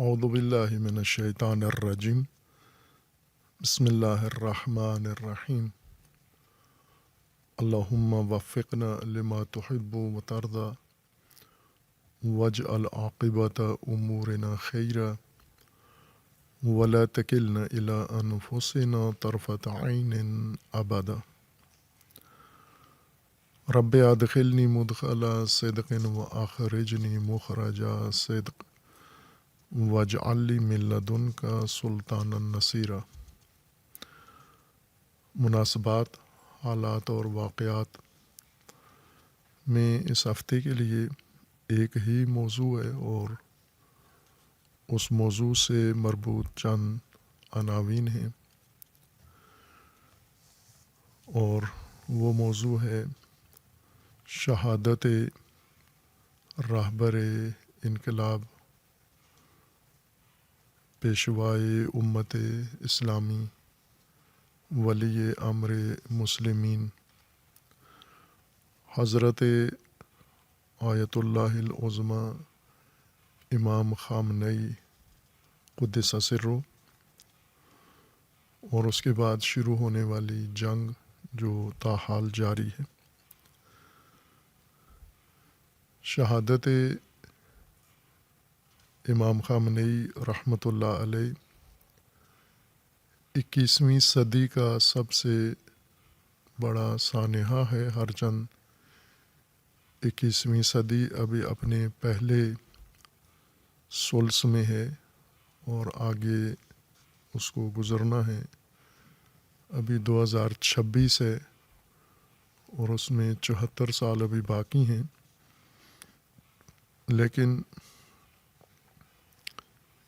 اعوذ باللہ من الشیطان الرجیم بسم اللہ الرحمن الرحیم اللہم وفقنا لما تحب وترضى واجعل عاقبۃ امورنا خیرا ولا تکلنا الی انفسنا طرفۃ عین ابدا رب ادخلنی مدخل صدق واخرجنی مخرج صدق واجعل لی من لدنک سلطانا نصیرا۔ مناسبات، حالات اور واقعات میں اس ہفتے کے لیے ایک ہی موضوع ہے اور اس موضوع سے مربوط چند عناوین ہیں، اور وہ موضوع ہے شہادت رہبر انقلاب پیشوائے امت اسلامی ولی امر مسلمین حضرت آیت اللہ العظمی امام خامنئی قدس سرہ، اور اس کے بعد شروع ہونے والی جنگ جو تاحال جاری ہے۔ شہادت امام خامنئی رحمۃ اللہ علیہ 21ویں صدی کا سب سے بڑا سانحہ ہے، ہرچند 21ویں صدی ابھی اپنے پہلے ثلث میں ہے اور آگے اس کو گزرنا ہے۔ ابھی 2026 ہے اور اس میں 74 سال ابھی باقی ہیں، لیکن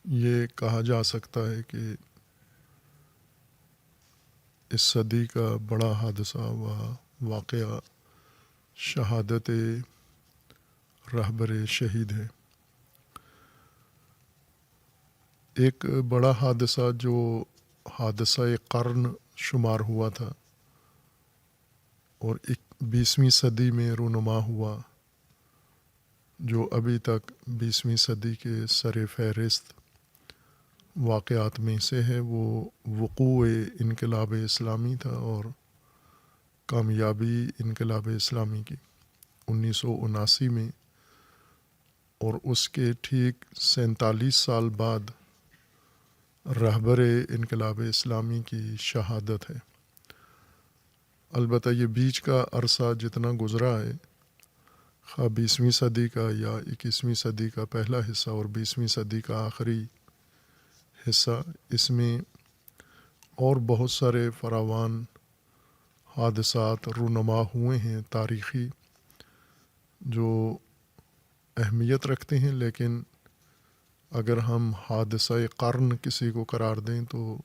یہ کہا جا سکتا ہے کہ اس صدی کا بڑا حادثہ و واقعہ شہادت رہبر شہید ہے۔ ایک بڑا حادثہ جو حادثہ قرن شمار ہوا تھا اور 20ویں صدی میں رونما ہوا، جو ابھی تک 20ویں صدی کے سر فہرست واقعات میں سے ہے، وہ وقوع انقلاب اسلامی تھا اور کامیابی انقلاب اسلامی کی 1979 میں، اور اس کے ٹھیک 47 سال بعد رہبر انقلاب اسلامی کی شہادت ہے۔ البتہ یہ بیچ کا عرصہ جتنا گزرا ہے، خواہ 20ویں صدی کا یا 21ویں صدی کا پہلا حصہ اور 20ویں صدی کا آخری حصہ، اس میں اور بہت سارے فراوان حادثات رونما ہوئے ہیں تاریخی، جو اہمیت رکھتے ہیں، لیکن اگر ہم حادثہ قرن کسی کو قرار دیں تو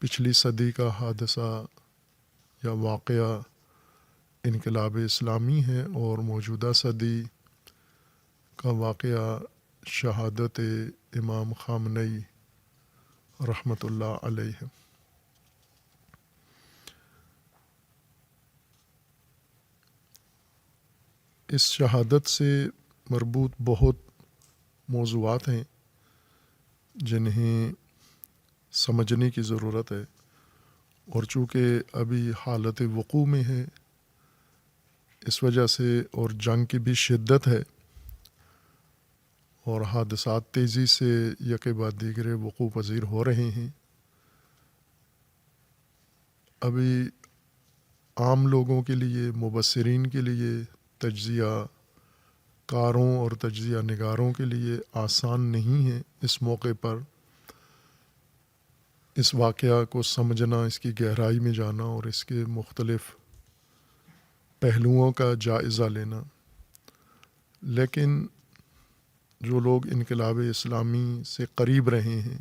پچھلی صدی کا حادثہ یا واقعہ انقلاب اسلامی ہے، اور موجودہ صدی کا واقعہ شہادت امام خامنئی رحمۃ اللہ علیہ ہے۔ اس شہادت سے مربوط بہت موضوعات ہیں جنہیں سمجھنے کی ضرورت ہے، اور چونکہ ابھی حالت وقوع میں ہے، اس وجہ سے اور جنگ کی بھی شدت ہے اور حادثات تیزی سے یکے بعد دیگرے وقوع پذیر ہو رہے ہیں، ابھی عام لوگوں کے لیے، مبصرین کے لیے، تجزیہ کاروں اور تجزیہ نگاروں کے لیے آسان نہیں ہے اس موقع پر اس واقعہ کو سمجھنا، اس کی گہرائی میں جانا اور اس کے مختلف پہلوؤں کا جائزہ لینا، لیکن جو لوگ انقلاب اسلامی سے قریب رہے ہیں،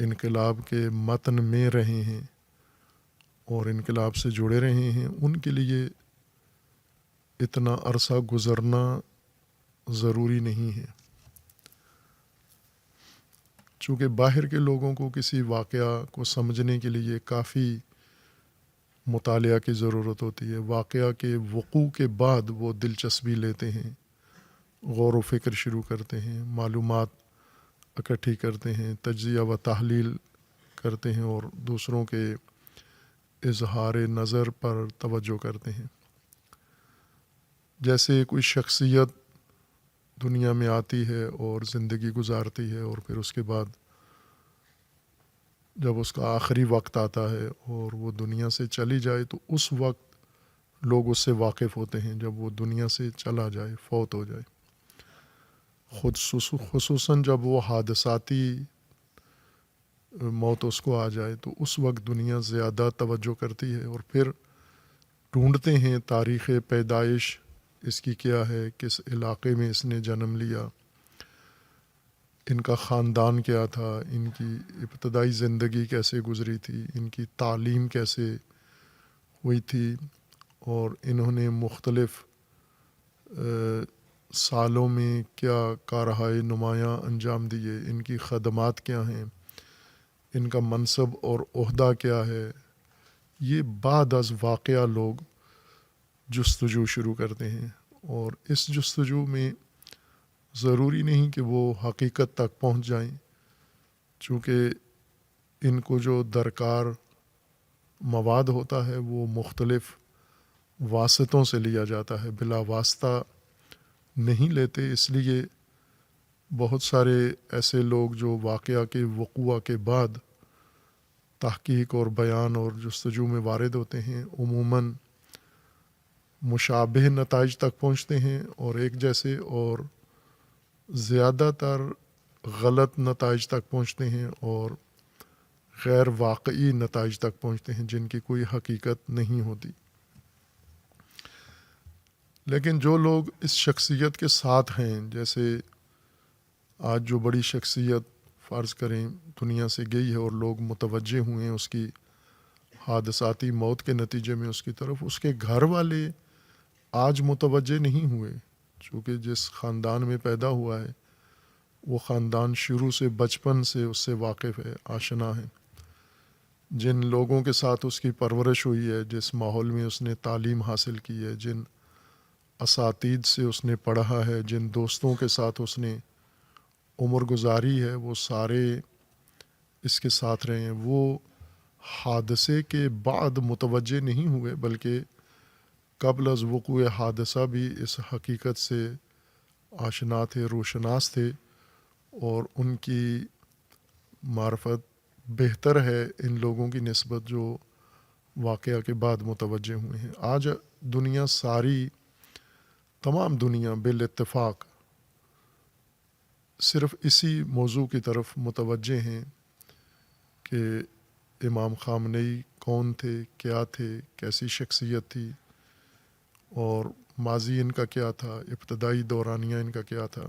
انقلاب کے متن میں رہے ہیں اور انقلاب سے جڑے رہے ہیں، ان کے لیے اتنا عرصہ گزرنا ضروری نہیں ہے۔ چونکہ باہر کے لوگوں کو کسی واقعہ کو سمجھنے کے لیے کافی مطالعہ کی ضرورت ہوتی ہے، واقعہ کے وقوع کے بعد وہ دلچسپی لیتے ہیں، غور و فکر شروع کرتے ہیں، معلومات اکٹھی کرتے ہیں، تجزیہ و تحلیل کرتے ہیں اور دوسروں کے اظہار نظر پر توجہ کرتے ہیں۔ جیسے کوئی شخصیت دنیا میں آتی ہے اور زندگی گزارتی ہے، اور پھر اس کے بعد جب اس کا آخری وقت آتا ہے اور وہ دنیا سے چلی جائے تو اس وقت لوگ اس سے واقف ہوتے ہیں، جب وہ دنیا سے چلا جائے، فوت ہو جائے۔ خصوصاً جب وہ حادثاتی موت اس کو آ جائے تو اس وقت دنیا زیادہ توجہ کرتی ہے، اور پھر ڈھونڈتے ہیں تاریخ پیدائش اس کی کیا ہے، کس علاقے میں اس نے جنم لیا، ان کا خاندان کیا تھا، ان کی ابتدائی زندگی کیسے گزری تھی، ان کی تعلیم کیسے ہوئی تھی، اور انہوں نے مختلف سالوں میں کیا کارہائے نمایاں انجام دیے، ان کی خدمات کیا ہیں، ان کا منصب اور عہدہ کیا ہے۔ یہ بعد از واقعہ لوگ جستجو شروع کرتے ہیں، اور اس جستجو میں ضروری نہیں کہ وہ حقیقت تک پہنچ جائیں، چونکہ ان کو جو درکار مواد ہوتا ہے وہ مختلف واسطوں سے لیا جاتا ہے، بلا واسطہ نہیں لیتے۔ اس لیے بہت سارے ایسے لوگ جو واقعہ کے وقوع کے بعد تحقیق اور بیان اور جستجو میں وارد ہوتے ہیں، عموماً مشابہ نتائج تک پہنچتے ہیں اور ایک جیسے، اور زیادہ تر غلط نتائج تک پہنچتے ہیں اور غیر واقعی نتائج تک پہنچتے ہیں جن کی کوئی حقیقت نہیں ہوتی۔ لیکن جو لوگ اس شخصیت کے ساتھ ہیں، جیسے آج جو بڑی شخصیت فرض کریں دنیا سے گئی ہے اور لوگ متوجہ ہوئے ہیں اس کی حادثاتی موت کے نتیجے میں اس کی طرف، اس کے گھر والے آج متوجہ نہیں ہوئے، چونکہ جس خاندان میں پیدا ہوا ہے وہ خاندان شروع سے بچپن سے اس سے واقف ہے، آشنا ہے۔ جن لوگوں کے ساتھ اس کی پرورش ہوئی ہے، جس ماحول میں اس نے تعلیم حاصل کی ہے، جن اساتید سے اس نے پڑھا ہے، جن دوستوں کے ساتھ اس نے عمر گزاری ہے، وہ سارے اس کے ساتھ رہے ہیں۔ وہ حادثے کے بعد متوجہ نہیں ہوئے، بلکہ قبل از وقوع حادثہ بھی اس حقیقت سے آشنا تھے، روشناس تھے، اور ان کی معرفت بہتر ہے ان لوگوں کی نسبت جو واقعہ کے بعد متوجہ ہوئے ہیں۔ آج دنیا ساری، تمام دنیا بالاتفاق صرف اسی موضوع کی طرف متوجہ ہیں کہ امام خامنئی کون تھے، کیا تھے، کیسی شخصیت تھی، اور ماضی ان کا کیا تھا، ابتدائی دورانیہ ان کا کیا تھا،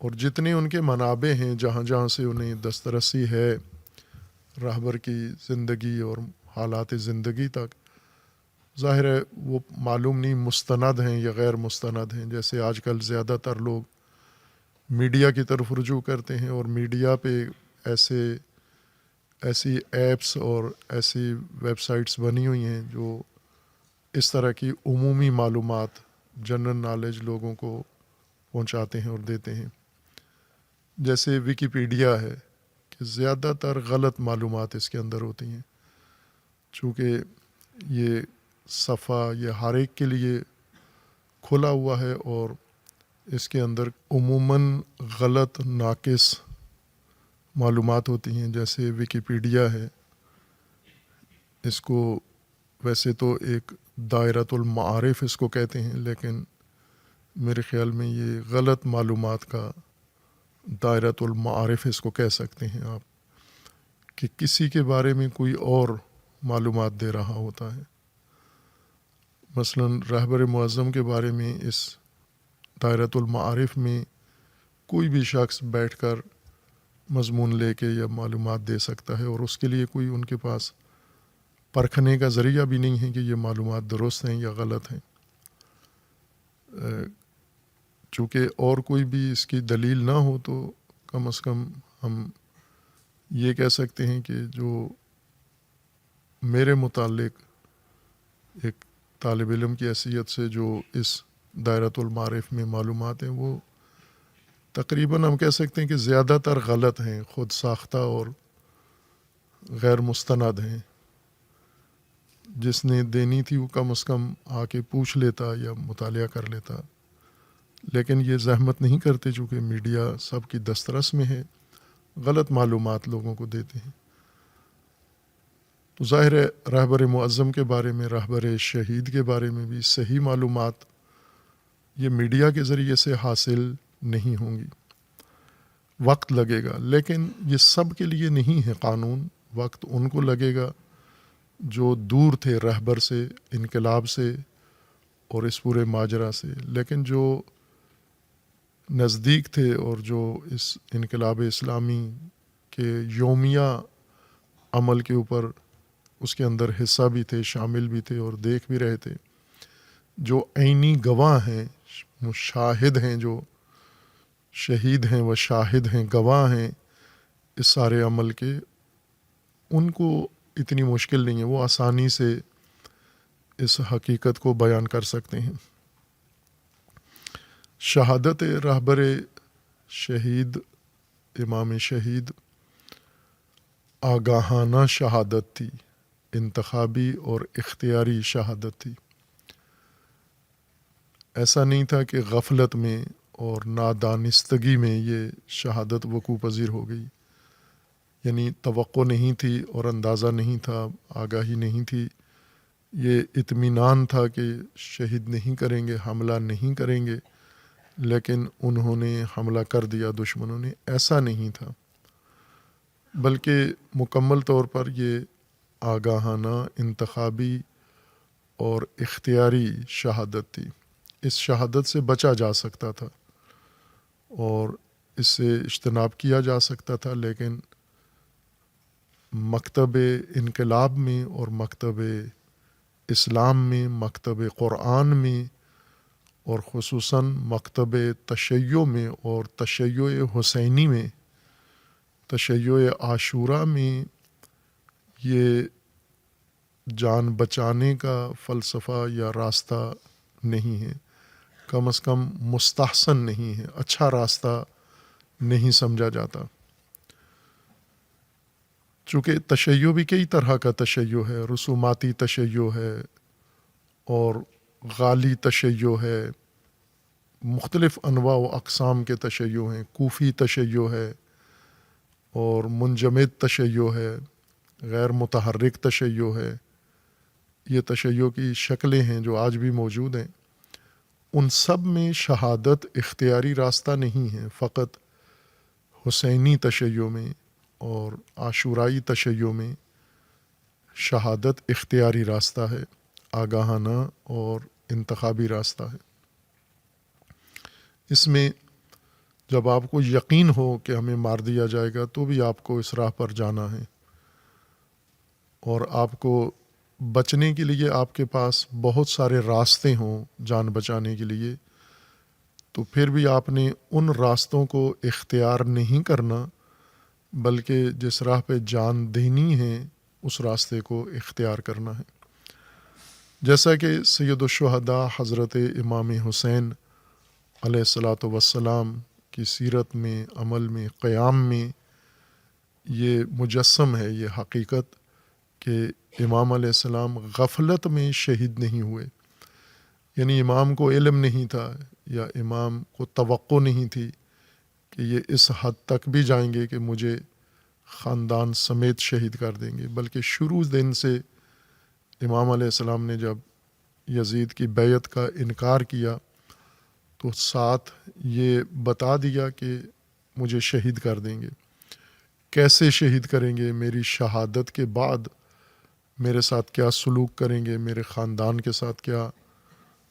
اور جتنے ان کے منابع ہیں جہاں جہاں سے انہیں دسترسی ہے راہبر کی زندگی اور حالات زندگی تک، ظاہر ہے وہ معلوم نہیں مستند ہیں یا غیر مستند ہیں۔ جیسے آج کل زیادہ تر لوگ میڈیا کی طرف رجوع کرتے ہیں، اور میڈیا پہ ایسی ایپس اور ایسی ویب سائٹس بنی ہوئی ہیں جو اس طرح کی عمومی معلومات، جنرل نالج لوگوں کو پہنچاتے ہیں اور دیتے ہیں۔ جیسے ویکیپیڈیا ہے کہ زیادہ تر غلط معلومات اس کے اندر ہوتی ہیں، چونکہ یہ صفحہ یہ ہر ایک کے لیے کھلا ہوا ہے، اور اس کے اندر عموماً غلط، ناقص معلومات ہوتی ہیں۔ جیسے ویکیپیڈیا ہے، اس کو ویسے تو ایک دائرۃ المعارف اس کو کہتے ہیں، لیکن میرے خیال میں یہ غلط معلومات کا دائرۃ المعارف اس کو کہہ سکتے ہیں آپ، کہ کسی کے بارے میں کوئی اور معلومات دے رہا ہوتا ہے۔ مثلاً رہبر معظم کے بارے میں اس دائرۃ المعارف میں کوئی بھی شخص بیٹھ کر مضمون لے کے یا معلومات دے سکتا ہے، اور اس کے لیے کوئی ان کے پاس پرکھنے کا ذریعہ بھی نہیں ہے کہ یہ معلومات درست ہیں یا غلط ہیں۔ چونکہ اور کوئی بھی اس کی دلیل نہ ہو تو کم از کم ہم یہ کہہ سکتے ہیں کہ جو میرے متعلق ایک طالب علم کی حیثیت سے جو اس دائرۃ المعارف میں معلومات ہیں وہ تقریباً ہم کہہ سکتے ہیں کہ زیادہ تر غلط ہیں، خود ساختہ اور غیر مستند ہیں. جس نے دینی تھی وہ کم از کم آ کے پوچھ لیتا یا مطالعہ کر لیتا، لیکن یہ زحمت نہیں کرتے چونکہ میڈیا سب کی دسترس میں ہے، غلط معلومات لوگوں کو دیتے ہیں. تو ظاہر ہے رہبر معظم کے بارے میں، رہبر شہید کے بارے میں بھی صحیح معلومات یہ میڈیا کے ذریعے سے حاصل نہیں ہوں گی. وقت لگے گا، لیکن یہ سب کے لیے نہیں ہے قانون. وقت ان کو لگے گا جو دور تھے رہبر سے، انقلاب سے اور اس پورے ماجرا سے، لیکن جو نزدیک تھے اور جو اس انقلاب اسلامی کے یومیہ عمل کے اوپر اس کے اندر حصہ بھی تھے، شامل بھی تھے اور دیکھ بھی رہے تھے، جو عینی گواہ ہیں، شاہد ہیں، جو شہید ہیں و شاہد ہیں، گواہ ہیں اس سارے عمل کے، ان کو اتنی مشکل نہیں ہے، وہ آسانی سے اس حقیقت کو بیان کر سکتے ہیں. شہادت رہبر شہید، امام شہید آگاہانہ شہادت تھی، انتخابی اور اختیاری شہادت تھی. ایسا نہیں تھا کہ غفلت میں اور نادانستگی میں یہ شہادت وقوع پذیر ہو گئی، یعنی توقع نہیں تھی اور اندازہ نہیں تھا، آگاہی نہیں تھی، یہ اطمینان تھا کہ شہید نہیں کریں گے، حملہ نہیں کریں گے، لیکن انہوں نے حملہ کر دیا دشمنوں نے. ایسا نہیں تھا، بلکہ مکمل طور پر یہ آگاہانہ، انتخابی اور اختیاری شہادت تھی. اس شہادت سے بچا جا سکتا تھا اور اس سے اجتناب کیا جا سکتا تھا، لیکن مکتب انقلاب میں اور مکتب اسلام میں، مکتب قرآن میں اور خصوصاً مکتب تشیع میں اور تشیع حسینی میں، تشیع عاشوراء میں یہ جان بچانے کا فلسفہ یا راستہ نہیں ہے، کم از کم مستحسن نہیں ہے، اچھا راستہ نہیں سمجھا جاتا. چونکہ تشیع بھی کئی طرح کا تشیع ہے، رسوماتی تشیع ہے اور غالی تشیع ہے، مختلف انواع و اقسام کے تشیع ہیں، کوفی تشیع ہے اور منجمد تشیع ہے، غیر متحرک تشیع ہے. یہ تشیع کی شکلیں ہیں جو آج بھی موجود ہیں. ان سب میں شہادت اختیاری راستہ نہیں ہے، فقط حسینی تشیع میں اور عاشورائی تشیع میں شہادت اختیاری راستہ ہے، آگاہانہ اور انتخابی راستہ ہے. اس میں جب آپ کو یقین ہو کہ ہمیں مار دیا جائے گا تو بھی آپ کو اس راہ پر جانا ہے، اور آپ کو بچنے کے لیے آپ کے پاس بہت سارے راستے ہوں جان بچانے کے لیے، تو پھر بھی آپ نے ان راستوں کو اختیار نہیں کرنا، بلکہ جس راہ پہ جان دینی ہے اس راستے کو اختیار کرنا ہے. جیسا کہ سید الشہداء حضرت امام حسین علیہ الصلاۃ والسلام کی سیرت میں، عمل میں، قیام میں یہ مجسم ہے، یہ حقیقت کہ امام علیہ السلام غفلت میں شہید نہیں ہوئے. یعنی امام کو علم نہیں تھا یا امام کو توقع نہیں تھی کہ یہ اس حد تک بھی جائیں گے کہ مجھے خاندان سمیت شہید کر دیں گے، بلکہ شروع دن سے امام علیہ السلام نے جب یزید کی بیعت کا انکار کیا تو ساتھ یہ بتا دیا کہ مجھے شہید کر دیں گے. کیسے شہید کریں گے، میری شہادت کے بعد میرے ساتھ کیا سلوک کریں گے، میرے خاندان کے ساتھ کیا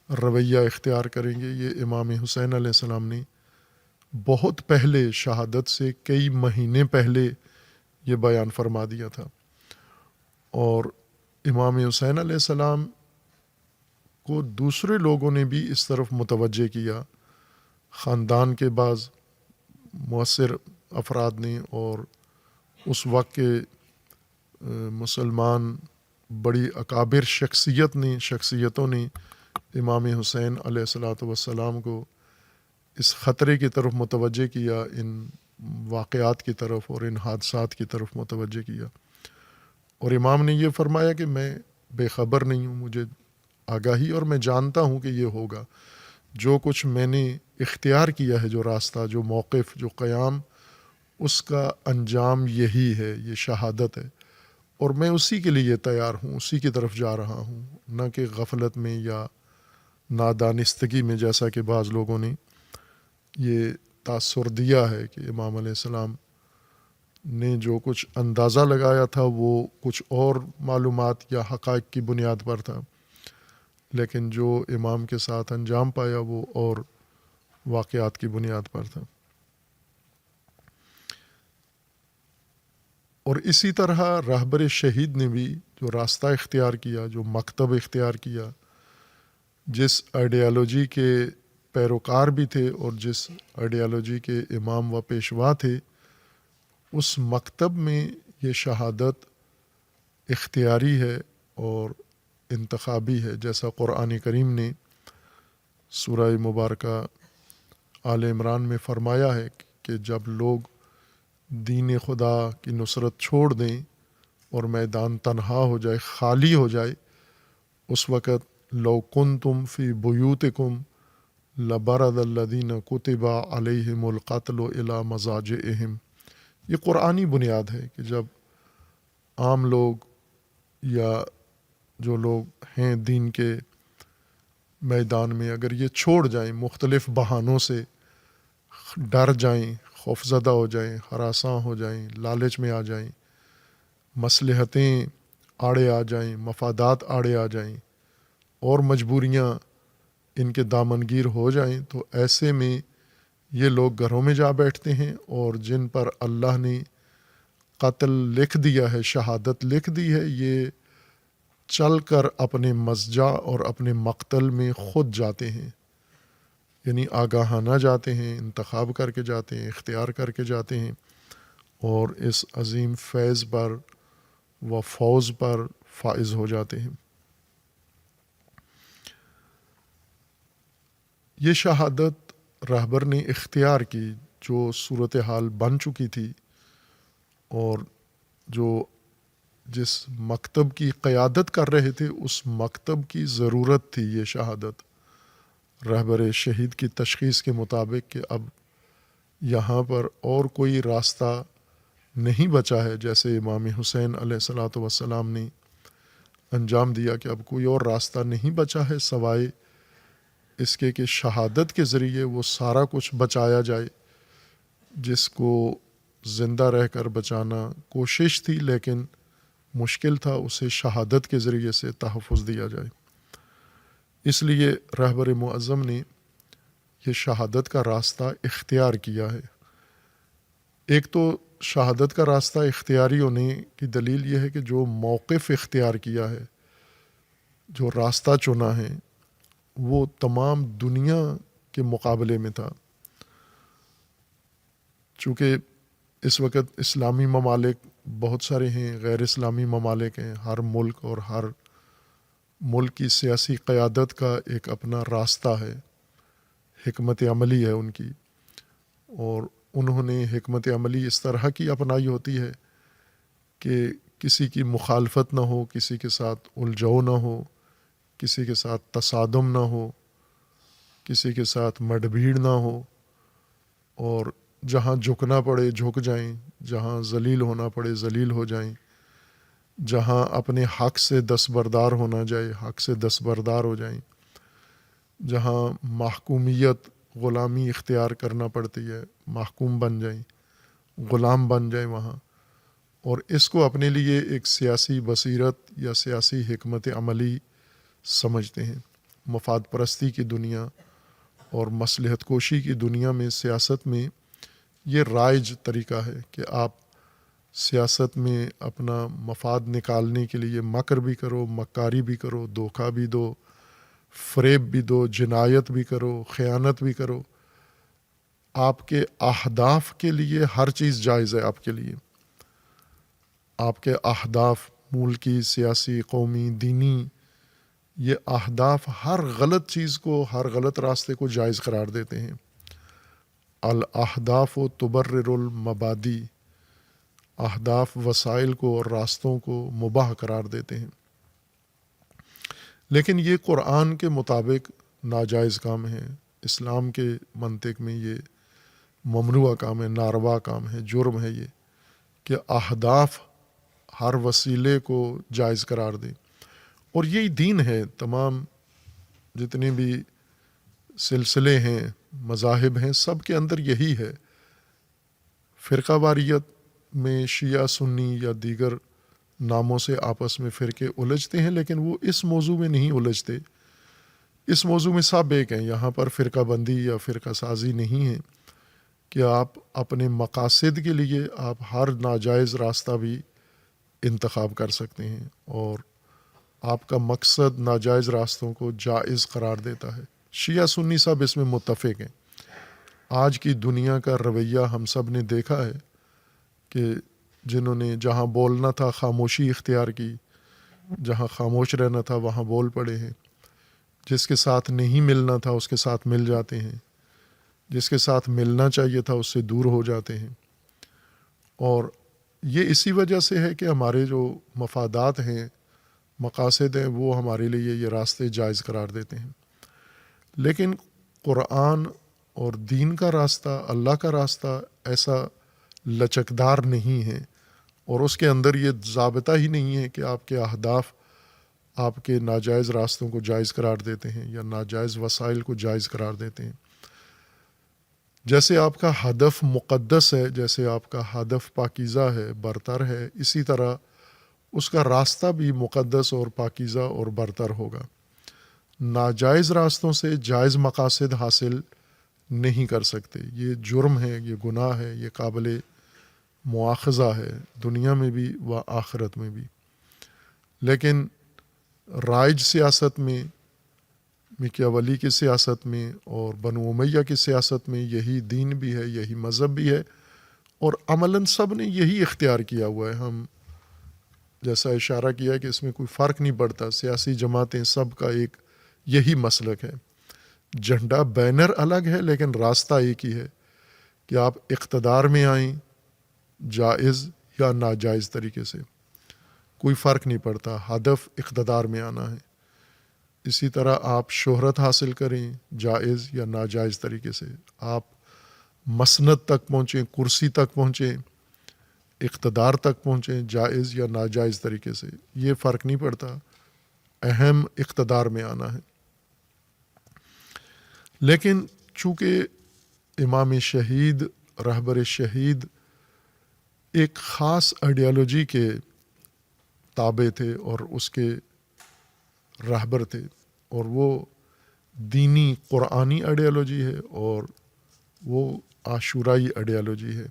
رویہ اختیار کریں گے، یہ امام حسین علیہ السلام نے بہت پہلے، شہادت سے کئی مہینے پہلے یہ بیان فرما دیا تھا. اور امام حسین علیہ السلام کو دوسرے لوگوں نے بھی اس طرف متوجہ کیا، خاندان کے بعض مؤثر افراد نے اور اس وقت کے مسلمان بڑی اکابر شخصیتوں نے امام حسین علیہ الصلاۃ والسلام کو اس خطرے کی طرف متوجہ کیا، ان واقعات کی طرف اور ان حادثات کی طرف متوجہ کیا، اور امام نے یہ فرمایا کہ میں بے خبر نہیں ہوں، مجھے آگاہی، اور میں جانتا ہوں کہ یہ ہوگا، جو کچھ میں نے اختیار کیا ہے، جو راستہ، جو موقف، جو قیام، اس کا انجام یہی ہے، یہ شہادت ہے، اور میں اسی کے لیے تیار ہوں، اسی کی طرف جا رہا ہوں، نہ کہ غفلت میں یا نادانستگی میں، جیسا کہ بعض لوگوں نے یہ تاثر دیا ہے کہ امام علیہ السلام نے جو کچھ اندازہ لگایا تھا وہ کچھ اور معلومات یا حقائق کی بنیاد پر تھا، لیکن جو امام کے ساتھ انجام پایا وہ اور واقعات کی بنیاد پر تھا۔ اور اسی طرح رہبر شہید نے بھی جو راستہ اختیار کیا، جو مکتب اختیار کیا، جس آئیڈیالوجی کے پیروکار بھی تھے اور جس آئیڈیالوجی کے امام و پیشوا تھے، اس مکتب میں یہ شہادت اختیاری ہے اور انتخابی ہے، جیسا قرآن کریم نے سورہ مبارکہ آل عمران میں فرمایا ہے کہ جب لوگ دین خدا کی نصرت چھوڑ دیں اور میدان تنہا ہو جائے، خالی ہو جائے، اس وقت لو کنتم فی بیوتکم لبرز الذین کتب علیہم القتل الی مضاجعہم۔ یہ قرآنی بنیاد ہے کہ جب عام لوگ یا جو لوگ ہیں دین کے میدان میں اگر یہ چھوڑ جائیں، مختلف بہانوں سے ڈر جائیں، خوفزدہ ہو جائیں، ہراساں ہو جائیں، لالچ میں آ جائیں، مصلحتیں آڑے آ جائیں، مفادات آڑے آ جائیں اور مجبوریاں ان کے دامنگیر ہو جائیں، تو ایسے میں یہ لوگ گھروں میں جا بیٹھتے ہیں، اور جن پر اللہ نے قتل لکھ دیا ہے، شہادت لکھ دی ہے، یہ چل کر اپنے مضجع اور اپنے مقتل میں خود جاتے ہیں، یعنی آگاہانہ جاتے ہیں، انتخاب کر کے جاتے ہیں، اختیار کر کے جاتے ہیں، اور اس عظیم فیض پر و فوز پر فائز ہو جاتے ہیں۔ یہ شہادت رہبر نے اختیار کی جو صورتحال بن چکی تھی، اور جو جس مکتب کی قیادت کر رہے تھے اس مکتب کی ضرورت تھی یہ شہادت، رہبر شہید کی تشخیص کے مطابق کہ اب یہاں پر اور کوئی راستہ نہیں بچا ہے، جیسے امام حسین علیہ الصلاۃ والسلام نے انجام دیا کہ اب کوئی اور راستہ نہیں بچا ہے سوائے اس کے کہ شہادت کے ذریعے وہ سارا کچھ بچایا جائے جس کو زندہ رہ کر بچانا کوشش تھی لیکن مشکل تھا، اسے شہادت کے ذریعے سے تحفظ دیا جائے۔ اس لیے رہبر معظم نے یہ شہادت کا راستہ اختیار کیا ہے۔ ایک تو شہادت کا راستہ اختیاری ہونے کی دلیل یہ ہے کہ جو موقف اختیار کیا ہے، جو راستہ چنا ہے، وہ تمام دنیا کے مقابلے میں تھا۔ چونکہ اس وقت اسلامی ممالک بہت سارے ہیں، غیر اسلامی ممالک ہیں، ہر ملک اور ہر ملک کی سیاسی قیادت کا ایک اپنا راستہ ہے، حکمت عملی ہے ان کی، اور انہوں نے حکمت عملی اس طرح کی اپنائی ہوتی ہے کہ کسی کی مخالفت نہ ہو، کسی کے ساتھ الجھو نہ ہو، کسی کے ساتھ تصادم نہ ہو، کسی کے ساتھ مڈ بھیڑ نہ ہو، اور جہاں جھکنا پڑے جھک جائیں، جہاں ذلیل ہونا پڑے ذلیل ہو جائیں، جہاں اپنے حق سے دستبردار ہونا جائے حق سے دستبردار ہو جائیں، جہاں محکومیت غلامی اختیار کرنا پڑتی ہے محکوم بن جائیں، غلام بن جائیں وہاں، اور اس کو اپنے لیے ایک سیاسی بصیرت یا سیاسی حکمت عملی سمجھتے ہیں۔ مفاد پرستی کی دنیا اور مصلحت کوشی کی دنیا میں، سیاست میں یہ رائج طریقہ ہے کہ آپ سیاست میں اپنا مفاد نکالنے کے لیے مکر بھی کرو، مکاری بھی کرو، دھوکہ بھی دو، فریب بھی دو، جنایت بھی کرو، خیانت بھی کرو، آپ کے اہداف کے لیے ہر چیز جائز ہے۔ آپ کے لیے آپ کے اہداف ملکی، سیاسی، قومی، دینی، یہ اہداف ہر غلط چیز کو، ہر غلط راستے کو جائز قرار دیتے ہیں، الاہداف و تبرر المبادی، اہداف وسائل کو اور راستوں کو مباح قرار دیتے ہیں، لیکن یہ قرآن کے مطابق ناجائز کام ہے، اسلام کے منطق میں یہ ممنوع کام ہے، ناروا کام ہے، جرم ہے یہ کہ اہداف ہر وسیلے کو جائز قرار دیں۔ اور یہی دین ہے، تمام جتنے بھی سلسلے ہیں، مذاہب ہیں، سب کے اندر یہی ہے۔ فرقہ واریت میں شیعہ سنی یا دیگر ناموں سے آپس میں فرقے الجھتے ہیں، لیکن وہ اس موضوع میں نہیں الجھتے، اس موضوع میں سب ایک ہیں۔ یہاں پر فرقہ بندی یا فرقہ سازی نہیں ہے کہ آپ اپنے مقاصد کے لیے آپ ہر ناجائز راستہ بھی انتخاب کر سکتے ہیں، اور آپ کا مقصد ناجائز راستوں کو جائز قرار دیتا ہے۔ شیعہ سنی سب اس میں متفق ہیں۔ آج کی دنیا کا رویہ ہم سب نے دیکھا ہے کہ جنہوں نے جہاں بولنا تھا خاموشی اختیار کی، جہاں خاموش رہنا تھا وہاں بول پڑے ہیں، جس کے ساتھ نہیں ملنا تھا اس کے ساتھ مل جاتے ہیں، جس کے ساتھ ملنا چاہیے تھا اس سے دور ہو جاتے ہیں۔ اور یہ اسی وجہ سے ہے کہ ہمارے جو مفادات ہیں، مقاصد ہیں، وہ ہمارے لیے یہ راستے جائز قرار دیتے ہیں۔ لیکن قرآن اور دین کا راستہ، اللہ کا راستہ ایسا لچکدار نہیں ہے، اور اس کے اندر یہ ضابطہ ہی نہیں ہے کہ آپ کے اہداف آپ کے ناجائز راستوں کو جائز قرار دیتے ہیں یا ناجائز وسائل کو جائز قرار دیتے ہیں۔ جیسے آپ کا ہدف مقدس ہے، جیسے آپ کا ہدف پاکیزہ ہے، برتر ہے، اسی طرح اس کا راستہ بھی مقدس اور پاکیزہ اور برتر ہوگا۔ ناجائز راستوں سے جائز مقاصد حاصل نہیں کر سکتے، یہ جرم ہے، یہ گناہ ہے، یہ قابل مواخذہ ہے، دنیا میں بھی و آخرت میں بھی۔ لیکن رائج سیاست میں، میکیاولی کی سیاست میں اور بنو امیہ کی سیاست میں یہی دین بھی ہے، یہی مذہب بھی ہے، اور عملاً سب نے یہی اختیار کیا ہوا ہے۔ ہم جیسا اشارہ کیا کہ اس میں کوئی فرق نہیں پڑتا، سیاسی جماعتیں سب کا ایک یہی مسلک ہے۔ جھنڈا بینر الگ ہے لیکن راستہ ایک ہی ہے کہ آپ اقتدار میں آئیں جائز یا ناجائز طریقے سے، کوئی فرق نہیں پڑتا، ہدف اقتدار میں آنا ہے۔ اسی طرح آپ شہرت حاصل کریں جائز یا ناجائز طریقے سے، آپ مسند تک پہنچیں، کرسی تک پہنچیں، اقتدار تک پہنچیں جائز یا ناجائز طریقے سے، یہ فرق نہیں پڑتا، اہم اقتدار میں آنا ہے۔ لیکن چونکہ امام شہید، رہبر شہید ایک خاص آئیڈیالوجی کے تابع تھے اور اس کے رہبر تھے، اور وہ دینی قرآنی آئیڈیالوجی ہے اور وہ عاشورائی آئیڈیالوجی ہے،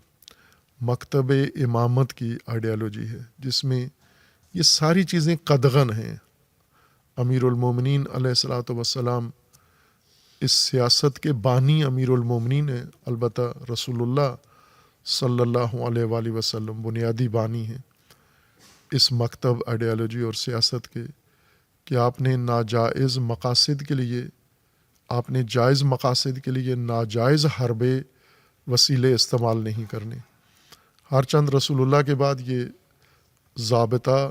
مکتب امامت کی آئیڈیالوجی ہے، جس میں یہ ساری چیزیں قدغن ہیں۔ امیر المومنین علیہ الصلاۃ والسلام اس سیاست کے بانی امیر المومنین ہیں، البتہ رسول اللہ صلی اللہ علیہ وآلہ وسلم بنیادی بانی ہیں اس مکتب آئیڈیالوجی اور سیاست کے، کہ آپ نے ناجائز مقاصد کے لیے، آپ نے جائز مقاصد کے لیے ناجائز حربے وسیلے استعمال نہیں کرنے۔ ہر چند رسول اللہ کے بعد یہ ضابطہ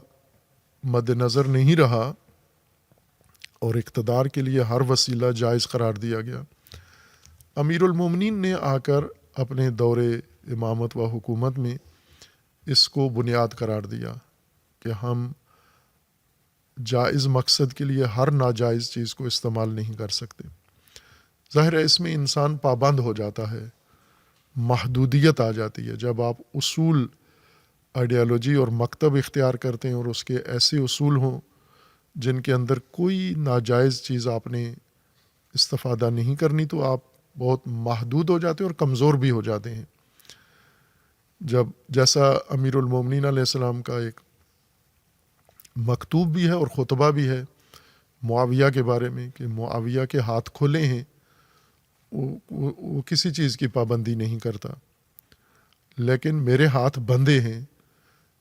مد نظر نہیں رہا اور اقتدار کے لیے ہر وسیلہ جائز قرار دیا گیا۔ امیر المومنین نے آ کر اپنے دور امامت و حکومت میں اس کو بنیاد قرار دیا کہ ہم جائز مقصد کے لیے ہر ناجائز چیز کو استعمال نہیں کر سکتے۔ ظاہر ہے اس میں انسان پابند ہو جاتا ہے، محدودیت آ جاتی ہے جب آپ اصول آئیڈیالوجی اور مکتب اختیار کرتے ہیں اور اس کے ایسے اصول ہوں جن کے اندر کوئی ناجائز چیز آپ نے استفادہ نہیں کرنی، تو آپ بہت محدود ہو جاتے ہیں اور کمزور بھی ہو جاتے ہیں۔ جب جیسا امیر المومنین علیہ السلام کا ایک مکتوب بھی ہے اور خطبہ بھی ہے معاویہ کے بارے میں کہ معاویہ کے ہاتھ کھلے ہیں، وہ کسی چیز کی پابندی نہیں کرتا، لیکن میرے ہاتھ بندھے ہیں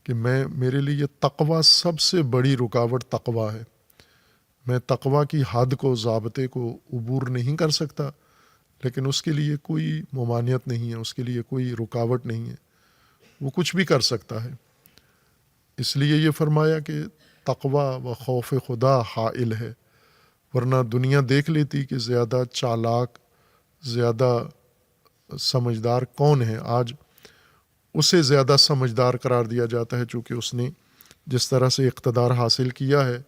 کہ میرے لیے تقوی سب سے بڑی رکاوٹ تقوی ہے، میں تقوی کی حد کو، ضابطے کو عبور نہیں کر سکتا، لیکن اس کے لیے کوئی ممانعت نہیں ہے، اس کے لیے کوئی رکاوٹ نہیں ہے، وہ کچھ بھی کر سکتا ہے۔ اس لیے یہ فرمایا کہ تقوی و خوف خدا حائل ہے، ورنہ دنیا دیکھ لیتی کہ زیادہ چالاک، زیادہ سمجھدار کون ہے۔ آج اسے زیادہ سمجھدار قرار دیا جاتا ہے، چونکہ اس نے جس طرح سے اقتدار حاصل کیا ہے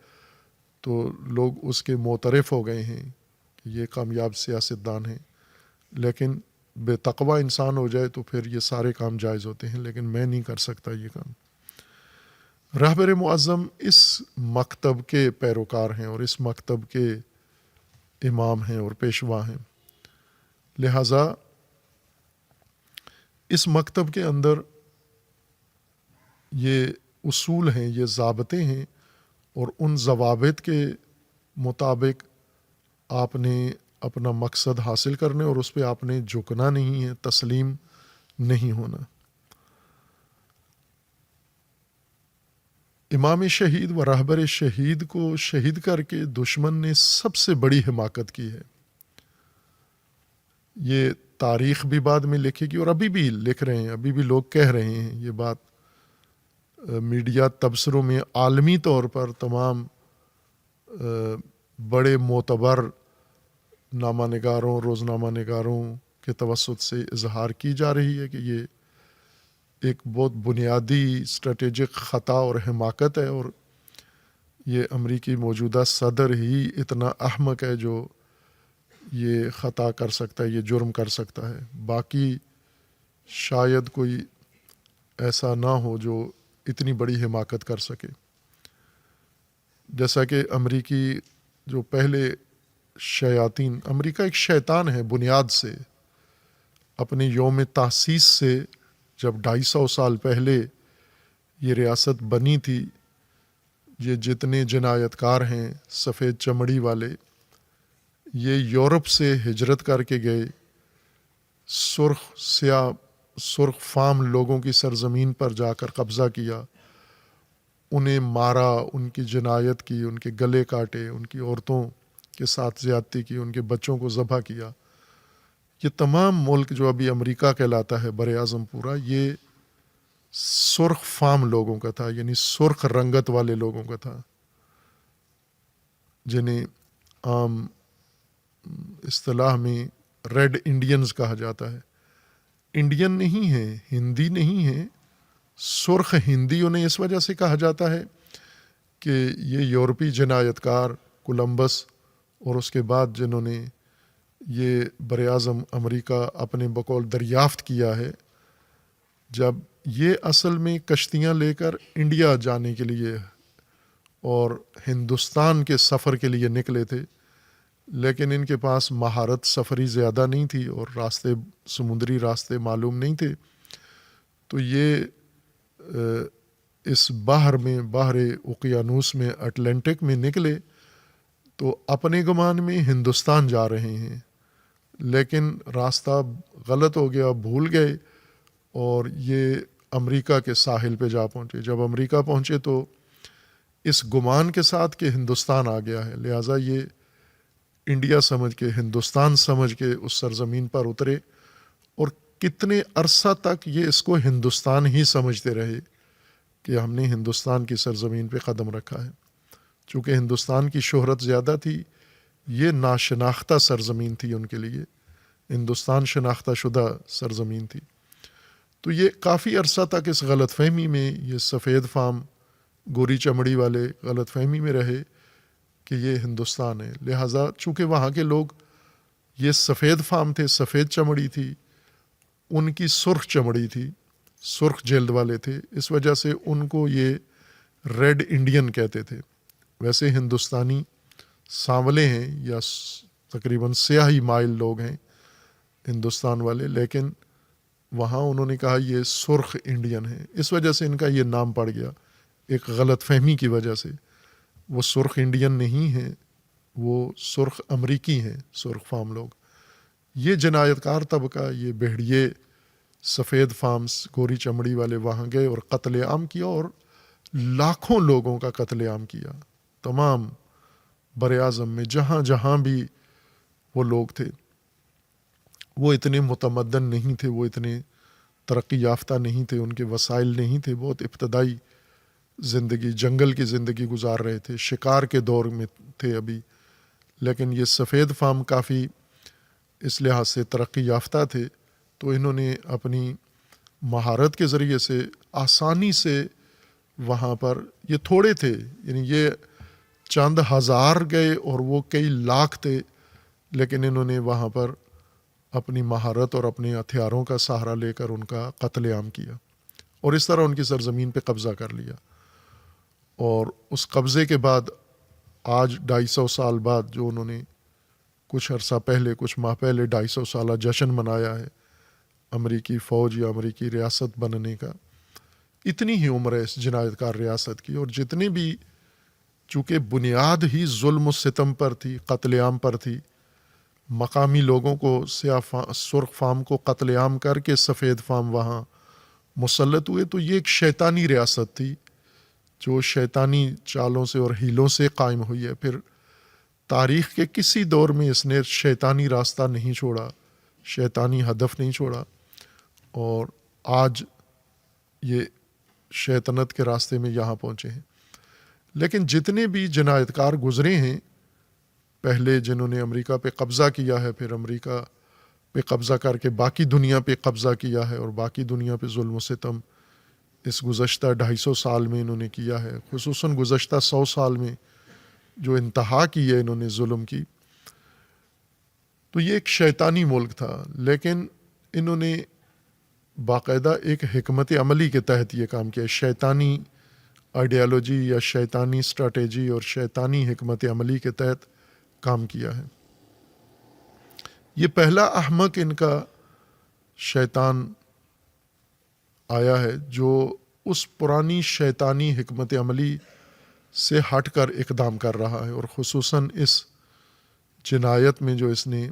تو لوگ اس کے معترف ہو گئے ہیں کہ یہ کامیاب سیاستدان ہیں۔ لیکن بے تقوی انسان ہو جائے تو پھر یہ سارے کام جائز ہوتے ہیں، لیکن میں نہیں کر سکتا یہ کام۔ رہبر معظم اس مکتب کے پیروکار ہیں اور اس مکتب کے امام ہیں اور پیشوا ہیں، لہٰذا اس مکتب کے اندر یہ اصول ہیں، یہ ضابطے ہیں، اور ان ضوابط کے مطابق آپ نے اپنا مقصد حاصل کرنے اور اس پہ آپ نے جھکنا نہیں ہے، تسلیم نہیں ہونا۔ امام شہید و رہبر شہید کو شہید کر کے دشمن نے سب سے بڑی حماقت کی ہے۔ یہ تاریخ بھی بعد میں لکھے گی اور ابھی بھی لکھ رہے ہیں، ابھی بھی لوگ کہہ رہے ہیں یہ بات، میڈیا تبصروں میں عالمی طور پر تمام بڑے معتبر نامہ نگاروں، روزنامہ نگاروں کے توسط سے اظہار کی جا رہی ہے کہ یہ ایک بہت بنیادی اسٹریٹجک خطا اور حماقت ہے، اور یہ امریکی موجودہ صدر ہی اتنا احمق ہے جو یہ خطا کر سکتا ہے، یہ جرم کر سکتا ہے۔ باقی شاید کوئی ایسا نہ ہو جو اتنی بڑی حماقت کر سکے۔ جیسا کہ امریکی جو پہلے شیاطین، امریکہ ایک شیطان ہے بنیاد سے، اپنے یوم تاسیس سے جب 250 سال پہلے یہ ریاست بنی تھی، یہ جتنے جنایت کار ہیں سفید چمڑی والے، یہ یورپ سے ہجرت کر کے گئے، سرخ فام لوگوں کی سرزمین پر جا کر قبضہ کیا، انہیں مارا، ان کی جنایت کی، ان کے گلے کاٹے، ان کی عورتوں کے ساتھ زیادتی کی، ان کے بچوں کو ذبح کیا۔ یہ تمام ملک جو ابھی امریکہ کہلاتا ہے، بر اعظم پورا، یہ سرخ فام لوگوں کا تھا، یعنی سرخ رنگت والے لوگوں کا تھا، جنہیں عام اصطلاح میں ریڈ انڈینز کہا جاتا ہے۔ انڈین نہیں ہیں، ہندی نہیں ہیں، سرخ ہندی انہیں اس وجہ سے کہا جاتا ہے کہ یہ یورپی جنایت کار کولمبس اور اس کے بعد جنہوں نے یہ براعظم امریکہ اپنے بقول دریافت کیا ہے، جب یہ اصل میں کشتیاں لے کر انڈیا جانے کے لیے اور ہندوستان کے سفر کے لیے نکلے تھے، لیکن ان کے پاس مہارت سفری زیادہ نہیں تھی اور سمندری راستے معلوم نہیں تھے، تو یہ اس بحر اوقیانوس میں، اٹلانٹک میں نکلے تو اپنے گمان میں ہندوستان جا رہے ہیں، لیکن راستہ غلط ہو گیا، بھول گئے اور یہ امریکہ کے ساحل پہ جا پہنچے۔ جب امریکہ پہنچے تو اس گمان کے ساتھ کہ ہندوستان آ گیا ہے، لہٰذا یہ انڈیا سمجھ کے، ہندوستان سمجھ کے اس سرزمین پر اترے، اور کتنے عرصہ تک یہ اس کو ہندوستان ہی سمجھتے رہے کہ ہم نے ہندوستان کی سرزمین پہ قدم رکھا ہے۔ چونکہ ہندوستان کی شہرت زیادہ تھی، یہ ناشناختہ سرزمین تھی ان کے لیے، ہندوستان شناختہ شدہ سرزمین تھی۔ تو یہ کافی عرصہ تک اس غلط فہمی میں، یہ سفید فام گوری چمڑی والے غلط فہمی میں رہے کہ یہ ہندوستان ہے۔ لہٰذا چونکہ وہاں کے لوگ یہ سفید فام تھے، سفید چمڑی تھی، ان کی سرخ چمڑی تھی، سرخ جلد والے تھے، اس وجہ سے ان کو یہ ریڈ انڈین کہتے تھے۔ ویسے ہندوستانی سانولے ہیں یا تقریباً سیاہی مائل لوگ ہیں ہندوستان والے، لیکن وہاں انہوں نے کہا یہ سرخ انڈین ہے، اس وجہ سے ان کا یہ نام پڑ گیا، ایک غلط فہمی کی وجہ سے۔ وہ سرخ انڈین نہیں ہیں، وہ سرخ امریکی ہیں، سرخ فام لوگ۔ یہ جنایت کار طبقہ، یہ بھیڑیے سفید فامس گوری چمڑی والے وہاں گئے اور قتل عام کیا، اور لاکھوں لوگوں کا قتل عام کیا، تمام بر اعظم میں جہاں جہاں بھی وہ لوگ تھے۔ وہ اتنے متمدن نہیں تھے، وہ اتنے ترقی یافتہ نہیں تھے، ان کے وسائل نہیں تھے، بہت ابتدائی زندگی، جنگل کی زندگی گزار رہے تھے، شکار کے دور میں تھے ابھی. لیکن یہ سفید فام کافی اس لحاظ سے ترقی یافتہ تھے، تو انہوں نے اپنی مہارت کے ذریعے سے آسانی سے وہاں پر، یہ تھوڑے تھے، یعنی یہ چند ہزار گئے اور وہ کئی لاکھ تھے، لیکن انہوں نے وہاں پر اپنی مہارت اور اپنے ہتھیاروں کا سہارا لے کر ان کا قتل عام کیا اور اس طرح ان کی سرزمین پہ قبضہ کر لیا. اور اس قبضے کے بعد آج 250 سال بعد جو انہوں نے کچھ عرصہ پہلے، کچھ ماہ پہلے 250 سالہ جشن منایا ہے امریکی فوج یا امریکی ریاست بننے کا، اتنی ہی عمر ہے اس جنایت کار ریاست کی. اور جتنے بھی، چونکہ بنیاد ہی ظلم و ستم پر تھی، قتل عام پر تھی، مقامی لوگوں کو، سرخ فام کو قتل عام کر کے سفید فام وہاں مسلط ہوئے، تو یہ ایک شیطانی ریاست تھی جو شیطانی چالوں سے اور ہیلوں سے قائم ہوئی ہے. پھر تاریخ کے کسی دور میں اس نے شیطانی راستہ نہیں چھوڑا، شیطانی ہدف نہیں چھوڑا، اور آج یہ شیطنت کے راستے میں یہاں پہنچے ہیں. لیکن جتنے بھی جنایت کار گزرے ہیں پہلے، جنہوں نے امریکہ پہ قبضہ کیا ہے، پھر امریکہ پہ قبضہ کر کے باقی دنیا پہ قبضہ کیا ہے، اور باقی دنیا پہ ظلم و ستم اس گزشتہ 250 سال میں انہوں نے کیا ہے، خصوصاً گزشتہ 100 سال میں جو انتہا کی ہے انہوں نے ظلم کی. تو یہ ایک شیطانی ملک تھا، لیکن انہوں نے باقاعدہ ایک حکمت عملی کے تحت یہ کام کیا. شیطانی آئیڈیالوجی یا شیطانی اسٹریٹجی اور شیطانی حکمت عملی کے تحت کام کیا ہے. یہ پہلا احمق ان کا شیطان آیا ہے جو اس پرانی شیطانی حکمت عملی سے ہٹ کر اقدام کر رہا ہے، اور خصوصاً اس جنایت میں جو اس نے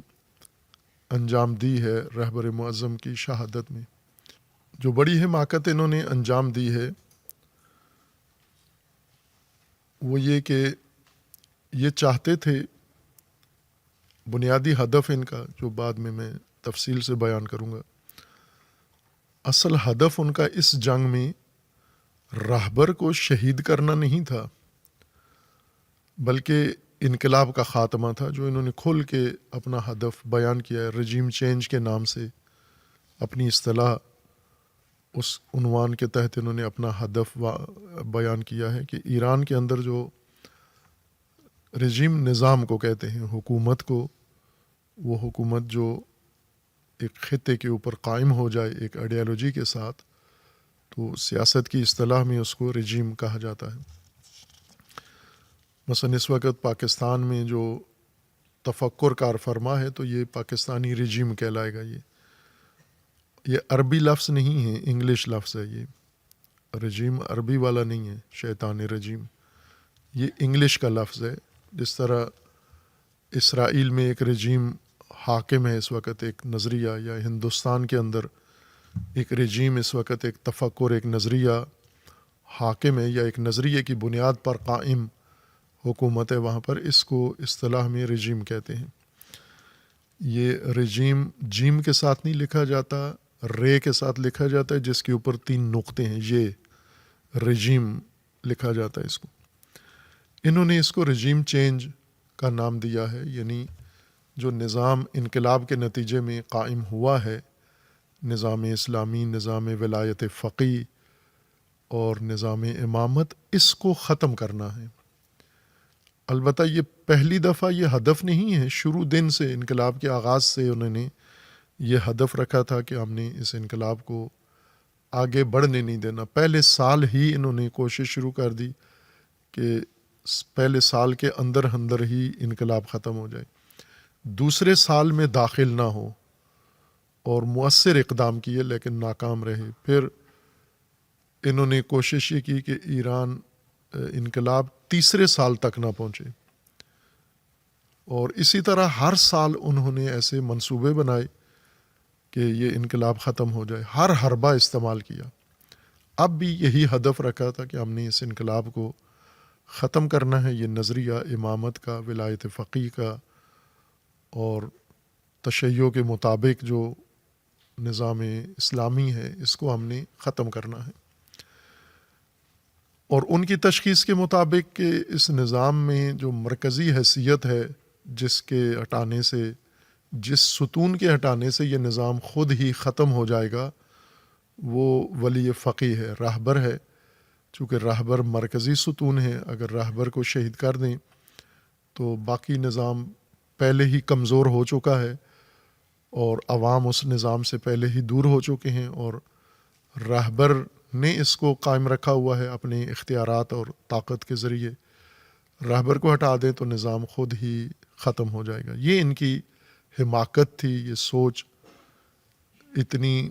انجام دی ہے رہبر معظم کی شہادت میں. جو بڑی حماقت انہوں نے انجام دی ہے وہ یہ کہ یہ چاہتے تھے، بنیادی ہدف ان کا جو بعد میں تفصیل سے بیان کروں گا، اصل ہدف ان کا اس جنگ میں راہبر کو شہید کرنا نہیں تھا، بلکہ انقلاب کا خاتمہ تھا، جو انہوں نے کھل کے اپنا ہدف بیان کیا ہے. رجیم چینج کے نام سے اپنی اصطلاح، اس عنوان کے تحت انہوں نے اپنا ہدف بیان کیا ہے کہ ایران کے اندر جو رجیم نظام کو کہتے ہیں، حکومت کو، وہ حکومت جو ایک خطے کے اوپر قائم ہو جائے ایک آئیڈیالوجی کے ساتھ، تو سیاست کی اصطلاح میں اس کو رجیم کہا جاتا ہے. مثلا اس وقت پاکستان میں جو تفکر کار فرما ہے تو یہ پاکستانی رجیم کہلائے گا. یہ عربی لفظ نہیں ہے، انگلش لفظ ہے. یہ رجیم عربی والا نہیں ہے، شیطان رجیم، یہ انگلش کا لفظ ہے. جس طرح اسرائیل میں ایک رجیم حاکم ہے اس وقت، ایک نظریہ، یا ہندوستان کے اندر ایک رجیم اس وقت، ایک تفکر، ایک نظریہ حاکم ہے، یا ایک نظریے کی بنیاد پر قائم حکومت ہے وہاں پر، اس کو اصطلاح میں رجیم کہتے ہیں. یہ رجیم جیم کے ساتھ نہیں لکھا جاتا، رے کے ساتھ لکھا جاتا ہے، جس کے اوپر 3 نقطے ہیں، یہ رجیم لکھا جاتا ہے اس کو. انہوں نے اس کو رجیم چینج کا نام دیا ہے، یعنی جو نظام انقلاب کے نتیجے میں قائم ہوا ہے، نظام اسلامی، نظام ولایت فقیہ اور نظام امامت، اس کو ختم کرنا ہے. البتہ یہ پہلی دفعہ یہ ہدف نہیں ہے، شروع دن سے، انقلاب کے آغاز سے انہوں نے یہ ہدف رکھا تھا کہ ہم نے اس انقلاب کو آگے بڑھنے نہیں دینا. پہلے سال ہی انہوں نے کوشش شروع کر دی کہ پہلے سال کے اندر ہی انقلاب ختم ہو جائے. دوسرے سال میں داخل نہ ہو، اور مؤثر اقدام کیے لیکن ناکام رہے. پھر انہوں نے کوشش یہ کی کہ ایران انقلاب تیسرے سال تک نہ پہنچے، اور اسی طرح ہر سال انہوں نے ایسے منصوبے بنائے کہ یہ انقلاب ختم ہو جائے، ہر حربہ استعمال کیا. اب بھی یہی ہدف رکھا تھا کہ ہم نے اس انقلاب کو ختم کرنا ہے. یہ نظریہ امامت کا، ولایت فقیہ کا اور تشیع کے مطابق جو نظام اسلامی ہے اس کو ہم نے ختم کرنا ہے، اور ان کی تشخیص کے مطابق کہ اس نظام میں جو مرکزی حیثیت ہے جس کے ہٹانے سے، جس ستون کے ہٹانے سے یہ نظام خود ہی ختم ہو جائے گا، وہ ولی فقیہ ہے، راہبر ہے۔ چونکہ راہبر مرکزی ستون ہے، اگر راہبر کو شہید کر دیں تو باقی نظام پہلے ہی کمزور ہو چکا ہے اور عوام اس نظام سے پہلے ہی دور ہو چکے ہیں، اور راہبر نے اس کو قائم رکھا ہوا ہے اپنے اختیارات اور طاقت کے ذریعے۔ راہبر کو ہٹا دیں تو نظام خود ہی ختم ہو جائے گا۔ یہ ان کی حماقت تھی، یہ سوچ اتنی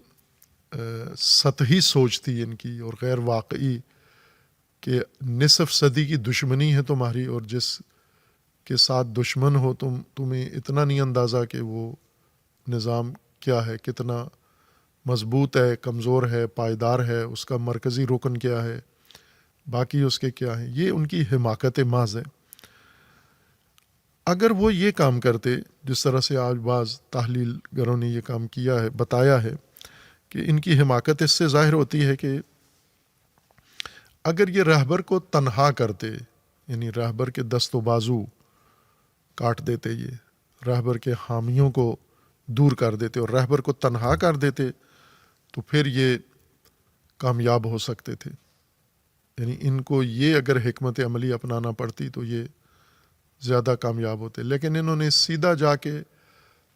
سطحی سوچ تھی ان کی اور غیر واقعی کہ نصف صدی کی دشمنی ہے تمہاری، اور جس کے ساتھ دشمن ہو تمہیں اتنا نہیں اندازہ کہ وہ نظام کیا ہے، کتنا مضبوط ہے، کمزور ہے، پائیدار ہے، اس کا مرکزی رکن کیا ہے، باقی اس کے کیا ہیں۔ یہ ان کی حماقت محض ہے۔ اگر وہ یہ کام کرتے جس طرح سے آج بعض تحلیل گروں نے یہ کام کیا ہے، بتایا ہے کہ ان کی حماقت اس سے ظاہر ہوتی ہے کہ اگر یہ راہبر کو تنہا کرتے، یعنی راہبر کے دست و بازو کاٹ دیتے، یہ راہبر کے حامیوں کو دور کر دیتے اور راہبر کو تنہا کر دیتے، تو پھر یہ کامیاب ہو سکتے تھے۔ یعنی ان کو یہ اگر حکمت عملی اپنانا پڑتی تو یہ زیادہ کامیاب ہوتے، لیکن انہوں نے سیدھا جا کے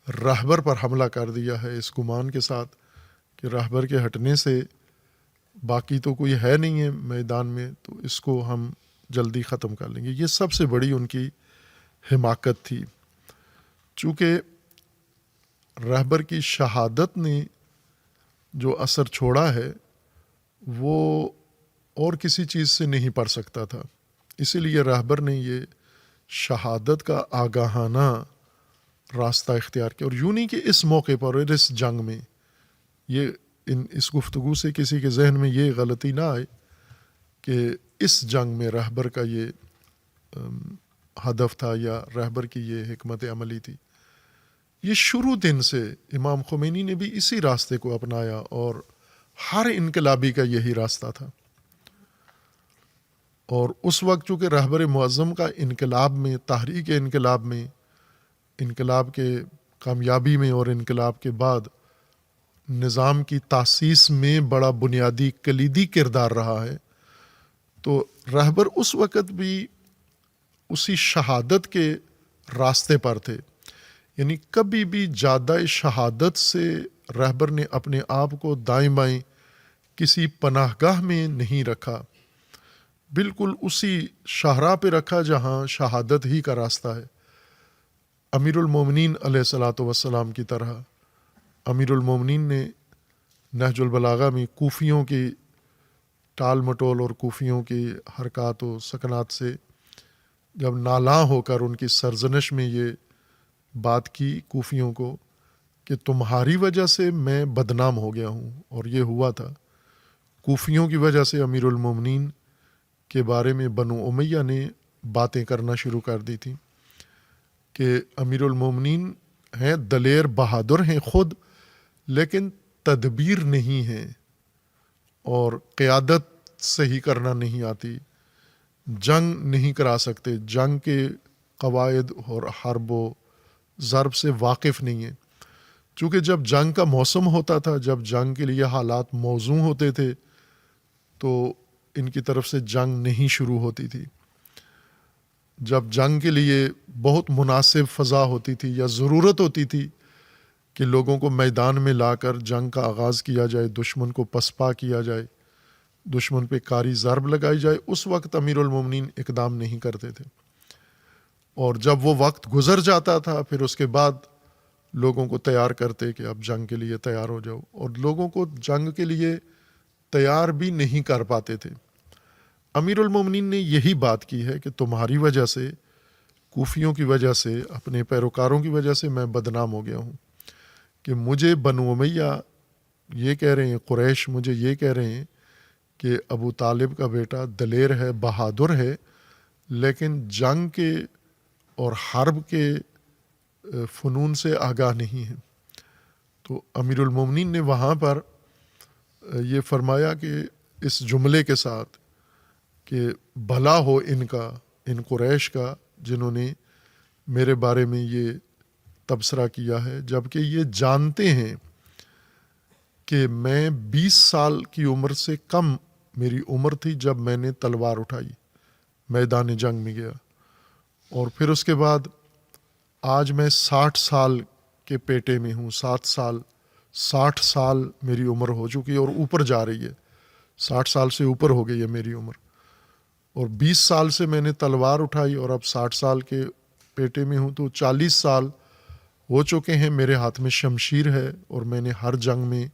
راہبر پر حملہ کر دیا ہے اس گمان کے ساتھ کہ راہبر کے ہٹنے سے باقی تو کوئی ہے نہیں ہے میدان میں، تو اس کو ہم جلدی ختم کر لیں گے۔ یہ سب سے بڑی ان کی حماقت تھی۔ چونکہ راہبر کی شہادت نے جو اثر چھوڑا ہے وہ اور کسی چیز سے نہیں پڑ سکتا تھا، اسی لیے راہبر نے یہ شہادت کا آگاہانہ راستہ اختیار کیا، اور یوں نہیں کہ اس موقع پر اور اس جنگ میں، یہ اس گفتگو سے کسی کے ذہن میں یہ غلطی نہ آئے کہ اس جنگ میں راہبر کا یہ ہدف تھا یا راہبر کی یہ حکمت عملی تھی۔ یہ شروع دن سے امام خمینی نے بھی اسی راستے کو اپنایا، اور ہر انقلابی کا یہی راستہ تھا۔ اور اس وقت چونکہ رہبر معظم کا انقلاب میں، تحریک انقلاب میں، انقلاب کے کامیابی میں اور انقلاب کے بعد نظام کی تاسیس میں بڑا بنیادی کلیدی کردار رہا ہے، تو رہبر اس وقت بھی اسی شہادت کے راستے پر تھے۔ یعنی کبھی بھی جادہ شہادت سے رہبر نے اپنے آپ کو دائیں بائیں کسی پناہ گاہ میں نہیں رکھا، بالکل اسی شاہراہ پہ رکھا جہاں شہادت ہی کا راستہ ہے۔ امیر المومنین علیہ الصلاۃ والسلام کی طرح امیر المومنین نے نہج البلاغہ میں کوفیوں کی ٹال مٹول اور کوفیوں کی حرکات و سکنات سے جب نالاں ہو کر ان کی سرزنش میں یہ بات کی کوفیوں کو کہ تمہاری وجہ سے میں بدنام ہو گیا ہوں، اور یہ ہوا تھا۔ کوفیوں کی وجہ سے امیر المومنین کے بارے میں بنو امیہ نے باتیں کرنا شروع کر دی تھیں کہ امیر المومنین ہیں، دلیر بہادر ہیں خود، لیکن تدبیر نہیں ہے اور قیادت صحیح کرنا نہیں آتی، جنگ نہیں کرا سکتے، جنگ کے قواعد اور حرب و ضرب سے واقف نہیں ہے۔ چونکہ جب جنگ کا موسم ہوتا تھا، جب جنگ کے لیے حالات موزوں ہوتے تھے، تو ان کی طرف سے جنگ نہیں شروع ہوتی تھی۔ جب جنگ کے لیے بہت مناسب فضا ہوتی تھی یا ضرورت ہوتی تھی کہ لوگوں کو میدان میں لا کر جنگ کا آغاز کیا جائے، دشمن کو پسپا کیا جائے، دشمن پہ کاری ضرب لگائی جائے، اس وقت امیر المومنین اقدام نہیں کرتے تھے۔ اور جب وہ وقت گزر جاتا تھا پھر اس کے بعد لوگوں کو تیار کرتے کہ اب جنگ کے لیے تیار ہو جاؤ، اور لوگوں کو جنگ کے لیے تیار بھی نہیں کر پاتے تھے۔ امیر المومنین نے یہی بات کی ہے کہ تمہاری وجہ سے، کوفیوں کی وجہ سے، اپنے پیروکاروں کی وجہ سے میں بدنام ہو گیا ہوں، کہ مجھے بنو امیہ یہ کہہ رہے ہیں، قریش مجھے یہ کہہ رہے ہیں کہ ابو طالب کا بیٹا دلیر ہے، بہادر ہے، لیکن جنگ کے اور حرب کے فنون سے آگاہ نہیں ہیں۔ تو امیر المومنین نے وہاں پر یہ فرمایا کہ اس جملے کے ساتھ کہ بھلا ہو ان قریش کا جنہوں نے میرے بارے میں یہ تبصرہ کیا ہے، جبکہ یہ جانتے ہیں کہ میں 20 سال کی عمر سے کم میری عمر تھی جب میں نے تلوار اٹھائی، میدان جنگ میں گیا، اور پھر اس کے بعد آج میں 60 سال کے پیٹے میں ہوں، 60 سال میری عمر ہو چکی ہے اور اوپر جا رہی ہے، 60 سال سے اوپر ہو گئی ہے میری عمر، اور 20 سال سے میں نے تلوار اٹھائی اور اب 60 سال کے پیٹے میں ہوں، تو 40 سال ہو چکے ہیں، میرے ہاتھ میں شمشیر ہے اور میں نے ہر جنگ میں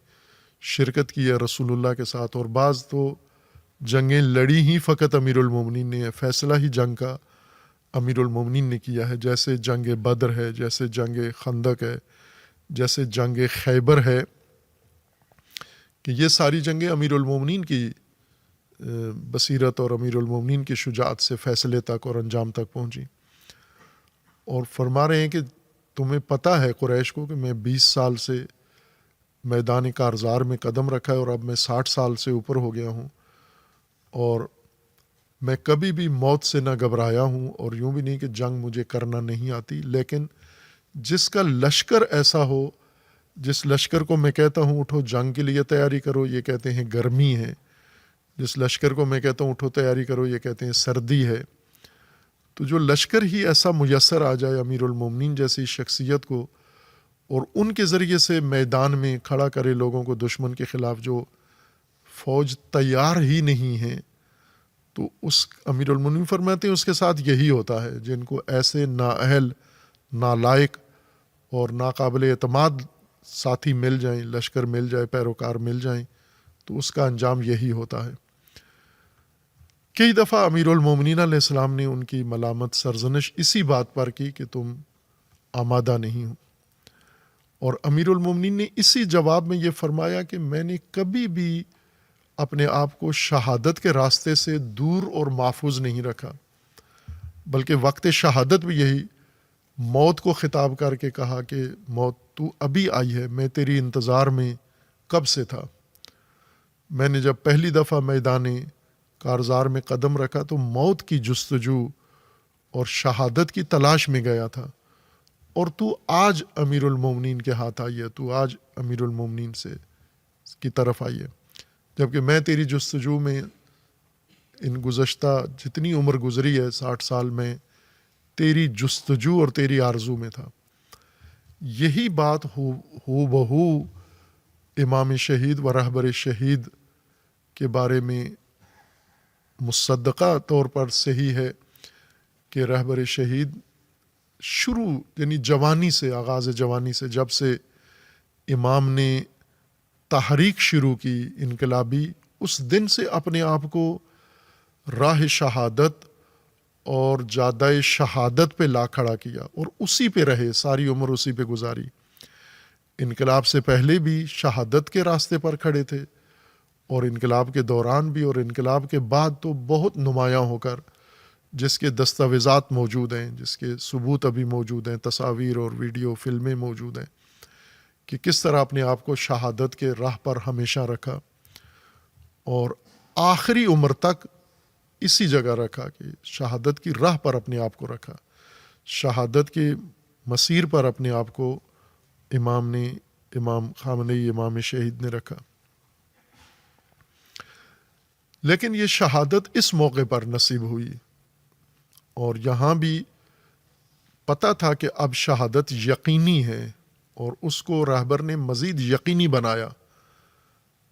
شرکت کی ہے رسول اللہ کے ساتھ، اور بعض تو جنگیں لڑی ہی فقط امیر المومنین نے، فیصلہ ہی جنگ کا امیر المومنین نے کیا ہے، جیسے جنگ بدر ہے، جیسے جنگ خندق ہے، جیسے جنگ خیبر ہے، کہ یہ ساری جنگیں امیر المومنین کی بصیرت اور امیر المومنین کی شجاعت سے فیصلے تک اور انجام تک پہنچی۔ اور فرما رہے ہیں کہ تمہیں پتہ ہے قریش کو کہ میں 20 سال سے میدان کارزار میں قدم رکھا ہے اور اب میں 60 سال سے اوپر ہو گیا ہوں، اور میں کبھی بھی موت سے نہ گھبرایا ہوں، اور یوں بھی نہیں کہ جنگ مجھے کرنا نہیں آتی، لیکن جس کا لشکر ایسا ہو، جس لشکر کو میں کہتا ہوں اٹھو جنگ کے لیے تیاری کرو، یہ کہتے ہیں گرمی ہے، جس لشکر کو میں کہتا ہوں اٹھو تیاری کرو، یہ کہتے ہیں سردی ہے۔ تو جو لشکر ہی ایسا میسر آ جائے امیر المومنین جیسی شخصیت کو، اور ان کے ذریعے سے میدان میں کھڑا کرے لوگوں کو دشمن کے خلاف، جو فوج تیار ہی نہیں ہے، تو اس امیر المومنین فرماتے ہیں اس کے ساتھ یہی ہوتا ہے، جن کو ایسے نااہل، نالائق اور ناقابل اعتماد ساتھی مل جائیں، لشکر مل جائے، پیروکار مل جائیں، تو اس کا انجام یہی ہوتا ہے۔ کئی دفعہ امیر المومنین علیہ السلام نے ان کی ملامت، سرزنش اسی بات پر کی کہ تم آمادہ نہیں ہو، اور امیر المومنین نے اسی جواب میں یہ فرمایا کہ میں نے کبھی بھی اپنے آپ کو شہادت کے راستے سے دور اور محفوظ نہیں رکھا، بلکہ وقت شہادت بھی یہی موت کو خطاب کر کے کہا کہ موت تو ابھی آئی ہے، میں تیری انتظار میں کب سے تھا۔ میں نے جب پہلی دفعہ میدان کارزار میں قدم رکھا تو موت کی جستجو اور شہادت کی تلاش میں گیا تھا، اور تو آج امیر المومنین کے ہاتھ آئی ہے، تو آج امیر المومنین سے کی طرف آئی ہے، جبکہ میں تیری جستجو میں ان گزشتہ جتنی عمر گزری ہے 60 سال میں تیری جستجو اور تیری آرزو میں تھا۔ یہی بات ہو بہو امام شہید و رہبر شہید کے بارے میں مصدقہ طور پر صحیح ہے کہ رہبر شہید شروع یعنی جوانی سے، آغاز جوانی سے، جب سے امام نے تحریک شروع کی انقلابی، اس دن سے اپنے آپ کو راہ شہادت اور جادہ شہادت پہ لا کھڑا کیا، اور اسی پہ رہے، ساری عمر اسی پہ گزاری۔ انقلاب سے پہلے بھی شہادت کے راستے پر کھڑے تھے، اور انقلاب کے دوران بھی، اور انقلاب کے بعد تو بہت نمایاں ہو کر، جس کے دستاویزات موجود ہیں، جس کے ثبوت ابھی موجود ہیں، تصاویر اور ویڈیو فلمیں موجود ہیں، کہ کس طرح اپنے آپ کو شہادت کے راہ پر ہمیشہ رکھا، اور آخری عمر تک اسی جگہ رکھا، کہ شہادت کی راہ پر اپنے آپ کو رکھا، شہادت کے مسیر پر اپنے آپ کو امام خامنئی، امام شہید نے رکھا۔ لیکن یہ شہادت اس موقع پر نصیب ہوئی، اور یہاں بھی پتہ تھا کہ اب شہادت یقینی ہے، اور اس کو رہبر نے مزید یقینی بنایا،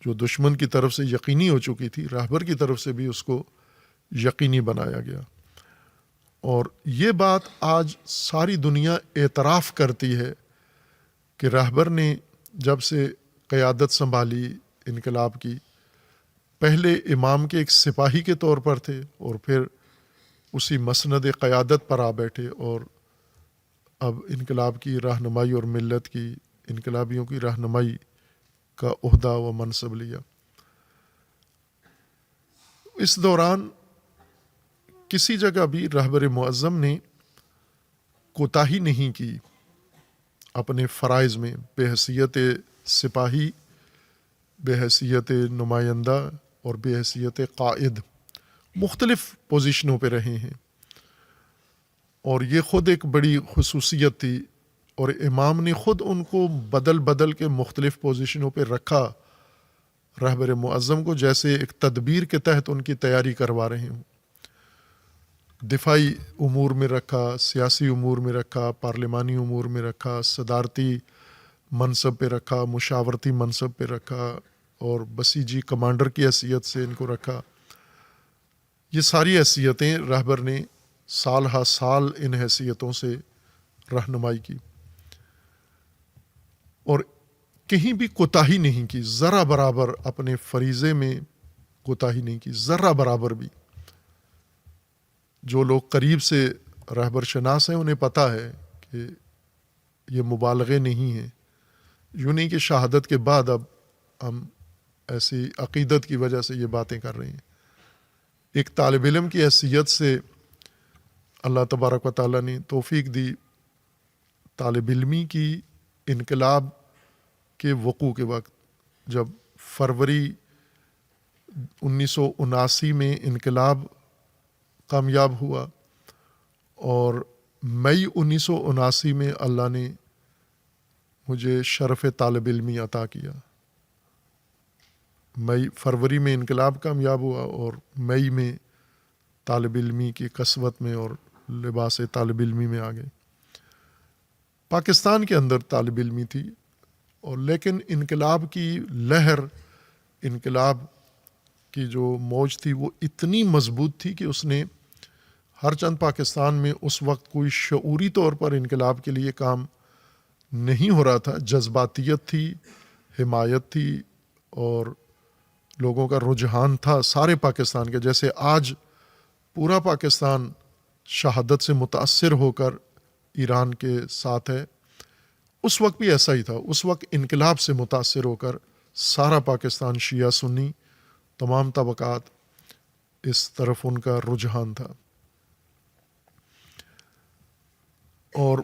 جو دشمن کی طرف سے یقینی ہو چکی تھی، رہبر کی طرف سے بھی اس کو یقینی بنایا گیا۔ اور یہ بات آج ساری دنیا اعتراف کرتی ہے کہ رہبر نے جب سے قیادت سنبھالی انقلاب کی، پہلے امام کے ایک سپاہی کے طور پر تھے، اور پھر اسی مسند قیادت پر آ بیٹھے، اور اب انقلاب کی رہنمائی اور ملت کی، انقلابیوں کی رہنمائی کا عہدہ و منصب لیا۔ اس دوران کسی جگہ بھی رہبر معظم نے کوتاہی نہیں کی اپنے فرائض میں بحیثیت سپاہی، بحیثیت نمائندہ اور بحیثیت قائد مختلف پوزیشنوں پہ رہے ہیں، اور یہ خود ایک بڑی خصوصیت تھی، اور امام نے خود ان کو بدل بدل کے مختلف پوزیشنوں پہ رکھا رہبر معظم کو، جیسے ایک تدبیر کے تحت ان کی تیاری کروا رہے ہوں۔ دفاعی امور میں رکھا، سیاسی امور میں رکھا، پارلیمانی امور میں رکھا، صدارتی منصب پہ رکھا، مشاورتی منصب پہ رکھا، اور بسیجی کمانڈر کی حیثیت سے ان کو رکھا۔ یہ ساری حیثیتیں رہبر نے سال ہا سال ان حیثیتوں سے رہنمائی کی، اور کہیں بھی کوتاہی نہیں کی، ذرا برابر اپنے فریضے میں کوتاہی نہیں کی، ذرا برابر بھی۔ جو لوگ قریب سے رہبر شناس ہیں انہیں پتہ ہے کہ یہ مبالغے نہیں ہیں، یوں نہیں کہ شہادت کے بعد اب ہم ایسی عقیدت کی وجہ سے یہ باتیں کر رہے ہیں۔ ایک طالب علم کی حیثیت سے اللہ تبارک و تعالیٰ نے توفیق دی، طالب علمی کی انقلاب کے وقوع کے وقت، جب فروری 1979 میں انقلاب کامیاب ہوا، اور مئی 1979 میں اللہ نے مجھے شرف طالب علمی عطا کیا۔ فروری میں انقلاب کامیاب ہوا، اور مئی میں طالب علمی کی قسوت میں اور لباس طالب علمی میں آ گئے۔ پاکستان کے اندر طالب علمی تھی، اور لیکن انقلاب کی لہر، انقلاب کی جو موج تھی وہ اتنی مضبوط تھی کہ اس نے ہر چند پاکستان میں اس وقت کوئی شعوری طور پر انقلاب کے لیے کام نہیں ہو رہا تھا، جذباتیت تھی، حمایت تھی، اور لوگوں کا رجحان تھا سارے پاکستان کے، جیسے آج پورا پاکستان شہادت سے متاثر ہو کر ایران کے ساتھ ہے، اس وقت بھی ایسا ہی تھا۔ اس وقت انقلاب سے متاثر ہو کر سارا پاکستان، شیعہ سنی تمام طبقات، اس طرف ان کا رجحان تھا۔ اور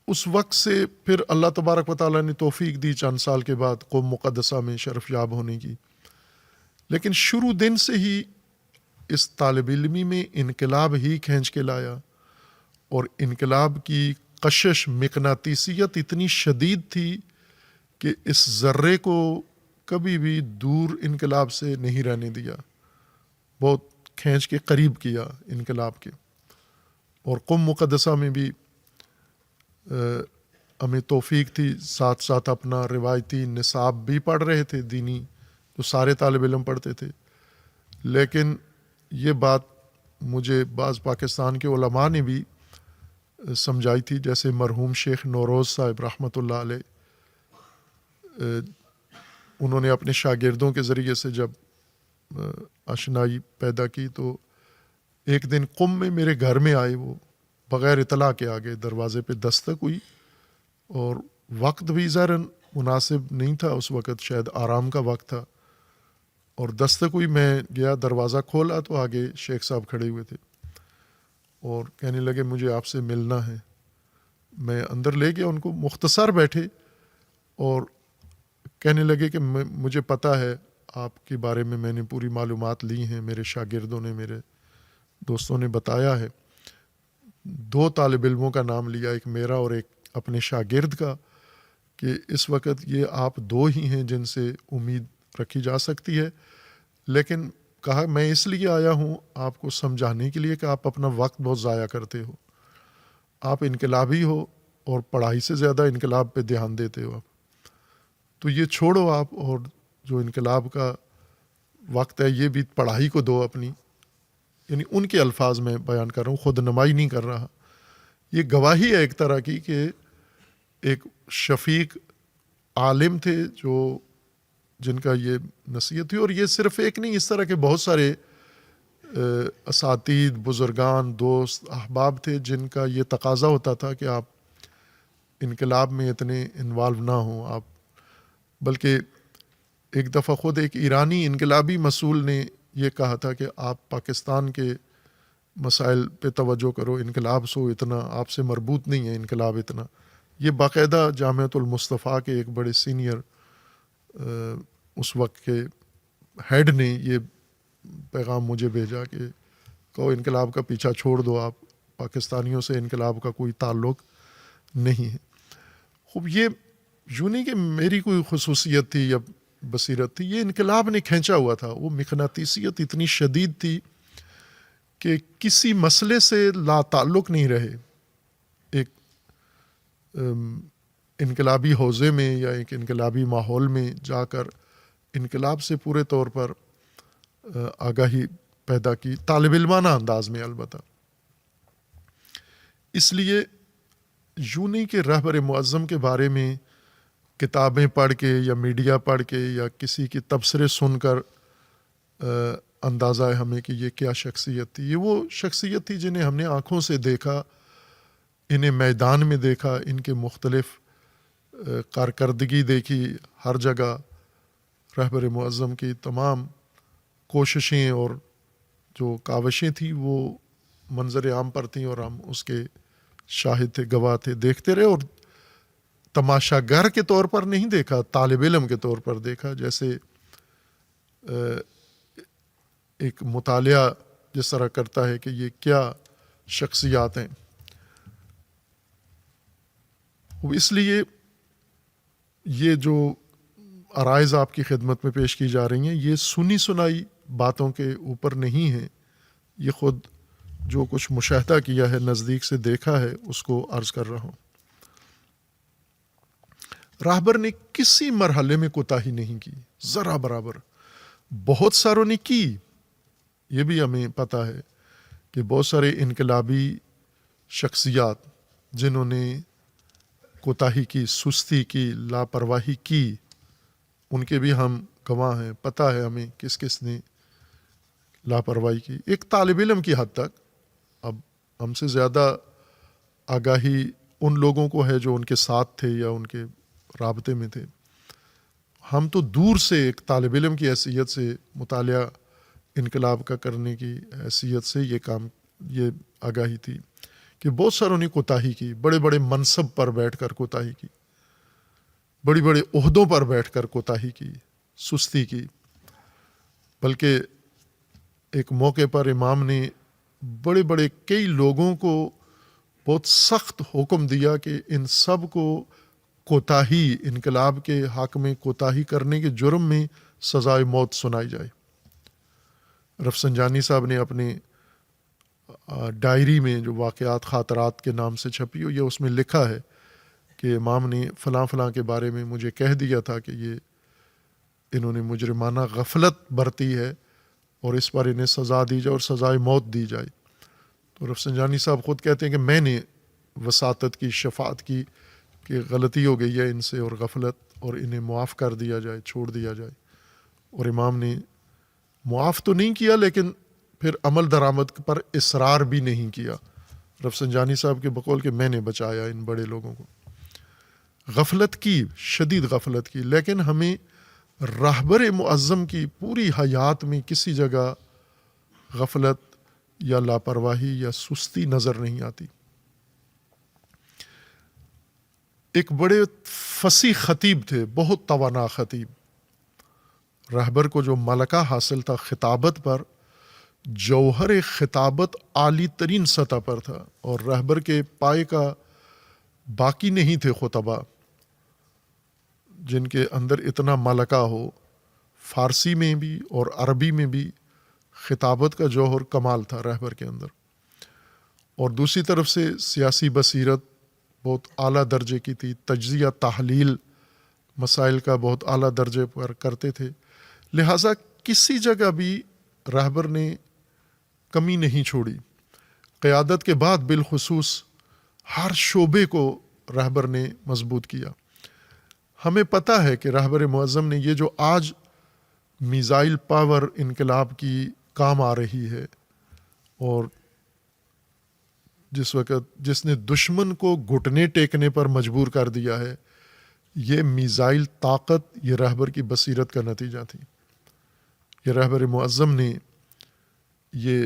اس وقت سے پھر اللہ تبارک و تعالیٰ نے توفیق دی چند سال کے بعد قوم مقدسہ میں شرف یاب ہونے کی، لیکن شروع دن سے ہی اس طالب علمی میں انقلاب ہی کھینچ کے لایا، اور انقلاب کی کشش، مقناطیسیت اتنی شدید تھی کہ اس ذرے کو کبھی بھی دور انقلاب سے نہیں رہنے دیا، بہت کھینچ کے قریب کیا انقلاب کے۔ اور قوم مقدسہ میں بھی ہمیں توفیق تھی، ساتھ ساتھ اپنا روایتی نصاب بھی پڑھ رہے تھے دینی، جو سارے طالب علم پڑھتے تھے، لیکن یہ بات مجھے بعض پاکستان کے علماء نے بھی سمجھائی تھی، جیسے مرحوم شیخ نوروز صاحب رحمۃ اللہ علیہ، انہوں نے اپنے شاگردوں کے ذریعے سے جب آشنائی پیدا کی تو ایک دن قم میں میرے گھر میں آئے، وہ بغیر اطلاع کے آگے دروازے پہ دستک ہوئی، اور وقت بھی ظاہراً مناسب نہیں تھا اس وقت، شاید آرام کا وقت تھا، اور دستک ہوئی، میں گیا دروازہ کھولا تو آگے شیخ صاحب کھڑے ہوئے تھے اور کہنے لگے مجھے آپ سے ملنا ہے۔ میں اندر لے گیا، ان کو مختصر بیٹھے اور کہنے لگے کہ مجھے پتہ ہے آپ کے بارے میں نے پوری معلومات لی ہیں، میرے شاگردوں نے، میرے دوستوں نے بتایا ہے۔ 2 طالب علموں کا نام لیا، ایک میرا اور ایک اپنے شاگرد کا، کہ اس وقت یہ آپ 2 ہی ہیں جن سے امید رکھی جا سکتی ہے، لیکن کہا میں اس لیے آیا ہوں آپ کو سمجھانے کے لیے کہ آپ اپنا وقت بہت ضائع کرتے ہو، آپ انقلابی ہو اور پڑھائی سے زیادہ انقلاب پہ دھیان دیتے ہو، آپ تو یہ چھوڑو آپ، اور جو انقلاب کا وقت ہے یہ بھی پڑھائی کو دو اپنی۔ یعنی ان کے الفاظ میں بیان کر رہا ہوں، خود نمائی نہیں کر رہا۔ یہ گواہی ہے ایک طرح کی کہ ایک شفیق عالم تھے جو جن کا یہ نصیحت تھی، اور یہ صرف ایک نہیں، اس طرح کے بہت سارے اساتید، بزرگان، دوست، احباب تھے جن کا یہ تقاضا ہوتا تھا کہ آپ انقلاب میں اتنے انوالو نہ ہوں آپ۔ بلکہ ایک دفعہ خود ایک ایرانی انقلابی مسئول نے یہ کہا تھا کہ آپ پاکستان کے مسائل پہ توجہ کرو، انقلاب سو اتنا آپ سے مربوط نہیں ہے انقلاب اتنا. یہ باقاعدہ جامعۃ المصطفیٰ کے ایک بڑے سینئر اس وقت کے ہیڈ نے یہ پیغام مجھے بھیجا کہ کہو انقلاب کا پیچھا چھوڑ دو، آپ پاکستانیوں سے انقلاب کا کوئی تعلق نہیں ہے. خوب یہ یوں نہیں کہ میری کوئی خصوصیت تھی یا بصیرت تھی، یہ انقلاب نے کھینچا ہوا تھا. وہ مقناطیسیت اتنی شدید تھی کہ کسی مسئلے سے لا تعلق نہیں رہے. ایک انقلابی حوزے میں یا ایک انقلابی ماحول میں جا کر انقلاب سے پورے طور پر آگاہی پیدا کی، طالب علمانہ انداز میں البتہ. اس لیے یوں نہیں کہ رہبر معظم کے بارے میں کتابیں پڑھ کے یا میڈیا پڑھ کے یا کسی کے تبصرے سن کر اندازہ ہے ہمیں کہ یہ کیا شخصیت تھی. یہ وہ شخصیت تھی جنہیں ہم نے آنکھوں سے دیکھا، انہیں میدان میں دیکھا، ان کے مختلف کارکردگی دیکھی ہر جگہ. رہبر معظم کی تمام کوششیں اور جو کاوشیں تھیں وہ منظر عام پر تھیں، اور ہم اس کے شاہد تھے، گواہ تھے، دیکھتے رہے. اور تماشا گر کے طور پر نہیں دیکھا، طالب علم کے طور پر دیکھا. جیسے ایک مطالعہ جس طرح کرتا ہے کہ یہ کیا شخصیات ہیں. اس لیے یہ جو عرائض آپ کی خدمت میں پیش کی جا رہی ہیں یہ سنی سنائی باتوں کے اوپر نہیں ہیں، یہ خود جو کچھ مشاہدہ کیا ہے، نزدیک سے دیکھا ہے، اس کو عرض کر رہا ہوں. راہبر نے کسی مرحلے میں کوتاہی نہیں کی، ذرا برابر. بہت ساروں نے کی، یہ بھی ہمیں پتہ ہے کہ بہت سارے انقلابی شخصیات جنہوں نے کوتاہی کی، سستی کی، لاپرواہی کی، ان کے بھی ہم گواہ ہیں. پتہ ہے ہمیں کس کس نے لاپرواہی کی. ایک طالب علم کی حد تک، اب ہم سے زیادہ آگاہی ان لوگوں کو ہے جو ان کے ساتھ تھے یا ان کے رابطے میں تھے. ہم تو دور سے ایک طالب علم کی حیثیت سے، مطالعہ انقلاب کا کرنے کی حیثیت سے یہ آگاہی تھی کہ بہت ساروں نے کوتاہی کی، بڑے بڑے منصب پر بیٹھ کر کوتاہی کی، بڑی بڑے عہدوں پر بیٹھ کر کوتاہی کی، سستی کی. بلکہ ایک موقع پر امام نے بڑے بڑے کئی لوگوں کو بہت سخت حکم دیا کہ ان سب کو کوتاہی، انقلاب کے حق میں کوتاہی کرنے کے جرم میں سزائے موت سنائی جائے. رفسنجانی صاحب نے اپنے ڈائری میں جو واقعات خاطرات کے نام سے چھپی ہو، یہ اس میں لکھا ہے کہ امام نے فلاں فلاں کے بارے میں مجھے کہہ دیا تھا کہ انہوں نے مجرمانہ غفلت برتی ہے اور اس پر انہیں سزا دی جائے اور سزائے موت دی جائے. تو رفسنجانی صاحب خود کہتے ہیں کہ میں نے وساطت کی، شفاعت کی کہ غلطی ہو گئی ہے ان سے اور غفلت، اور انہیں معاف کر دیا جائے، چھوڑ دیا جائے. اور امام نے معاف تو نہیں کیا لیکن پھر عمل درآمد پر اصرار بھی نہیں کیا. رفسنجانی صاحب کے بقول کہ میں نے بچایا ان بڑے لوگوں کو. غفلت کی، شدید غفلت کی، لیکن ہمیں راہبر معظم کی پوری حیات میں کسی جگہ غفلت یا لاپرواہی یا سستی نظر نہیں آتی. ایک بڑے فصیح خطیب تھے، بہت توانا خطیب. رہبر کو جو ملکہ حاصل تھا خطابت پر، جوہر خطابت عالی ترین سطح پر تھا، اور رہبر کے پائے کا باقی نہیں تھے خطبہ جن کے اندر اتنا ملکہ ہو. فارسی میں بھی اور عربی میں بھی خطابت کا جوہر کمال تھا رہبر کے اندر. اور دوسری طرف سے سیاسی بصیرت بہت اعلیٰ درجے کی تھی، تجزیہ تحلیل مسائل کا بہت اعلیٰ درجے پر کرتے تھے. لہٰذا کسی جگہ بھی رہبر نے کمی نہیں چھوڑی. قیادت کے بعد بالخصوص ہر شعبے کو رہبر نے مضبوط کیا. ہمیں پتہ ہے کہ رہبر معظم نے یہ جو آج میزائل پاور انقلاب کی کام آ رہی ہے، اور جس نے دشمن کو گھٹنے ٹیکنے پر مجبور کر دیا ہے، یہ میزائل طاقت یہ رہبر کی بصیرت کا نتیجہ تھی. یہ رہبر معظم نے یہ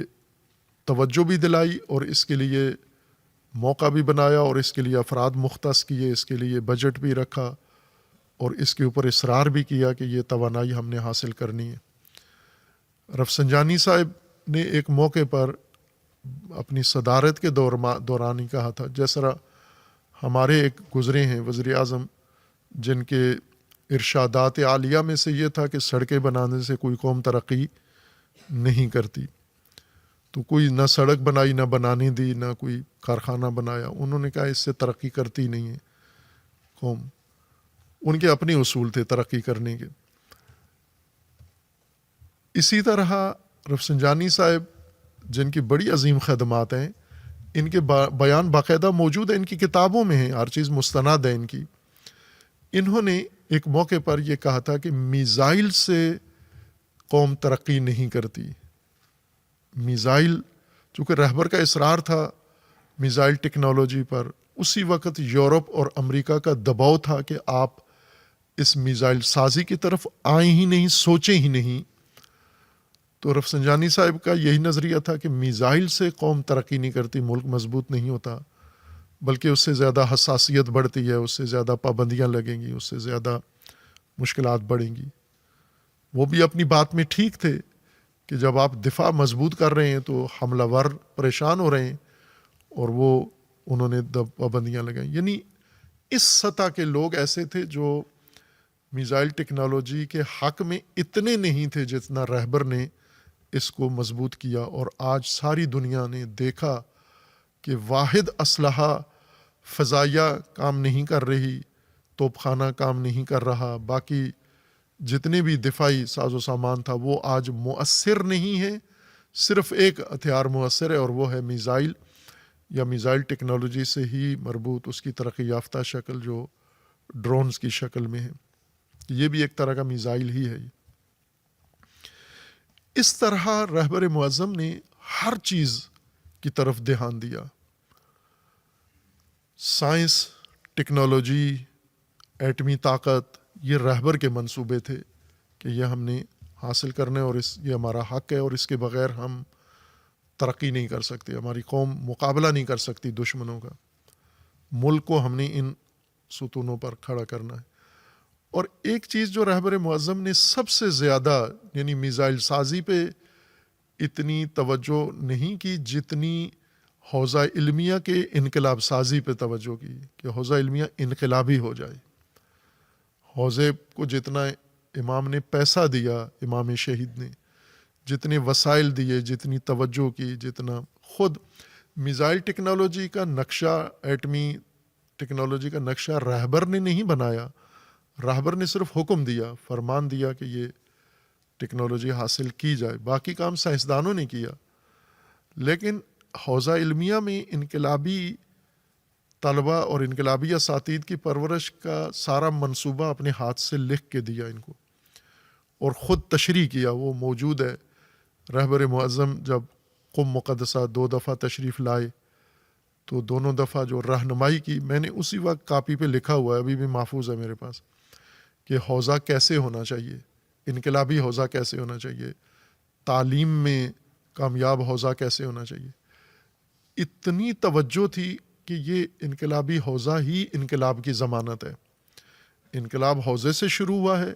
توجہ بھی دلائی اور اس کے لیے موقع بھی بنایا اور اس کے لیے افراد مختص کیے، اس کے لیے بجٹ بھی رکھا اور اس کے اوپر اصرار بھی کیا کہ یہ توانائی ہم نے حاصل کرنی ہے۔ رفسنجانی صاحب نے ایک موقع پر اپنی صدارت کے دوران ہی کہا تھا، جس طرح ہمارے ایک گزرے ہیں وزیر اعظم جن کے ارشادات عالیہ میں سے یہ تھا کہ سڑکیں بنانے سے کوئی قوم ترقی نہیں کرتی، تو کوئی نہ سڑک بنائی، نہ بنانے دی، نہ کوئی کارخانہ بنایا۔ انہوں نے کہا اس سے ترقی کرتی نہیں ہے قوم، ان کے اپنے اصول تھے ترقی کرنے کے۔ اسی طرح رفسنجانی صاحب جن کی بڑی عظیم خدمات ہیں، ان کے بیان باقاعدہ موجود ہیں، ان کی کتابوں میں ہیں، ہر چیز مستند ہے ان کی۔ انہوں نے ایک موقع پر یہ کہا تھا کہ میزائل سے قوم ترقی نہیں کرتی۔ میزائل، چونکہ رہبر کا اصرار تھا میزائل ٹیکنالوجی پر، اسی وقت یورپ اور امریکہ کا دباؤ تھا کہ آپ اس میزائل سازی کی طرف آئیں ہی نہیں، سوچیں ہی نہیں۔ تو رفسنجانی صاحب کا یہی نظریہ تھا کہ میزائل سے قوم ترقی نہیں کرتی، ملک مضبوط نہیں ہوتا، بلکہ اس سے زیادہ حساسیت بڑھتی ہے، اس سے زیادہ پابندیاں لگیں گی، اس سے زیادہ مشکلات بڑھیں گی۔ وہ بھی اپنی بات میں ٹھیک تھے کہ جب آپ دفاع مضبوط کر رہے ہیں تو حملہ ور پریشان ہو رہے ہیں، اور وہ انہوں نے پابندیاں لگائیں۔ یعنی اس سطح کے لوگ ایسے تھے جو میزائل ٹیکنالوجی کے حق میں اتنے نہیں تھے جتنا رہبر نے اس کو مضبوط کیا، اور آج ساری دنیا نے دیکھا کہ واحد اسلحہ فضائیہ کام نہیں کر رہی، توپ خانہ کام نہیں کر رہا، باقی جتنے بھی دفاعی ساز و سامان تھا وہ آج مؤثر نہیں ہے۔ صرف ایک ہتھیار مؤثر ہے اور وہ ہے میزائل، یا میزائل ٹیکنالوجی سے ہی مربوط اس کی ترقی یافتہ شکل جو ڈرونز کی شکل میں ہے، یہ بھی ایک طرح کا میزائل ہی ہے۔ اس طرح رہبر معظم نے ہر چیز کی طرف دھیان دیا۔ سائنس، ٹیکنالوجی، ایٹمی طاقت، یہ رہبر کے منصوبے تھے کہ یہ ہم نے حاصل کرنا ہے اور یہ ہمارا حق ہے، اور اس کے بغیر ہم ترقی نہیں کر سکتے، ہماری قوم مقابلہ نہیں کر سکتی دشمنوں کا۔ ملک کو ہم نے ان ستونوں پر کھڑا کرنا ہے۔ اور ایک چیز جو رہبر معظم نے سب سے زیادہ، یعنی میزائل سازی پہ اتنی توجہ نہیں کی جتنی حوزہ علمیہ کے انقلاب سازی پہ توجہ کی، کہ حوزہ علمیہ انقلابی ہو جائے۔ حوزے کو جتنا امام نے پیسہ دیا، امام شہید نے جتنے وسائل دیے، جتنی توجہ کی، جتنا خود میزائل ٹیکنالوجی کا نقشہ، ایٹمی ٹیکنالوجی کا نقشہ رہبر نے نہیں بنایا، رہبر نے صرف حکم دیا، فرمان دیا کہ یہ ٹیکنالوجی حاصل کی جائے، باقی کام سائنسدانوں نے کیا۔ لیکن حوزہ علمیہ میں انقلابی طلبہ اور انقلابی اساتید کی پرورش کا سارا منصوبہ اپنے ہاتھ سے لکھ کے دیا ان کو، اور خود تشریح کیا، وہ موجود ہے۔ رہبر معظم جب قم مقدسہ 2 دفعہ تشریف لائے تو دونوں دفعہ جو رہنمائی کی، میں نے اسی وقت کاپی پہ لکھا ہوا ہے، ابھی بھی محفوظ ہے میرے پاس، کہ حوزہ کیسے ہونا چاہیے، انقلابی حوزہ کیسے ہونا چاہیے، تعلیم میں کامیاب حوزہ کیسے ہونا چاہیے۔ اتنی توجہ تھی کہ یہ انقلابی حوزہ ہی انقلاب کی ضمانت ہے۔ انقلاب حوزے سے شروع ہوا ہے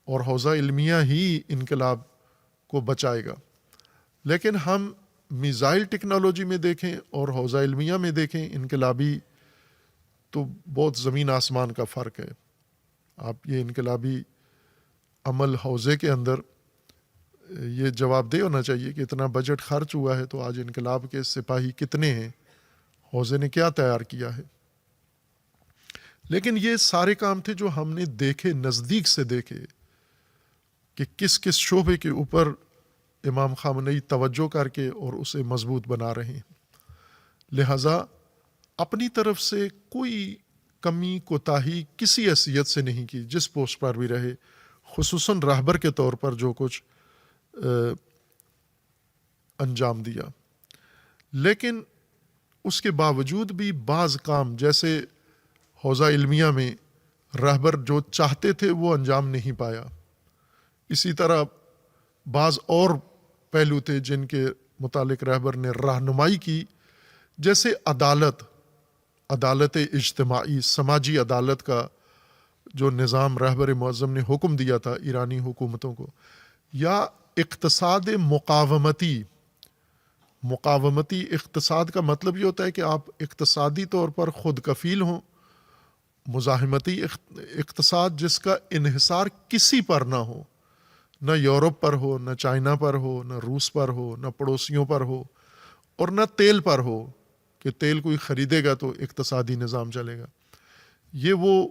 اور حوزہ علمیہ ہی انقلاب کو بچائے گا۔ لیکن ہم میزائل ٹیکنالوجی میں دیکھیں اور حوزہ علمیہ میں دیکھیں انقلابی، تو بہت زمین آسمان کا فرق ہے۔ آپ یہ انقلابی عمل حوزے کے اندر یہ جواب دہ ہونا چاہیے کہ اتنا بجٹ خرچ ہوا ہے تو آج انقلاب کے سپاہی کتنے ہیں، حوزے نے کیا تیار کیا ہے۔ لیکن یہ سارے کام تھے جو ہم نے دیکھے، نزدیک سے دیکھے کہ کس کس شعبے کے اوپر امام خامنئی توجہ کر کے اور اسے مضبوط بنا رہے ہیں۔ لہٰذا اپنی طرف سے کوئی کمی کوتاہی کسی حیثیت سے نہیں کی، جس پوسٹ پر بھی رہے، خصوصاً رہبر کے طور پر جو کچھ انجام دیا۔ لیکن اس کے باوجود بھی بعض کام، جیسے حوزہ علمیہ میں رہبر جو چاہتے تھے وہ انجام نہیں پایا، اسی طرح بعض اور پہلو تھے جن کے متعلق رہبر نے رہنمائی کی، جیسے عدالت اجتماعی، سماجی عدالت کا جو نظام رہبر معظم نے حکم دیا تھا ایرانی حکومتوں کو، یا اقتصاد مقاومتی اقتصاد کا مطلب یہ ہوتا ہے کہ آپ اقتصادی طور پر خود کفیل ہوں، مزاحمتی اقتصاد جس کا انحصار کسی پر نہ ہو، نہ یورپ پر ہو، نہ چائنا پر ہو، نہ روس پر ہو، نہ پڑوسیوں پر ہو، اور نہ تیل پر ہو کہ تیل کوئی خریدے گا تو اقتصادی نظام چلے گا۔ یہ وہ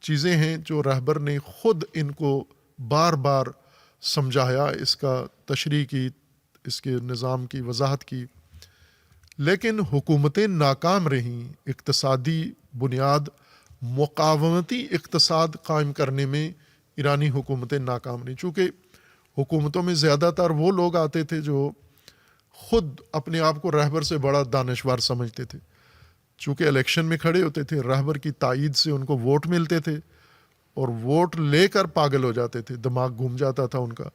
چیزیں ہیں جو رہبر نے خود ان کو بار بار سمجھایا، اس کا تشریح کی، اس کے نظام کی وضاحت کی، لیکن حکومتیں ناکام رہیں اقتصادی بنیاد، مقاومتی اقتصاد قائم کرنے میں ایرانی حکومتیں ناکام رہیں، چونکہ حکومتوں میں زیادہ تر وہ لوگ آتے تھے جو خود اپنے آپ کو رہبر سے بڑا دانشور سمجھتے تھے، چونکہ الیکشن میں کھڑے ہوتے تھے، رہبر کی تائید سے ان کو ووٹ ملتے تھے، اور ووٹ لے کر پاگل ہو جاتے تھے، دماغ گھوم جاتا تھا ان کا۔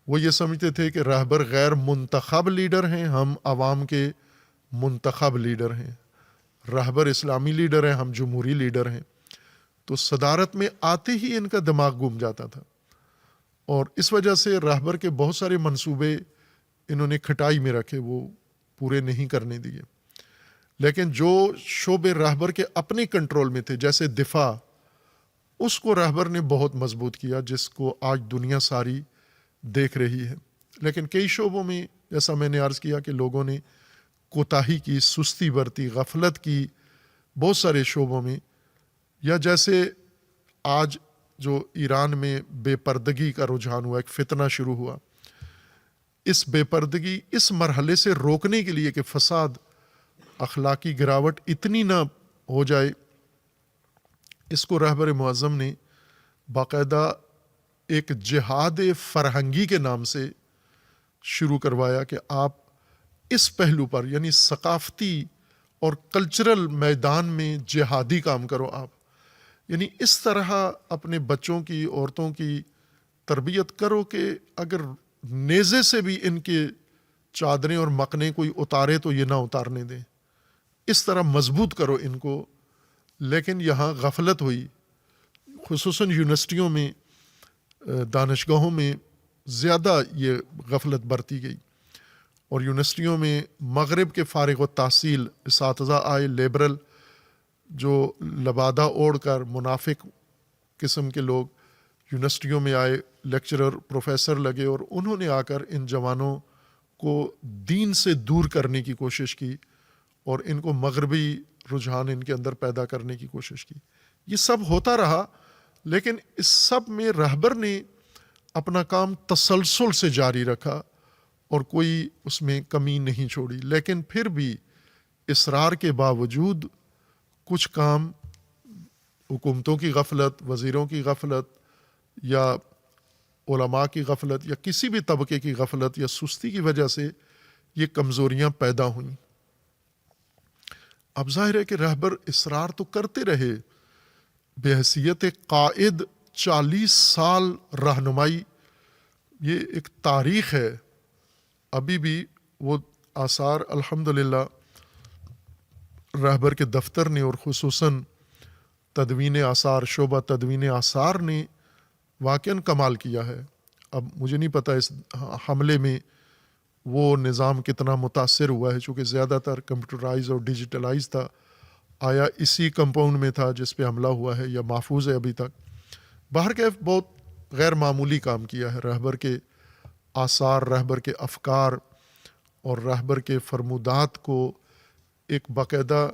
وہ یہ سمجھتے تھے کہ رہبر غیر منتخب لیڈر ہیں، ہم عوام کے منتخب لیڈر ہیں، رہبر اسلامی لیڈر ہیں، ہم جمہوری لیڈر ہیں۔ تو صدارت میں آتے ہی ان کا دماغ گھوم جاتا تھا، اور اس وجہ سے رہبر کے بہت سارے منصوبے انہوں نے کھٹائی میں رکھے، وہ پورے نہیں کرنے دیے۔ لیکن جو شعبے رہبر کے اپنے کنٹرول میں تھے، جیسے دفاع، اس کو رہبر نے بہت مضبوط کیا، جس کو آج دنیا ساری دیکھ رہی ہے۔ لیکن کئی شعبوں میں، جیسا میں نے عرض کیا، کہ لوگوں نے کوتاہی کی، سستی برتی، غفلت کی بہت سارے شعبوں میں، یا جیسے آج جو ایران میں بے پردگی کا رجحان ہوا، ایک فتنہ شروع ہوا، اس بے پردگی اس مرحلے سے روکنے کے لیے کہ فساد، اخلاقی گراوٹ اتنی نہ ہو جائے، اس کو رہبر معظم نے باقاعدہ ایک جہاد فرہنگی کے نام سے شروع کروایا کہ آپ اس پہلو پر، یعنی ثقافتی اور کلچرل میدان میں جہادی کام کرو، آپ یعنی اس طرح اپنے بچوں کی، عورتوں کی تربیت کرو کہ اگر نیزے سے بھی ان کے چادریں اور مکنے کوئی اتارے تو یہ نہ اتارنے دیں، اس طرح مضبوط کرو ان کو۔ لیکن یہاں غفلت ہوئی، خصوصاً یونیورسٹیوں میں، دانشگاہوں میں زیادہ یہ غفلت برتی گئی، اور یونیورسٹیوں میں مغرب کے فارغ التحصیل اساتذہ آئے، لیبرل، جو لبادہ اوڑھ کر منافق قسم کے لوگ یونیورسٹیوں میں آئے، لیکچرر، پروفیسر لگے، اور انہوں نے آ کر ان جوانوں کو دین سے دور کرنے کی کوشش کی، اور ان کو مغربی رجحان ان کے اندر پیدا کرنے کی کوشش کی۔ یہ سب ہوتا رہا، لیکن اس سب میں رہبر نے اپنا کام تسلسل سے جاری رکھا اور کوئی اس میں کمی نہیں چھوڑی۔ لیکن پھر بھی اصرار کے باوجود کچھ کام، حکومتوں کی غفلت، وزیروں کی غفلت، یا علماء کی غفلت، یا کسی بھی طبقے کی غفلت یا سستی کی وجہ سے یہ کمزوریاں پیدا ہوئیں۔ اب ظاہر ہے کہ رہبر اصرار تو کرتے رہے، بحیثیت قائد 40 سال رہنمائی، یہ ایک تاریخ ہے۔ ابھی بھی وہ آثار الحمدللہ رہبر کے دفتر نے، اور خصوصاً تدوین آثار، شعبہ تدوین آثار نے واقعاً کمال کیا ہے۔ اب مجھے نہیں پتہ اس حملے میں وہ نظام کتنا متاثر ہوا ہے، چونکہ زیادہ تر کمپیوٹرائز اور ڈیجیٹلائز تھا، آیا اسی کمپاؤنڈ میں تھا جس پہ حملہ ہوا ہے یا محفوظ ہے ابھی تک؟ بہرکیف بہت غیر معمولی کام کیا ہے رہبر کے آثار، رہبر کے افکار اور رہبر کے فرمودات کو ایک باقاعدہ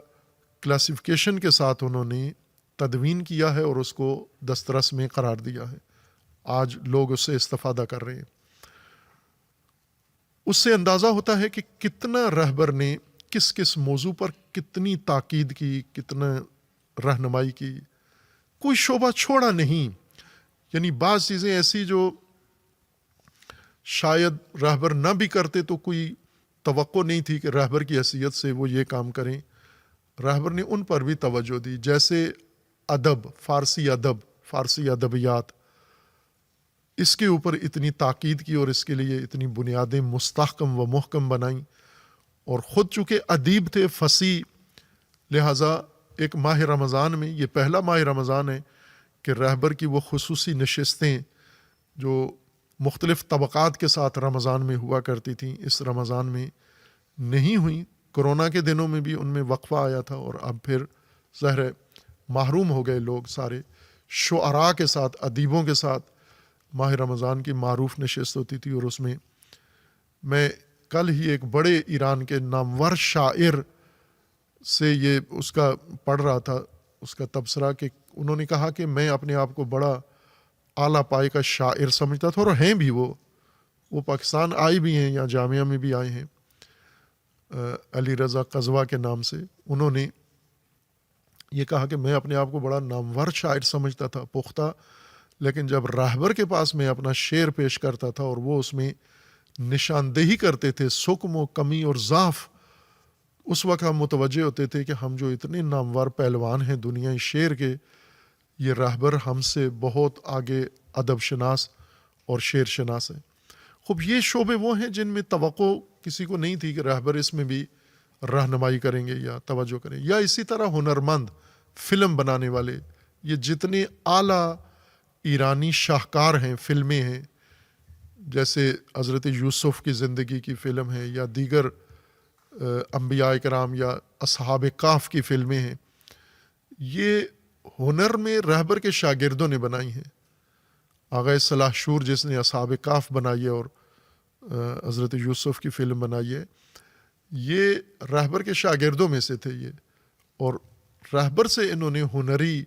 کلاسیفیکیشن کے ساتھ انہوں نے تدوین کیا ہے اور اس کو دسترس میں قرار دیا ہے۔ آج لوگ اس سے استفادہ کر رہے ہیں۔ اس سے اندازہ ہوتا ہے کہ کتنا رہبر نے کس کس موضوع پر کتنی تاکید کی، کتنا رہنمائی کی، کوئی شعبہ چھوڑا نہیں۔ یعنی بعض چیزیں ایسی جو شاید رہبر نہ بھی کرتے تو کوئی توقع نہیں تھی کہ رہبر کی حیثیت سے وہ یہ کام کریں، رہبر نے ان پر بھی توجہ دی، جیسے ادب، فارسی ادب، فارسی ادبیات۔ اس کے اوپر اتنی تاکید کی اور اس کے لیے اتنی بنیادیں مستحکم و محکم بنائیں، اور خود چونکہ ادیب تھے، فصیح، لہٰذا ایک ماہ رمضان میں، یہ پہلا ماہ رمضان ہے کہ رہبر کی وہ خصوصی نشستیں جو مختلف طبقات کے ساتھ رمضان میں ہوا کرتی تھیں، اس رمضان میں نہیں ہوئیں۔ کرونا کے دنوں میں بھی ان میں وقفہ آیا تھا، اور اب پھر ظاہر ہے محروم ہو گئے لوگ سارے۔ شعراء کے ساتھ، ادیبوں کے ساتھ ماہ رمضان کی معروف نشست ہوتی تھی، اور اس میں میں کل ہی ایک بڑے ایران کے نامور شاعر سے یہ اس کا پڑھ رہا تھا، اس کا تبصرہ، کہ انہوں نے کہا کہ میں اپنے آپ کو بڑا اعلیٰ پائے کا شاعر سمجھتا تھا، اور ہیں بھی وہ پاکستان آئے بھی ہیں یا جامعہ میں بھی آئے ہیں، علی رضا قزوہ کے نام سے۔ انہوں نے یہ کہا کہ میں اپنے آپ کو بڑا نامور شاعر سمجھتا تھا، پختہ، لیکن جب راہبر کے پاس میں اپنا شعر پیش کرتا تھا اور وہ اس میں نشاندہی کرتے تھے سکم و کمی اور ضعف، اس وقت ہم متوجہ ہوتے تھے کہ ہم جو اتنے نامور پہلوان ہیں دنیا شعر کے، یہ راہبر ہم سے بہت آگے ادب شناس اور شعر شناس ہیں۔ خوب یہ شعبے وہ ہیں جن میں توقع کسی کو نہیں تھی کہ راہبر اس میں بھی رہنمائی کریں گے یا توجہ کریں، یا اسی طرح ہنرمند، فلم بنانے والے، یہ جتنے اعلیٰ ایرانی شاہکار ہیں، فلمیں ہیں، جیسے حضرت یوسف کی زندگی کی فلم ہے، یا دیگر انبیاء کرام یا اصحاب کہف کی فلمیں ہیں، یہ ہنر میں رہبر کے شاگردوں نے بنائی ہیں۔ آغا صلاح شور جس نے اصحاب کہف بنائی ہے اور حضرت یوسف کی فلم بنائی ہے، یہ رہبر کے شاگردوں میں سے تھے یہ، اور رہبر سے انہوں نے ہنری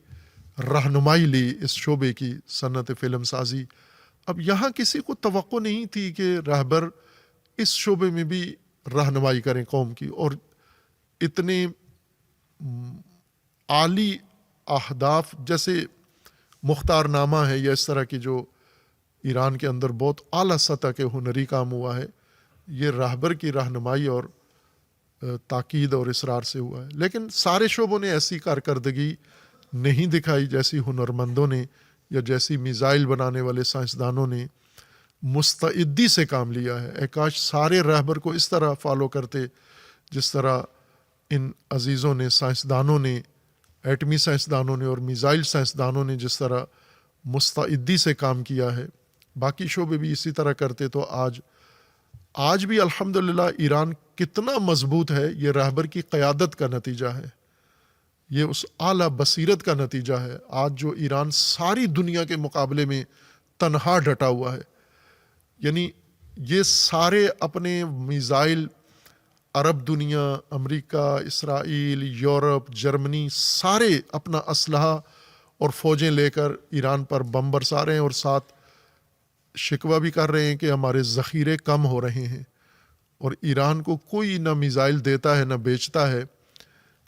رہنمائی لی اس شعبے کی، صنعت فلم سازی۔ اب یہاں کسی کو توقع نہیں تھی کہ رہبر اس شعبے میں بھی رہنمائی کریں قوم کی، اور اتنے عالی اہداف جیسے مختار نامہ ہے، یا اس طرح کی جو ایران کے اندر بہت اعلیٰ سطح کے ہنری کام ہوا ہے، یہ رہبر کی رہنمائی اور تاکید اور اصرار سے ہوا ہے۔ لیکن سارے شعبوں نے ایسی کارکردگی نہیں دکھائی جیسی ہنرمندوں نے یا جیسی میزائل بنانے والے سائنسدانوں نے مستعدی سے کام لیا ہے۔ اے کاش سارے رہبر کو اس طرح فالو کرتے جس طرح ان عزیزوں نے، سائنسدانوں نے، ایٹمی سائنسدانوں نے اور میزائل سائنسدانوں نے جس طرح مستعدی سے کام کیا ہے، باقی شعبے بھی اسی طرح کرتے تو آج بھی الحمدللہ ایران کتنا مضبوط ہے، یہ رہبر کی قیادت کا نتیجہ ہے، یہ اس اعلیٰ بصیرت کا نتیجہ ہے۔ آج جو ایران ساری دنیا کے مقابلے میں تنہا ڈٹا ہوا ہے، یعنی یہ سارے اپنے میزائل، عرب دنیا، امریکہ، اسرائیل، یورپ، جرمنی، سارے اپنا اسلحہ اور فوجیں لے کر ایران پر بم برسا رہے ہیں، اور ساتھ شکوہ بھی کر رہے ہیں کہ ہمارے ذخیرے کم ہو رہے ہیں، اور ایران کو کوئی نہ میزائل دیتا ہے نہ بیچتا ہے،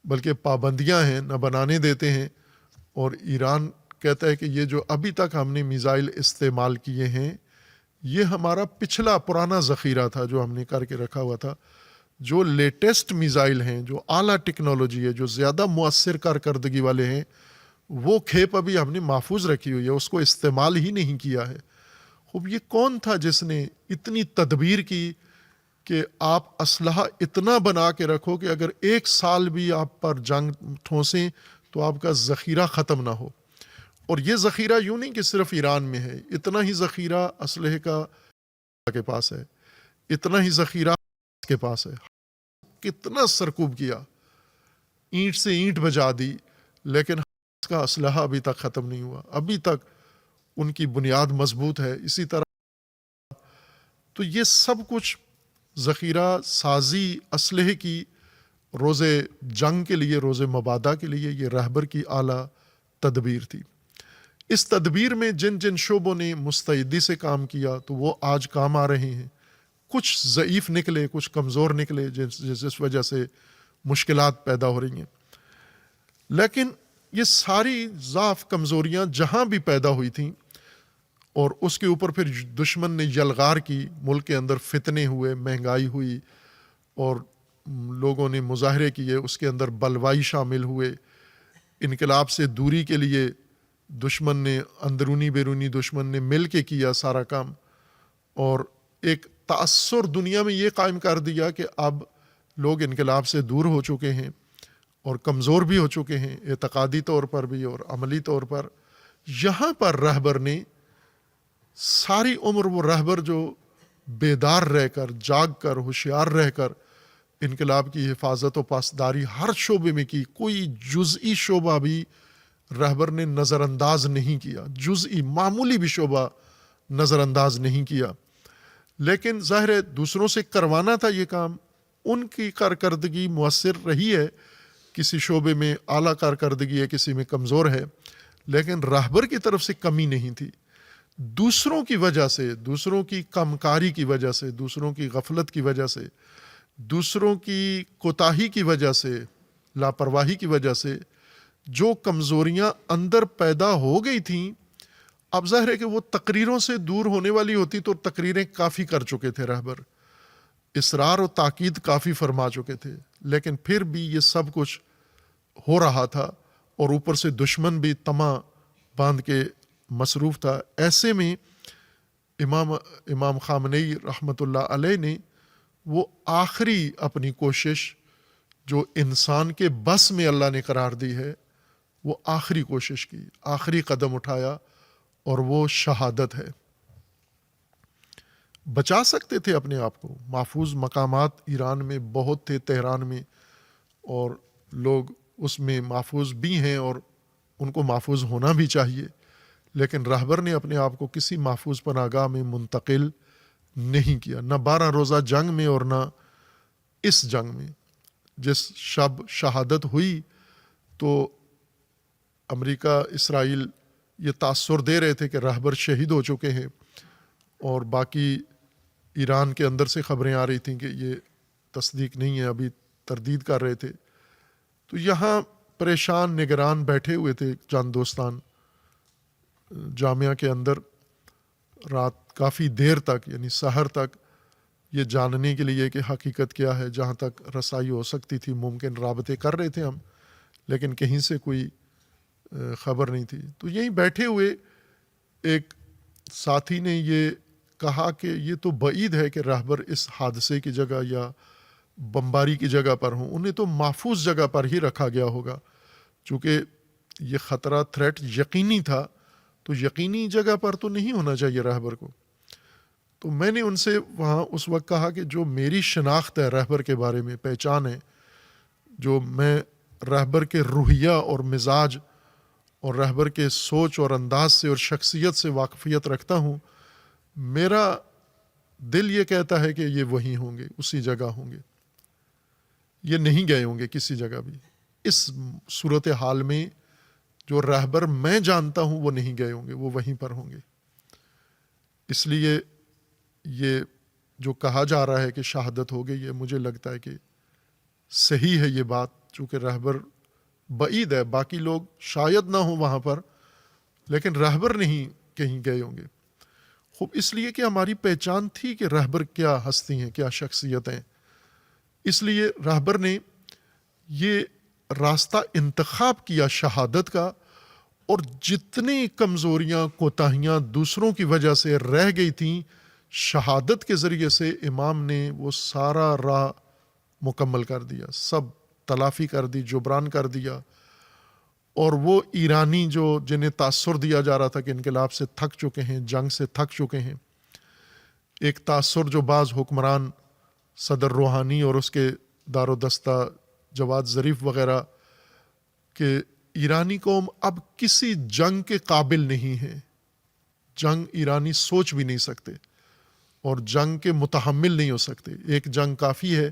بلکہ پابندیاں ہیں، نہ بنانے دیتے ہیں۔ اور ایران کہتا ہے کہ یہ جو ابھی تک ہم نے میزائل استعمال کیے ہیں، یہ ہمارا پچھلا پرانا ذخیرہ تھا جو ہم نے کر کے رکھا ہوا تھا۔ جو لیٹسٹ میزائل ہیں، جو اعلیٰ ٹیکنالوجی ہے، جو زیادہ مؤثر کارکردگی والے ہیں، وہ کھیپ ابھی ہم نے محفوظ رکھی ہوئی ہے، اس کو استعمال ہی نہیں کیا ہے۔ خوب یہ کون تھا جس نے اتنی تدبیر کی کہ آپ اسلحہ اتنا بنا کے رکھو کہ اگر 1 سال بھی آپ پر جنگ ٹھونسیں تو آپ کا ذخیرہ ختم نہ ہو؟ اور یہ ذخیرہ یوں نہیں کہ صرف ایران میں ہے، اتنا ہی ذخیرہ اسلحے کا کے پاس ہے، اتنا ہی ذخیرہ کے پاس ہے۔ کتنا سرکوب کیا، اینٹ سے اینٹ بجا دی، لیکن اس کا اسلحہ ابھی تک ختم نہیں ہوا، ابھی تک ان کی بنیاد مضبوط ہے۔ اسی طرح تو یہ سب کچھ ذخیرہ سازی اسلحے کی روز جنگ کے لیے، روز مبادہ کے لیے، یہ رہبر کی اعلیٰ تدبیر تھی۔ اس تدبیر میں جن جن شعبوں نے مستعدی سے کام کیا تو وہ آج کام آ رہے ہیں۔ کچھ ضعیف نکلے، کچھ کمزور نکلے، جس وجہ سے مشکلات پیدا ہو رہی ہیں، لیکن یہ ساری ضعف کمزوریاں جہاں بھی پیدا ہوئی تھیں، اور اس کے اوپر پھر دشمن نے یلغار کی، ملک کے اندر فتنے ہوئے، مہنگائی ہوئی، اور لوگوں نے مظاہرے کیے، اس کے اندر بلوائی شامل ہوئے، انقلاب سے دوری کے لیے دشمن نے اندرونی بیرونی دشمن نے مل کے کیا سارا کام، اور ایک تأثر دنیا میں یہ قائم کر دیا کہ اب لوگ انقلاب سے دور ہو چکے ہیں اور کمزور بھی ہو چکے ہیں اعتقادی طور پر بھی اور عملی طور پر۔ یہاں پر رہبر نے ساری عمر، وہ رہبر جو بیدار رہ کر، جاگ کر، ہوشیار رہ کر انقلاب کی حفاظت و پاسداری ہر شعبے میں کی، کوئی جزئی شعبہ بھی رہبر نے نظر انداز نہیں کیا، جزئی معمولی بھی شعبہ نظر انداز نہیں کیا۔ لیکن ظاہر ہے دوسروں سے کروانا تھا یہ کام، ان کی کارکردگی مؤثر رہی ہے، کسی شعبے میں اعلیٰ کارکردگی ہے، کسی میں کمزور ہے، لیکن رہبر کی طرف سے کمی نہیں تھی۔ دوسروں کی وجہ سے، دوسروں کی کمکاری کی وجہ سے، دوسروں کی غفلت کی وجہ سے، دوسروں کی کوتاہی کی وجہ سے، لاپرواہی کی وجہ سے جو کمزوریاں اندر پیدا ہو گئی تھیں، اب ظاہر ہے کہ وہ تقریروں سے دور ہونے والی ہوتی تو تقریریں کافی کر چکے تھے رہبر، اصرار و تاکید کافی فرما چکے تھے، لیکن پھر بھی یہ سب کچھ ہو رہا تھا اور اوپر سے دشمن بھی طمع باندھ کے مصروف تھا۔ ایسے میں امام خامنئی رحمۃ اللہ علیہ نے وہ آخری اپنی کوشش جو انسان کے بس میں اللہ نے قرار دی ہے، وہ آخری کوشش کی، آخری قدم اٹھایا، اور وہ شہادت ہے۔ بچا سکتے تھے اپنے آپ کو، محفوظ مقامات ایران میں بہت تھے، تہران میں، اور لوگ اس میں محفوظ بھی ہیں اور ان کو محفوظ ہونا بھی چاہیے، لیکن رہبر نے اپنے آپ کو کسی محفوظ پناہگاہ میں منتقل نہیں کیا، نہ 12 روزہ جنگ میں اور نہ اس جنگ میں۔ جس شب شہادت ہوئی تو امریکہ، اسرائیل یہ تاثر دے رہے تھے کہ رہبر شہید ہو چکے ہیں، اور باقی ایران کے اندر سے خبریں آ رہی تھیں کہ یہ تصدیق نہیں ہے، ابھی تردید کر رہے تھے۔ تو یہاں پریشان نگران بیٹھے ہوئے تھے چند دوستان جامعہ کے اندر، رات کافی دیر تک، یعنی سحر تک، یہ جاننے کے لیے کہ حقیقت کیا ہے، جہاں تک رسائی ہو سکتی تھی ممکن رابطے کر رہے تھے ہم، لیکن کہیں سے کوئی خبر نہیں تھی۔ تو یہیں بیٹھے ہوئے ایک ساتھی نے یہ کہا کہ یہ تو بعید ہے کہ رہبر اس حادثے کی جگہ یا بمباری کی جگہ پر ہوں، انہیں تو محفوظ جگہ پر ہی رکھا گیا ہوگا، چونکہ یہ خطرہ، تھریٹ یقینی تھا، تو یقینی جگہ پر تو نہیں ہونا چاہیے رہبر کو۔ تو میں نے ان سے وہاں اس وقت کہا کہ جو میری شناخت ہے رہبر کے بارے میں، پہچان ہے، جو میں رہبر کے روحیہ اور مزاج اور رہبر کے سوچ اور انداز سے اور شخصیت سے واقفیت رکھتا ہوں، میرا دل یہ کہتا ہے کہ یہ وہیں ہوں گے، اسی جگہ ہوں گے، یہ نہیں گئے ہوں گے کسی جگہ بھی۔ اس صورتحال میں جو رہبر میں جانتا ہوں وہ نہیں گئے ہوں گے، وہ وہیں پر ہوں گے۔ اس لیے یہ جو کہا جا رہا ہے کہ شہادت ہو گئی ہے، مجھے لگتا ہے کہ صحیح ہے یہ بات، چونکہ رہبر بعید ہے، باقی لوگ شاید نہ ہوں وہاں پر، لیکن رہبر نہیں کہیں گئے ہوں گے۔ خوب اس لیے کہ ہماری پہچان تھی کہ رہبر کیا ہستی ہیں، کیا شخصیت ہیں، اس لیے رہبر نے یہ راستہ انتخاب کیا شہادت کا، اور جتنی کمزوریاں، کوتاہیاں دوسروں کی وجہ سے رہ گئی تھیں، شہادت کے ذریعے سے امام نے وہ سارا راہ مکمل کر دیا، سب تلافی کر دی، جبران کر دیا۔ اور وہ ایرانی جو جنہیں تاثر دیا جا رہا تھا کہ انقلاب سے تھک چکے ہیں، جنگ سے تھک چکے ہیں، ایک تاثر جو بعض حکمران، صدر روحانی اور اس کے دار و دستہ جواد ظریف وغیرہ، کہ ایرانی قوم اب کسی جنگ کے قابل نہیں ہے، جنگ ایرانی سوچ بھی نہیں سکتے اور جنگ کے متحمل نہیں ہو سکتے، ایک جنگ کافی ہے،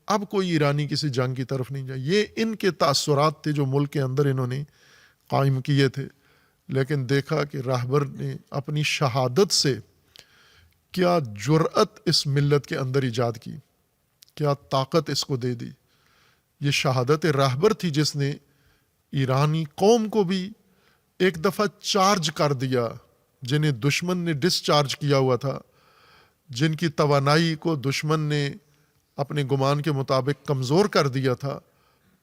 اب کوئی ایرانی کسی جنگ کی طرف نہیں جائے۔ یہ ان کے تاثرات تھے جو ملک کے اندر انہوں نے قائم کیے تھے، لیکن دیکھا کہ رہبر نے اپنی شہادت سے کیا جرأت اس ملت کے اندر ایجاد کی، کیا طاقت اس کو دے دی۔ یہ شہادت رہبر تھی جس نے ایرانی قوم کو بھی ایک دفعہ چارج کر دیا، جنہیں دشمن نے ڈسچارج کیا ہوا تھا، جن کی توانائی کو دشمن نے اپنے گمان کے مطابق کمزور کر دیا تھا،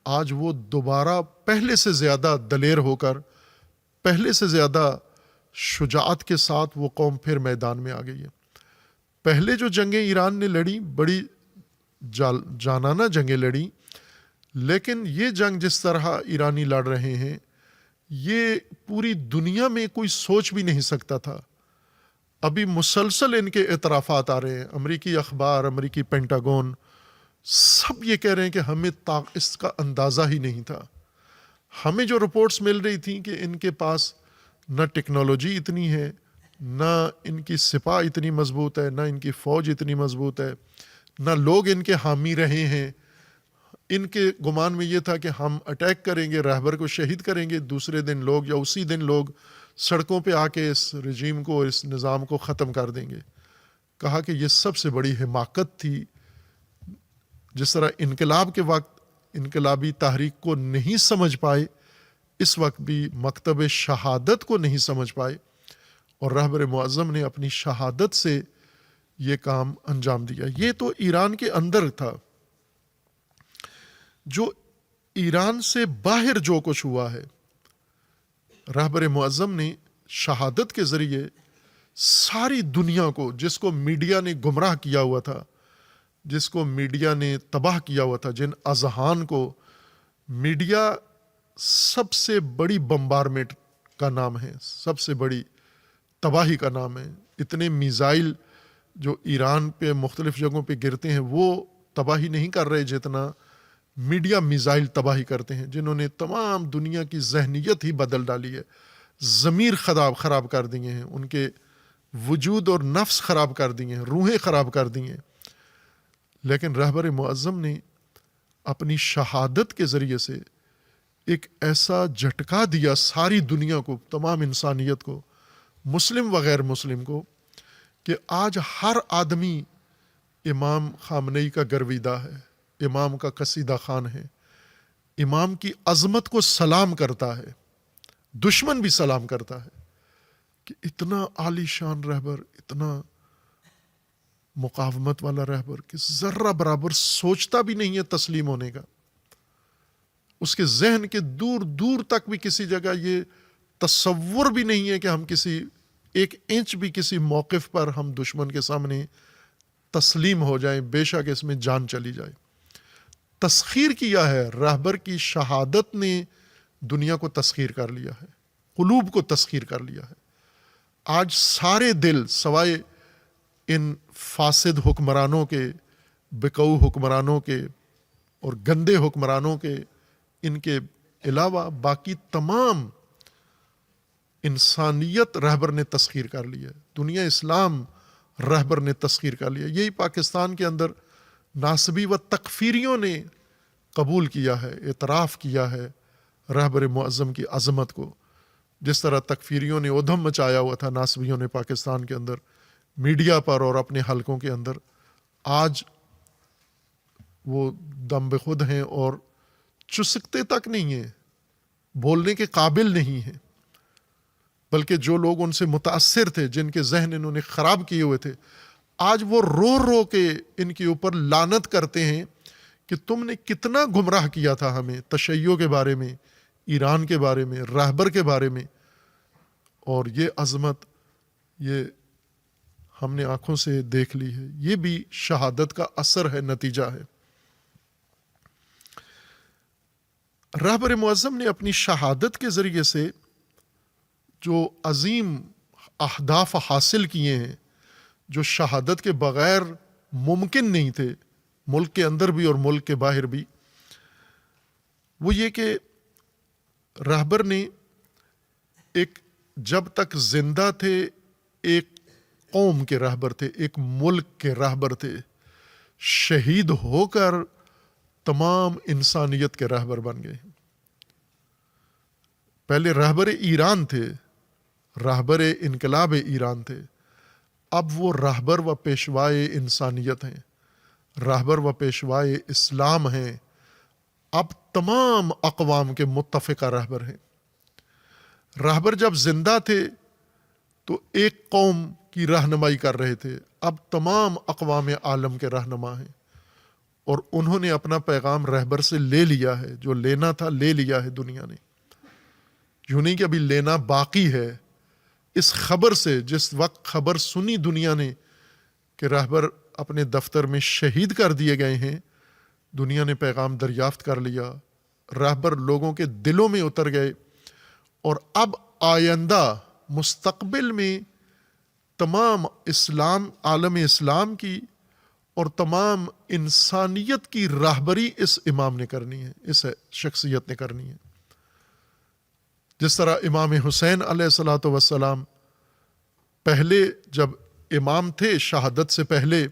آج وہ دوبارہ پہلے سے زیادہ دلیر ہو کر پہلے سے زیادہ شجاعت کے ساتھ وہ قوم پھر میدان میں آ گئی ہے. پہلے جو جنگیں ایران نے لڑی بڑی جانانہ جنگیں لڑی، لیکن یہ جنگ جس طرح ایرانی لڑ رہے ہیں یہ پوری دنیا میں کوئی سوچ بھی نہیں سکتا تھا. ابھی مسلسل ان کے اعترافات آ رہے ہیں، امریکی اخبار، امریکی پینٹاگون، سب یہ کہہ رہے ہیں کہ ہمیں اس کا اندازہ ہی نہیں تھا. ہمیں جو رپورٹس مل رہی تھیں کہ ان کے پاس نہ ٹیکنالوجی اتنی ہے، نہ ان کی سپاہ اتنی مضبوط ہے، نہ ان کی فوج اتنی مضبوط ہے، نہ لوگ ان کے حامی رہے ہیں. ان کے گمان میں یہ تھا کہ ہم اٹیک کریں گے، رہبر کو شہید کریں گے، دوسرے دن لوگ یا اسی دن لوگ سڑکوں پہ آ کے اس رجیم کو، اس نظام کو ختم کر دیں گے. کہا کہ یہ سب سے بڑی حماقت تھی. جس طرح انقلاب کے وقت انقلابی تحریک کو نہیں سمجھ پائے، اس وقت بھی مکتب شہادت کو نہیں سمجھ پائے، اور رہبر معظم نے اپنی شہادت سے یہ کام انجام دیا. یہ تو ایران کے اندر تھا. جو ایران سے باہر جو کچھ ہوا ہے، رہبر معظم نے شہادت کے ذریعے ساری دنیا کو، جس کو میڈیا نے گمراہ کیا ہوا تھا، جس کو میڈیا نے تباہ کیا ہوا تھا، جن اذہان کو میڈیا سب سے بڑی بمبارمنٹ کا نام ہے، سب سے بڑی تباہی کا نام ہے. اتنے میزائل جو ایران پہ مختلف جگہوں پہ گرتے ہیں وہ تباہی نہیں کر رہے جتنا میڈیا میزائل تباہی کرتے ہیں، جنہوں نے تمام دنیا کی ذہنیت ہی بدل ڈالی ہے، ضمیر خراب کر دیے ہیں، ان کے وجود اور نفس خراب کر دیے ہیں، روحیں خراب کر دی ہیں. لیکن رہبر معظم نے اپنی شہادت کے ذریعے سے ایک ایسا جھٹکا دیا ساری دنیا کو، تمام انسانیت کو، مسلم و غیر مسلم کو، کہ آج ہر آدمی امام خامنئی کا گرویدہ ہے، امام کا قصیدہ خوان ہے، امام کی عظمت کو سلام کرتا ہے، دشمن بھی سلام کرتا ہے. کہ اتنا عالی شان رہبر، اتنا مقاومت والا رہبر کہ ذرہ برابر سوچتا بھی نہیں ہے تسلیم ہونے کا. اس کے ذہن کے دور دور تک بھی کسی جگہ یہ تصور بھی نہیں ہے کہ ہم کسی ایک انچ بھی کسی موقف پر ہم دشمن کے سامنے تسلیم ہو جائیں، بے شک اس میں جان چلی جائے. تسخیر کیا ہے، رہبر کی شہادت نے دنیا کو تسخیر کر لیا ہے، قلوب کو تسخیر کر لیا ہے. آج سارے دل سوائے ان فاسد حکمرانوں کے، بکو حکمرانوں کے اور گندے حکمرانوں کے، ان کے علاوہ باقی تمام انسانیت رہبر نے تسخیر کر لی ہے. دنیا اسلام رہبر نے تسخیر کر لیا. یہی پاکستان کے اندر ناصبی و تکفیریوں نے قبول کیا ہے، اعتراف کیا ہے رہبر معظم کی عظمت کو. جس طرح تکفیریوں نے ادھم مچایا ہوا تھا ناصبیوں نے پاکستان کے اندر میڈیا پر اور اپنے حلقوں کے اندر، آج وہ دم بخود ہیں اور چسکتے تک نہیں ہیں، بولنے کے قابل نہیں ہیں. بلکہ جو لوگ ان سے متاثر تھے، جن کے ذہن انہوں نے خراب کیے ہوئے تھے، آج وہ رو رو کے ان کے اوپر لعنت کرتے ہیں کہ تم نے کتنا گمراہ کیا تھا ہمیں تشیع کے بارے میں، ایران کے بارے میں، رہبر کے بارے میں. اور یہ عظمت یہ ہم نے آنکھوں سے دیکھ لی ہے. یہ بھی شہادت کا اثر ہے، نتیجہ ہے. رہبر معظم نے اپنی شہادت کے ذریعے سے جو عظیم اہداف حاصل کیے ہیں، جو شہادت کے بغیر ممکن نہیں تھے، ملک کے اندر بھی اور ملک کے باہر بھی، وہ یہ کہ رہبر نے ایک، جب تک زندہ تھے ایک قوم کے رہبر تھے، ایک ملک کے رہبر تھے، شہید ہو کر تمام انسانیت کے رہبر بن گئے. پہلے رہبر ایران تھے، رہبر انقلاب ایران تھے، اب وہ رہبر و پیشوائے انسانیت ہیں، رہبر و پیشوائے اسلام ہیں، اب تمام اقوام کے متفقہ رہبر ہیں. رہبر جب زندہ تھے تو ایک قوم کی رہنمائی کر رہے تھے، اب تمام اقوام عالم کے رہنما ہیں، اور انہوں نے اپنا پیغام رہبر سے لے لیا ہے، جو لینا تھا لے لیا ہے دنیا نے. یوں نہیں کہ ابھی لینا باقی ہے. اس خبر سے جس وقت خبر سنی دنیا نے کہ رہبر اپنے دفتر میں شہید کر دیے گئے ہیں، دنیا نے پیغام دریافت کر لیا، رہبر لوگوں کے دلوں میں اتر گئے، اور اب آئندہ مستقبل میں تمام اسلام، عالم اسلام کی اور تمام انسانیت کی راہبری اس امام نے کرنی ہے، اس شخصیت نے کرنی ہے. جس طرح امام حسین علیہ الصلوۃ والسلام پہلے جب امام تھے شہادت سے پہلے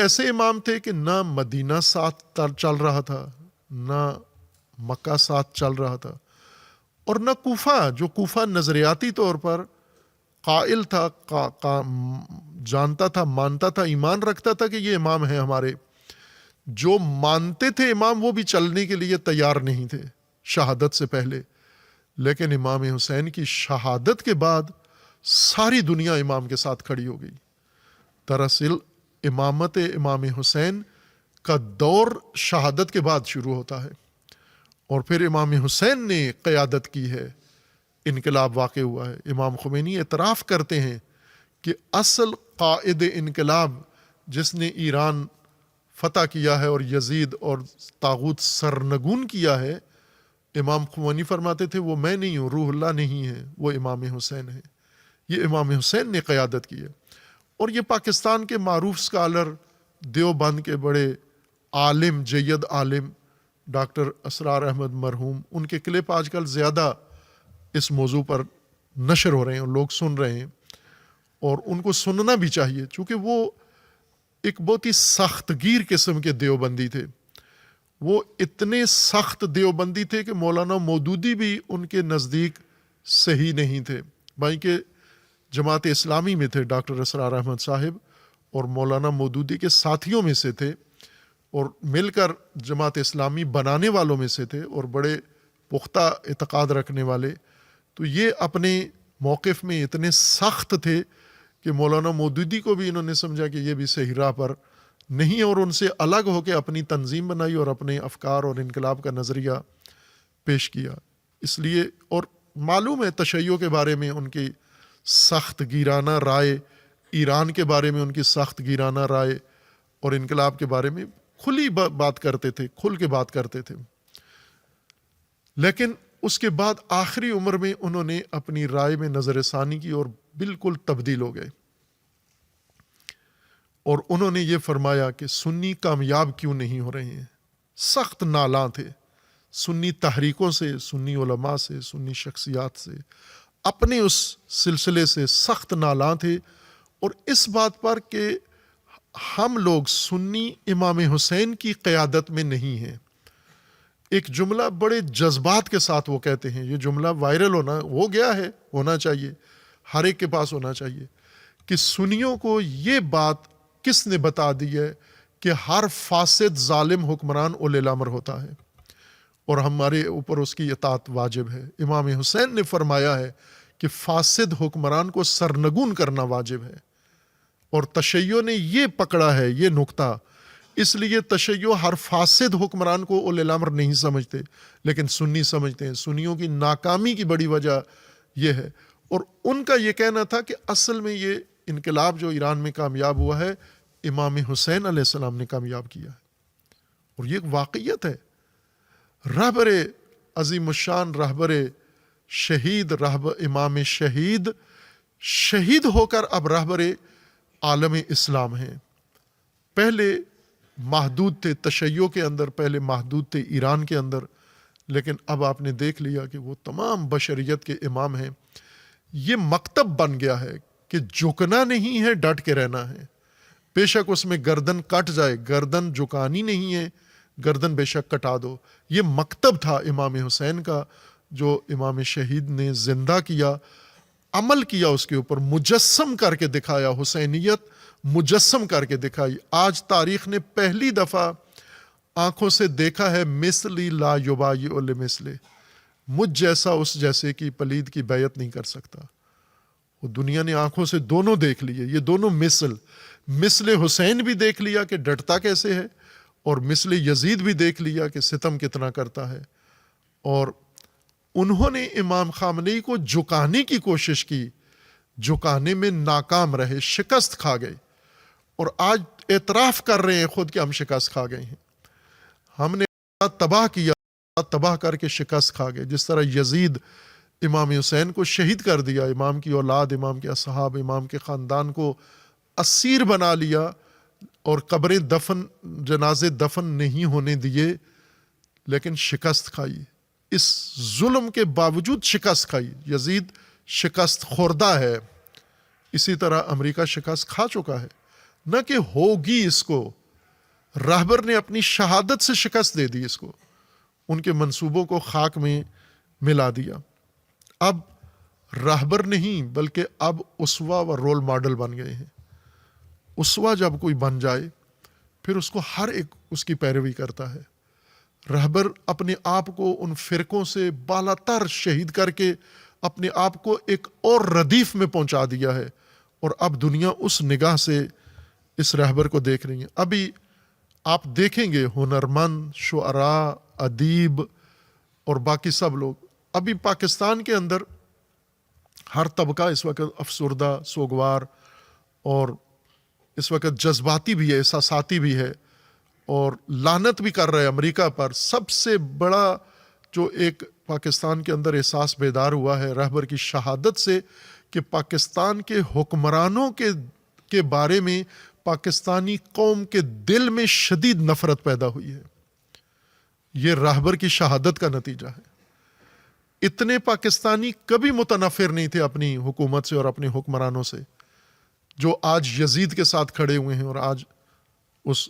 ایسے امام تھے کہ نہ مدینہ ساتھ چل رہا تھا، نہ مکہ ساتھ چل رہا تھا، اور نہ کوفہ، جو کوفہ نظریاتی طور پر قائل تھا، جانتا تھا، مانتا تھا، ایمان رکھتا تھا کہ یہ امام ہیں ہمارے. جو مانتے تھے امام وہ بھی چلنے کے لیے تیار نہیں تھے شہادت سے پہلے. لیکن امام حسین کی شہادت کے بعد ساری دنیا امام کے ساتھ کھڑی ہو گئی. دراصل امامت امام حسین کا دور شہادت کے بعد شروع ہوتا ہے، اور پھر امام حسین نے قیادت کی ہے، انقلاب واقع ہوا ہے. امام خمینی اعتراف کرتے ہیں کہ اصل قائد انقلاب جس نے ایران فتح کیا ہے اور یزید اور طاغوت سرنگون کیا ہے، امام خمینی فرماتے تھے وہ میں نہیں ہوں، روح اللہ نہیں ہے، وہ امام حسین ہے. یہ امام حسین نے قیادت کی ہے. اور یہ پاکستان کے معروف اسکالر، دیوبند کے بڑے عالم، جید عالم ڈاکٹر اسرار احمد مرحوم، ان کے کلپ آج کل زیادہ اس موضوع پر نشر ہو رہے ہیں اور لوگ سن رہے ہیں، اور ان کو سننا بھی چاہیے، چونکہ وہ ایک بہت ہی سخت گیر قسم کے دیوبندی تھے. وہ اتنے سخت دیوبندی تھے کہ مولانا مودودی بھی ان کے نزدیک صحیح نہیں تھے. بھائی کہ جماعت اسلامی میں تھے ڈاکٹر اسرار احمد صاحب، اور مولانا مودودی کے ساتھیوں میں سے تھے، اور مل کر جماعت اسلامی بنانے والوں میں سے تھے، اور بڑے پختہ اعتقاد رکھنے والے. تو یہ اپنے موقف میں اتنے سخت تھے کہ مولانا مودودی کو بھی انہوں نے سمجھا کہ یہ بھی صحیح راہ پر نہیں، اور ان سے الگ ہو کے اپنی تنظیم بنائی اور اپنے افکار اور انقلاب کا نظریہ پیش کیا. اس لیے، اور معلوم ہے تشیع کے بارے میں ان کی سخت گیرانہ رائے، ایران کے بارے میں ان کی سخت گیرانہ رائے، اور انقلاب کے بارے میں کھلی بات کرتے تھے، کھل کے بات کرتے تھے. لیکن اس کے بعد آخری عمر میں انہوں نے اپنی رائے میں نظر ثانی کی اور بالکل تبدیل ہو گئے، اور انہوں نے یہ فرمایا کہ سنی کامیاب کیوں نہیں ہو رہے ہیں. سخت نالاں تھے سنی تحریکوں سے، سنی علماء سے، سنی شخصیات سے، اپنے اس سلسلے سے سخت نالاں تھے، اور اس بات پر کہ ہم لوگ سنی امام حسین کی قیادت میں نہیں ہیں. ایک جملہ بڑے جذبات کے ساتھ وہ کہتے ہیں، یہ جملہ وائرل ہو گیا ہے، ہونا چاہیے، ہر ایک کے پاس ہونا چاہیے، کہ سنیوں کو یہ بات کس نے بتا دی ہے کہ ہر فاسد ظالم حکمران اولی الامر ہوتا ہے، اور ہمارے اوپر اس کی اطاعت واجب ہے. امام حسین نے فرمایا ہے کہ فاسد حکمران کو سرنگون کرنا واجب ہے، اور تشیع نے یہ پکڑا ہے یہ نقطہ. اس لیے تشیع ہر فاسد حکمران کو اولی الامر نہیں سمجھتے، لیکن سنی سمجھتے ہیں. سنیوں کی ناکامی کی بڑی وجہ یہ ہے، اور ان کا یہ کہنا تھا کہ اصل میں یہ انقلاب جو ایران میں کامیاب ہوا ہے امام حسین علیہ السلام نے کامیاب کیا ہے، اور یہ ایک واقعیت ہے. رہبر عظیم الشان، رہبر شہید، امام شہید ہو کر اب رہبر عالم اسلام ہیں. پہلے محدود تھے تشیع کے اندر، پہلے محدود تھے ایران کے اندر، لیکن اب آپ نے دیکھ لیا کہ وہ تمام بشریت کے امام ہیں. یہ مکتب بن گیا ہے کہ جھکنا نہیں ہے، ڈٹ کے رہنا ہے. بے شک اس میں گردن کٹ جائے، گردن جھکانی نہیں ہے، گردن بے شک کٹا دو. یہ مکتب تھا امام حسین کا جو امام شہید نے زندہ کیا، عمل کیا، اس کے اوپر مجسم کر کے دکھایا، حسینیت مجسم کر کے دکھائی. آج تاریخ نے پہلی دفعہ آنکھوں سے دیکھا ہے مثلی لا یبایع لمثلہ، مجھ جیسا اس جیسے کی پلید کی بیعت نہیں کر سکتا. وہ دنیا نے آنکھوں سے دونوں دیکھ لیے، یہ دونوں مثل حسین بھی دیکھ لیا کہ ڈٹتا کیسے ہے، اور مثل یزید بھی دیکھ لیا کہ ستم کتنا کرتا ہے. اور انہوں نے امام خامنئی کو جھکانے کی کوشش کی، جھکانے میں ناکام رہے، شکست کھا گئے، اور آج اعتراف کر رہے ہیں خود کہ ہم شکست کھا گئے ہیں، ہم نے تباہ کیا، تباہ کر کے شکست کھا گئے۔ جس طرح یزید امام حسین کو شہید کر دیا، امام کی اولاد، امام کے اصحاب، امام کے خاندان کو اسیر بنا لیا، اور قبریں جنازے دفن نہیں ہونے دیے، لیکن شکست کھائی، اس ظلم کے باوجود شکست کھائی۔ یزید شکست خوردہ ہے، اسی طرح امریکہ شکست کھا چکا ہے، نہ کہ ہوگی اس کو۔ راہبر نے اپنی شہادت سے شکست دے دی اس کو، ان کے منصوبوں کو خاک میں ملا دیا۔ اب راہبر نہیں بلکہ اب اسوہ و رول ماڈل بن گئے ہیں۔ اسوہ جب کوئی بن جائے پھر اس کو ہر ایک اس کی پیروی کرتا ہے۔ رہبر اپنے آپ کو ان فرقوں سے بالاتر شہید کر کے اپنے آپ کو ایک اور ردیف میں پہنچا دیا ہے، اور اب دنیا اس نگاہ سے اس رہبر کو دیکھ رہی ہے۔ ابھی آپ دیکھیں گے ہنرمند، شعراء، ادیب اور باقی سب لوگ، ابھی پاکستان کے اندر ہر طبقہ اس وقت افسردہ، سوگوار اور اس وقت جذباتی بھی ہے، احساساتی بھی ہے، اور لعنت بھی کر رہا ہے امریکہ پر۔ سب سے بڑا جو ایک پاکستان کے اندر احساس بیدار ہوا ہے رہبر کی شہادت سے، کہ پاکستان کے حکمرانوں کے بارے میں پاکستانی قوم کے دل میں شدید نفرت پیدا ہوئی ہے۔ یہ رہبر کی شہادت کا نتیجہ ہے۔ اتنے پاکستانی کبھی متنفر نہیں تھے اپنی حکومت سے اور اپنے حکمرانوں سے، جو آج یزید کے ساتھ کھڑے ہوئے ہیں، اور آج اس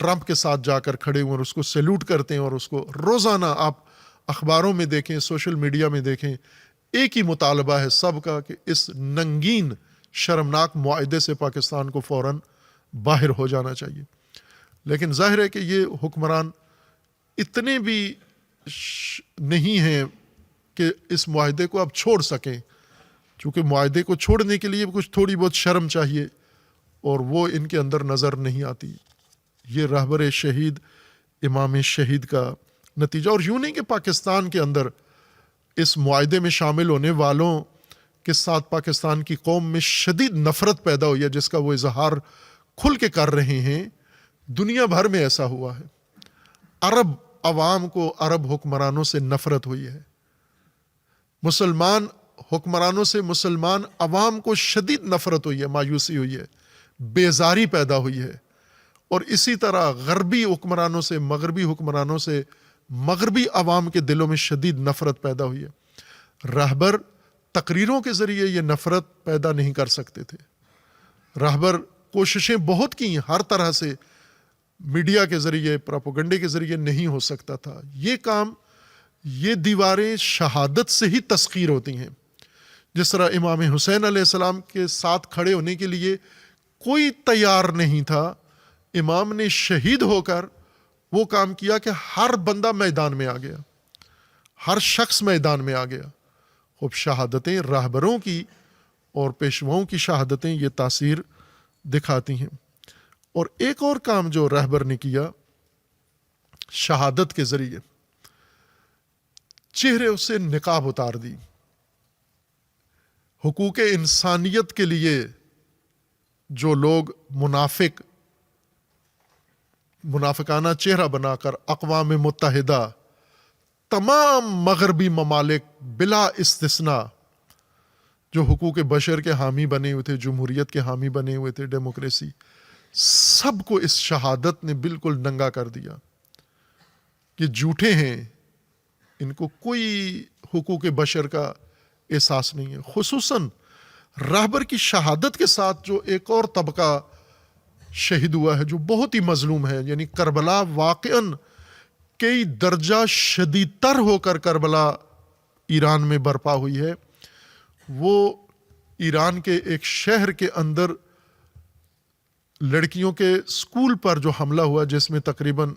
ٹرمپ کے ساتھ جا کر کھڑے ہوئے ہیں اور اس کو سیلوٹ کرتے ہیں، اور اس کو روزانہ آپ اخباروں میں دیکھیں، سوشل میڈیا میں دیکھیں، ایک ہی مطالبہ ہے سب کا کہ اس ننگین شرمناک معاہدے سے پاکستان کو فوراً باہر ہو جانا چاہیے۔ لیکن ظاہر ہے کہ یہ حکمران اتنے بھی نہیں ہیں کہ اس معاہدے کو اب چھوڑ سکیں، چونکہ معاہدے کو چھوڑنے کے لیے کچھ تھوڑی بہت شرم چاہیے، اور وہ ان کے اندر نظر نہیں آتی۔ یہ رہبر شہید، امام شہید کا نتیجہ۔ اور یوں نہیں کہ پاکستان کے اندر اس معاہدے میں شامل ہونے والوں کے ساتھ پاکستان کی قوم میں شدید نفرت پیدا ہوئی ہے، جس کا وہ اظہار کھل کے کر رہے ہیں، دنیا بھر میں ایسا ہوا ہے۔ عرب عوام کو عرب حکمرانوں سے نفرت ہوئی ہے، مسلمان حکمرانوں سے مسلمان عوام کو شدید نفرت ہوئی ہے، مایوسی ہوئی ہے، بیزاری پیدا ہوئی ہے، اور اسی طرح غربی حکمرانوں سے، مغربی حکمرانوں سے مغربی عوام کے دلوں میں شدید نفرت پیدا ہوئی ہے۔ رہبر تقریروں کے ذریعے یہ نفرت پیدا نہیں کر سکتے تھے۔ رہبر کوششیں بہت کی، ہر طرح سے میڈیا کے ذریعے، پروپیگنڈے کے ذریعے نہیں ہو سکتا تھا یہ کام۔ یہ دیواریں شہادت سے ہی تسخیر ہوتی ہیں۔ جس طرح امام حسین علیہ السلام کے ساتھ کھڑے ہونے کے لیے کوئی تیار نہیں تھا، امام نے شہید ہو کر وہ کام کیا کہ ہر بندہ میدان میں آ گیا، ہر شخص میدان میں آ گیا۔ خوب شہادتیں راہبروں کی اور پیشواؤں کی شہادتیں یہ تاثیر دکھاتی ہیں۔ اور ایک اور کام جو رہبر نے کیا شہادت کے ذریعے، چہرے سے نقاب اتار دی۔ حقوق انسانیت کے لیے جو لوگ منافقانہ چہرہ بنا کر اقوام متحدہ، تمام مغربی ممالک بلا استثناء جو حقوق بشر کے حامی بنے ہوئے تھے، جمہوریت کے حامی بنے ہوئے تھے، ڈیموکریسی، سب کو اس شہادت نے بالکل ننگا کر دیا کہ جھوٹے ہیں، ان کو کوئی حقوق بشر کا احساس نہیں ہے۔ خصوصاً رہبر کی شہادت کے ساتھ جو ایک اور طبقہ شہید ہوا ہے جو بہت ہی مظلوم ہے، یعنی کربلا واقعاً کئی درجہ شدید تر ہو کر کربلا ایران میں برپا ہوئی ہے۔ وہ ایران کے ایک شہر کے اندر لڑکیوں کے اسکول پر جو حملہ ہوا، جس میں تقریباً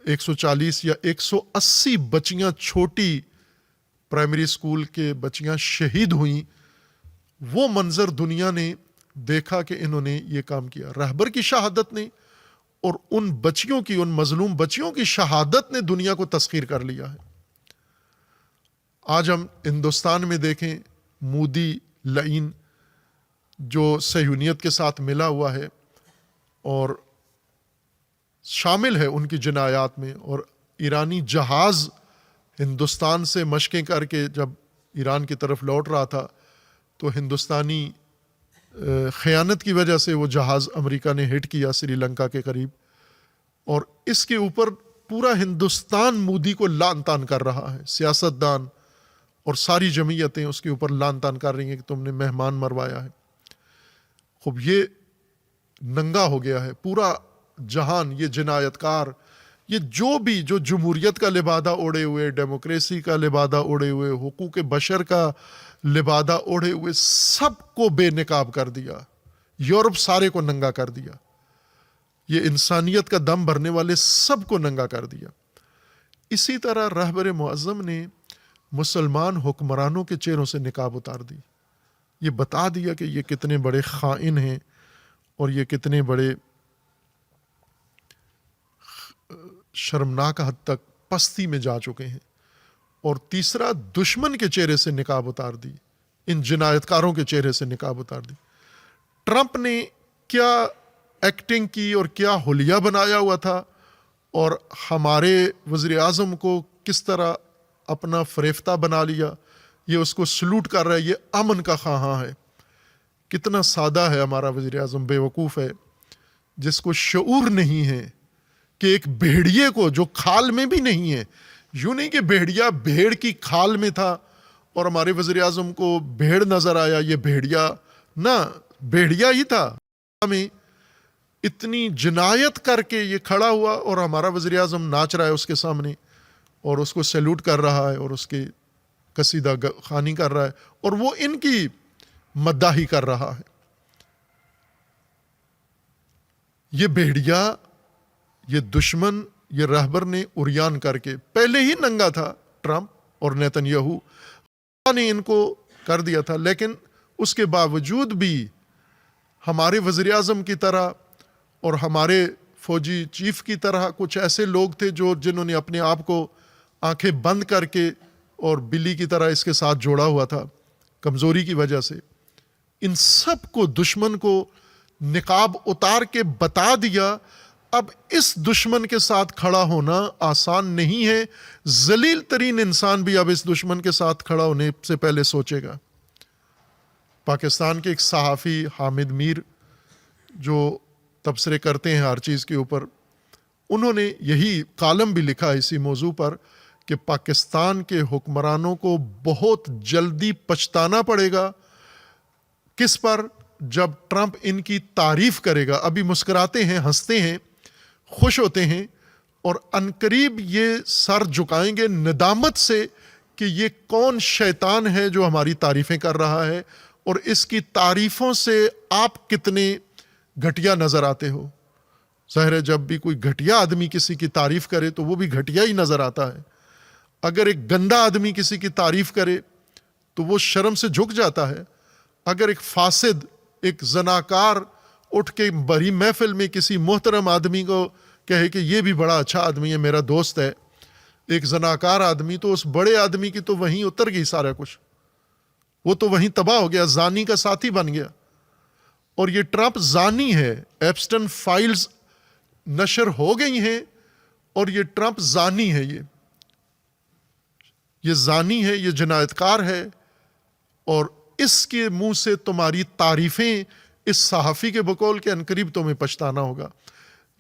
140 یا 180 بچیاں، چھوٹی پرائمری اسکول کے بچیاں شہید ہوئیں، وہ منظر دنیا نے دیکھا کہ انہوں نے یہ کام کیا۔ رہبر کی شہادت نے اور ان بچیوں کی، ان مظلوم بچیوں کی شہادت نے دنیا کو تسخیر کر لیا ہے۔ آج ہم ہندوستان میں دیکھیں مودی لعین جو صہیونیت کے ساتھ ملا ہوا ہے اور شامل ہے ان کی جنایات میں، اور ایرانی جہاز ہندوستان سے مشقیں کر کے جب ایران کی طرف لوٹ رہا تھا تو ہندوستانی خیانت کی وجہ سے وہ جہاز امریکہ نے ہٹ کیا سری لنکا کے قریب، اور اس کے اوپر پورا ہندوستان مودی کو لعن طعن کر رہا ہے، سیاستدان اور ساری جمعیتیں اس کے اوپر لعن طعن کر رہی ہیں کہ تم نے مہمان مروایا ہے۔ خوب یہ ننگا ہو گیا ہے پورا جہان، یہ جنایت کار، یہ جو جمہوریت کا لبادہ اوڑھے ہوئے، ڈیموکریسی کا لبادہ اوڑھے ہوئے، حقوق بشر کا لبادہ اوڑھے ہوئے، سب کو بے نقاب کر دیا، یورپ سارے کو ننگا کر دیا، یہ انسانیت کا دم بھرنے والے سب کو ننگا کر دیا۔ اسی طرح رہبر معظم نے مسلمان حکمرانوں کے چہروں سے نقاب اتار دی، یہ بتا دیا کہ یہ کتنے بڑے خائن ہیں اور یہ کتنے بڑے شرمناک حد تک پستی میں جا چکے ہیں۔ اور تیسرا، دشمن کے چہرے سے نقاب اتار دی، ان جنایت کاروں کے چہرے سے نقاب اتار دی۔ ٹرمپ نے کیا ایکٹنگ کی اور کیا حلیہ بنایا ہوا تھا، اور ہمارے وزیر اعظم کو کس طرح اپنا فریفتہ بنا لیا، یہ اس کو سلوٹ کر رہا ہے، یہ امن کا خواہاں ہے۔ کتنا سادہ ہے ہمارا وزیر اعظم، بے وقوف ہے، جس کو شعور نہیں ہے کہ ایک بھیڑیے کو جو کھال میں بھی نہیں ہے، یوں نہیں کہ بھیڑیا بھیڑ کی کھال میں تھا اور ہمارے وزیر اعظم کو بھیڑ نظر آیا، یہ بھیڑیا نہ، بھیڑیا ہی تھا، ہمیں اتنی جنایت کر کے یہ کھڑا ہوا اور ہمارا وزیر اعظم ناچ رہا ہے اس کے سامنے اور اس کو سیلوٹ کر رہا ہے اور اس کی قصیدہ خوانی کر رہا ہے، اور وہ ان کی مداحی کر رہا ہے۔ یہ بھیڑیا، یہ دشمن، یہ رہبر نے عریان کر کے، پہلے ہی ننگا تھا ٹرمپ اور نیتن یاہو نے ان کو کر دیا تھا، لیکن اس کے باوجود بھی ہمارے وزیر اعظم کی طرح اور ہمارے فوجی چیف کی طرح کچھ ایسے لوگ تھے جنہوں نے اپنے آپ کو آنکھیں بند کر کے اور بلی کی طرح اس کے ساتھ جوڑا ہوا تھا کمزوری کی وجہ سے، ان سب کو دشمن کو نقاب اتار کے بتا دیا۔ اب اس دشمن کے ساتھ کھڑا ہونا آسان نہیں ہے، ذلیل ترین انسان بھی اب اس دشمن کے ساتھ کھڑا ہونے سے پہلے سوچے گا۔ پاکستان کے ایک صحافی حامد میر جو تبصرے کرتے ہیں ہر چیز کے اوپر، انہوں نے یہی کالم بھی لکھا اسی موضوع پر کہ پاکستان کے حکمرانوں کو بہت جلدی پچھتانا پڑے گا۔ کس پر؟ جب ٹرمپ ان کی تعریف کرے گا۔ ابھی مسکراتے ہیں، ہنستے ہیں، خوش ہوتے ہیں، اور عنقریب یہ سر جھکائیں گے ندامت سے کہ یہ کون شیطان ہے جو ہماری تعریفیں کر رہا ہے، اور اس کی تعریفوں سے آپ کتنے گھٹیا نظر آتے ہو۔ ظاہر ہے جب بھی کوئی گھٹیا آدمی کسی کی تعریف کرے تو وہ بھی گھٹیا ہی نظر آتا ہے۔ اگر ایک گندا آدمی کسی کی تعریف کرے تو وہ شرم سے جھک جاتا ہے۔ اگر ایک فاسد، ایک زناکار اٹھ کے بڑی محفل میں کسی محترم آدمی کو کہے کہ یہ بھی بڑا اچھا آدمی ہے، میرا دوست ہے، ایک زناکار آدمی، تو اس بڑے آدمی کی تو وہیں اتر گئی سارا کچھ، وہ تو وہیں تباہ ہو گیا، زانی کا ساتھی بن گیا۔ اور یہ ٹرمپ زانی ہے، ایپسٹن فائلز نشر ہو گئی ہیں اور یہ ٹرمپ زانی ہے، یہ زانی ہے، یہ جنایت کار ہے، اور اس کے منہ سے تمہاری تعریفیں اس صحافی کے بقول کے عنقریب تمہیں پچھتانا ہوگا۔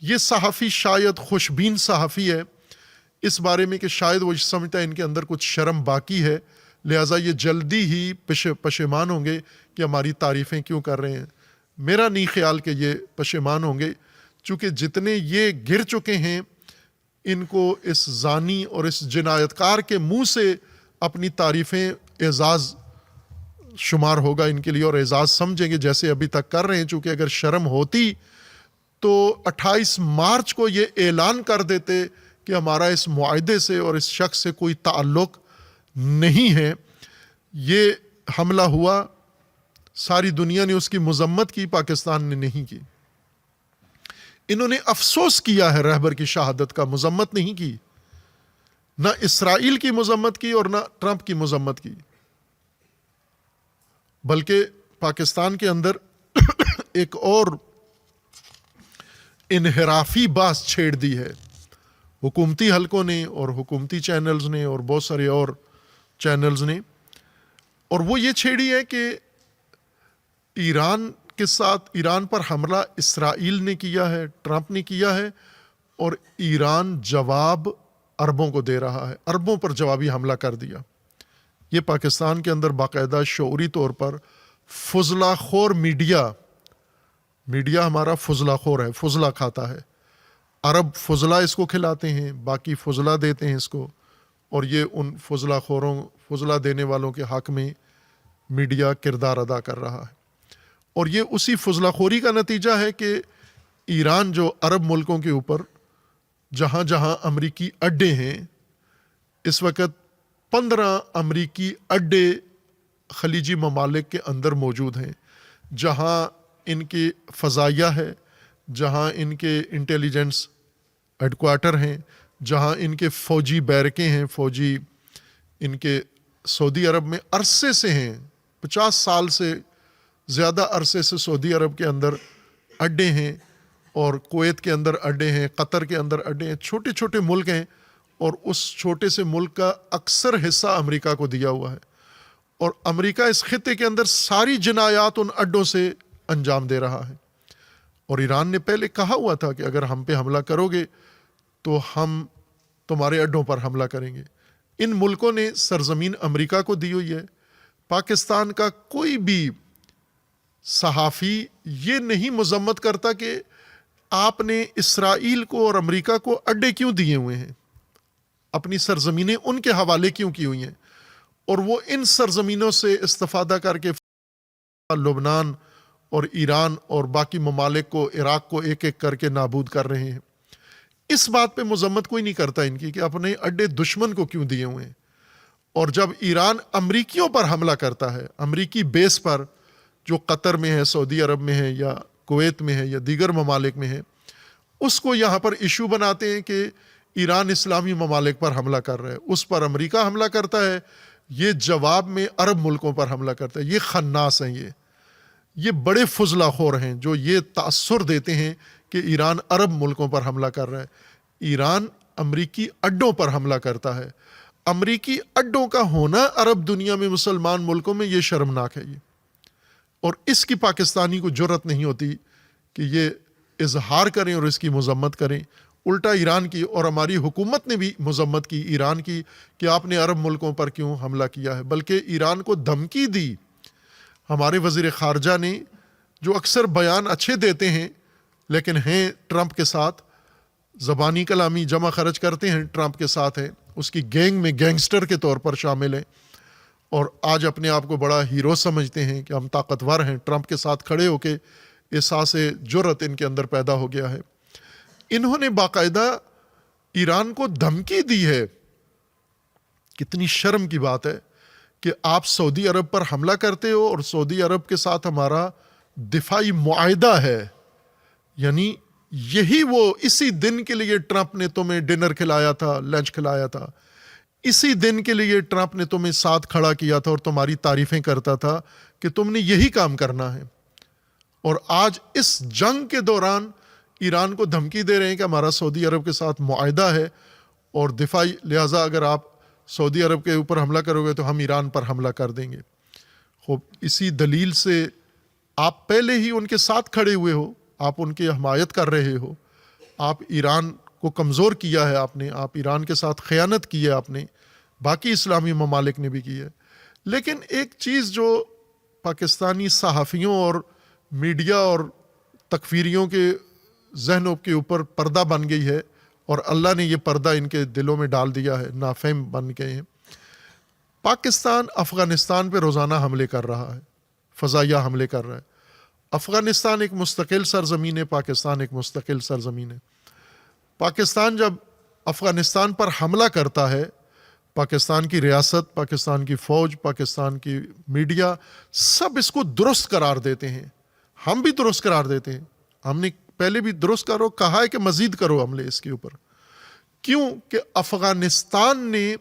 یہ صحافی شاید خوشبین صحافی ہے اس بارے میں کہ شاید وہ سمجھتا ہے ان کے اندر کچھ شرم باقی ہے، لہٰذا یہ جلدی ہی پشیمان ہوں گے کہ ہماری تعریفیں کیوں کر رہے ہیں۔ میرا نہیں خیال کہ یہ پشیمان ہوں گے، چونکہ جتنے یہ گر چکے ہیں ان کو اس زانی اور اس جنایت کار کے منہ سے اپنی تعریفیں اعزاز شمار ہوگا ان کے لیے، اور اعزاز سمجھیں گے جیسے ابھی تک کر رہے ہیں۔ چونکہ اگر شرم ہوتی تو 28 مارچ کو یہ اعلان کر دیتے کہ ہمارا اس معاہدے سے اور اس شخص سے کوئی تعلق نہیں ہے۔ یہ حملہ ہوا، ساری دنیا نے اس کی مذمت کی، پاکستان نے نہیں کی۔ انہوں نے افسوس کیا ہے رہبر کی شہادت کا، مذمت نہیں کی۔ نہ اسرائیل کی مذمت کی اور نہ ٹرمپ کی مذمت کی، بلکہ پاکستان کے اندر ایک اور انحرافی بات چھیڑ دی ہے حکومتی حلقوں نے اور حکومتی چینلز نے اور بہت سارے اور چینلز نے، اور وہ یہ چھیڑی ہے کہ ایران کے ساتھ ایران پر حملہ اسرائیل نے کیا ہے، ٹرمپ نے کیا ہے، اور ایران جواب عربوں کو دے رہا ہے، عربوں پر جوابی حملہ کر دیا۔ یہ پاکستان کے اندر باقاعدہ شعوری طور پر فضلہ خور میڈیا ہمارا فضلہ خور ہے، فضلہ کھاتا ہے، عرب فضلہ اس کو کھلاتے ہیں، باقی فضلہ دیتے ہیں اس کو، اور یہ ان فضلہ خوروں، فضلہ دینے والوں کے حق میں میڈیا کردار ادا کر رہا ہے۔ اور یہ اسی فضلہ خوری کا نتیجہ ہے کہ ایران جو عرب ملکوں کے اوپر جہاں جہاں امریکی اڈے ہیں، اس وقت 15 امریکی اڈے خلیجی ممالک کے اندر موجود ہیں، جہاں ان کے فضائیہ ہے، جہاں ان کے انٹیلیجنس ہیڈ کوارٹر ہیں، جہاں ان کے فوجی بیرکیں ہیں، فوجی ان کے سعودی عرب میں عرصے سے ہیں، 50 سال سے زیادہ عرصے سے سعودی عرب کے اندر اڈے ہیں، اور کویت کے اندر اڈے ہیں، قطر کے اندر اڈے ہیں، چھوٹے چھوٹے ملک ہیں، اور اس چھوٹے سے ملک کا اکثر حصہ امریکہ کو دیا ہوا ہے، اور امریکہ اس خطے کے اندر ساری جنایات ان اڈوں سے انجام دے رہا ہے۔ اور ایران نے پہلے کہا ہوا تھا کہ اگر ہم پہ حملہ کرو گے تو ہم تمہارے اڈوں پر حملہ کریں گے۔ ان ملکوں نے سرزمین امریکہ کو دی ہوئی ہے۔ پاکستان کا کوئی بھی صحافی یہ نہیں مذمت کرتا کہ آپ نے اسرائیل کو اور امریکہ کو اڈے کیوں دیے ہوئے ہیں، اپنی سرزمینیں ان کے حوالے کیوں کی ہوئی ہیں، اور وہ ان سرزمینوں سے استفادہ کر کے لبنان اور ایران اور باقی ممالک کو، عراق کو ایک ایک کر کے نابود کر رہے ہیں۔ اس بات پہ مذمت کوئی نہیں کرتا ان کی کہ اپنے اڈے دشمن کو کیوں دیے ہوئے ہیں۔ اور جب ایران امریکیوں پر حملہ کرتا ہے، امریکی بیس پر جو قطر میں ہے، سعودی عرب میں ہے، یا کویت میں ہے، یا دیگر ممالک میں ہے، اس کو یہاں پر ایشو بناتے ہیں کہ ایران اسلامی ممالک پر حملہ کر رہا ہے، اس پر امریکہ حملہ کرتا ہے، یہ جواب میں عرب ملکوں پر حملہ کرتا ہے۔ یہ خناس ہیں، یہ بڑے فضلہ خور ہیں جو یہ تاثر دیتے ہیں کہ ایران عرب ملکوں پر حملہ کر رہا ہے۔ ایران امریکی اڈوں پر حملہ کرتا ہے۔ امریکی اڈوں کا ہونا عرب دنیا میں، مسلمان ملکوں میں، یہ شرمناک ہے۔ اور اس کی پاکستانی کو جرأت نہیں ہوتی کہ یہ اظہار کریں اور اس کی مذمت کریں۔ الٹا ایران کی اور ہماری حکومت نے بھی مذمت کی ایران کی کہ آپ نے عرب ملکوں پر کیوں حملہ کیا ہے، بلکہ ایران کو دھمکی دی۔ ہمارے وزیر خارجہ نے، جو اکثر بیان اچھے دیتے ہیں لیکن ہیں ٹرمپ کے ساتھ، زبانی کلامی جمع خرچ کرتے ہیں، ٹرمپ کے ساتھ ہیں، اس کی گینگ میں گینگسٹر کے طور پر شامل ہیں، اور آج اپنے آپ کو بڑا ہیرو سمجھتے ہیں کہ ہم طاقتور ہیں۔ ٹرمپ کے ساتھ کھڑے ہو کے احساس جرأت ان کے اندر پیدا ہو گیا ہے۔ انہوں نے باقاعدہ ایران کو دھمکی دی ہے۔ کتنی شرم کی بات ہے کہ آپ سعودی عرب پر حملہ کرتے ہو اور سعودی عرب کے ساتھ ہمارا دفاعی معاہدہ ہے، یعنی یہی وہ اسی دن کے لیے ٹرمپ نے تمہیں ڈنر کھلایا تھا، لنچ کھلایا تھا، اسی دن کے لیے ٹرمپ نے تمہیں ساتھ کھڑا کیا تھا اور تمہاری تعریفیں کرتا تھا کہ تم نے یہی کام کرنا ہے، اور آج اس جنگ کے دوران ایران کو دھمکی دے رہے ہیں کہ ہمارا سعودی عرب کے ساتھ معاہدہ ہے اور دفاعی لہٰذا اگر آپ سعودی عرب کے اوپر حملہ کرو گے تو ہم ایران پر حملہ کر دیں گے۔ خوب اسی دلیل سے آپ پہلے ہی ان کے ساتھ کھڑے ہوئے ہو، آپ ان کی حمایت کر رہے ہو، آپ ایران کو کمزور کیا ہے، آپ ایران کے ساتھ خیانت کی ہے، آپ نے باقی اسلامی ممالک نے بھی کی ہے۔ لیکن ایک چیز جو پاکستانی صحافیوں اور میڈیا اور تکفیریوں کے ذہنوں کے اوپر پردہ بن گئی ہے، اور اللہ نے یہ پردہ ان کے دلوں میں ڈال دیا ہے، نافہم بن گئے ہیں۔ پاکستان افغانستان پہ روزانہ حملے کر رہا ہے، فضائیہ حملے کر رہا ہے۔ افغانستان ایک مستقل سرزمین ہے، پاکستان ایک مستقل سرزمین ہے۔ پاکستان جب افغانستان پر حملہ کرتا ہے، پاکستان کی ریاست، پاکستان کی فوج، پاکستان کی میڈیا سب اس کو درست قرار دیتے ہیں، ہم بھی درست قرار دیتے ہیں۔ ہم نے پہلے بھی درست کرو کہا ہے کہ مزید کرو حملے اس کے اوپر، کیوں کہ افغانستان نے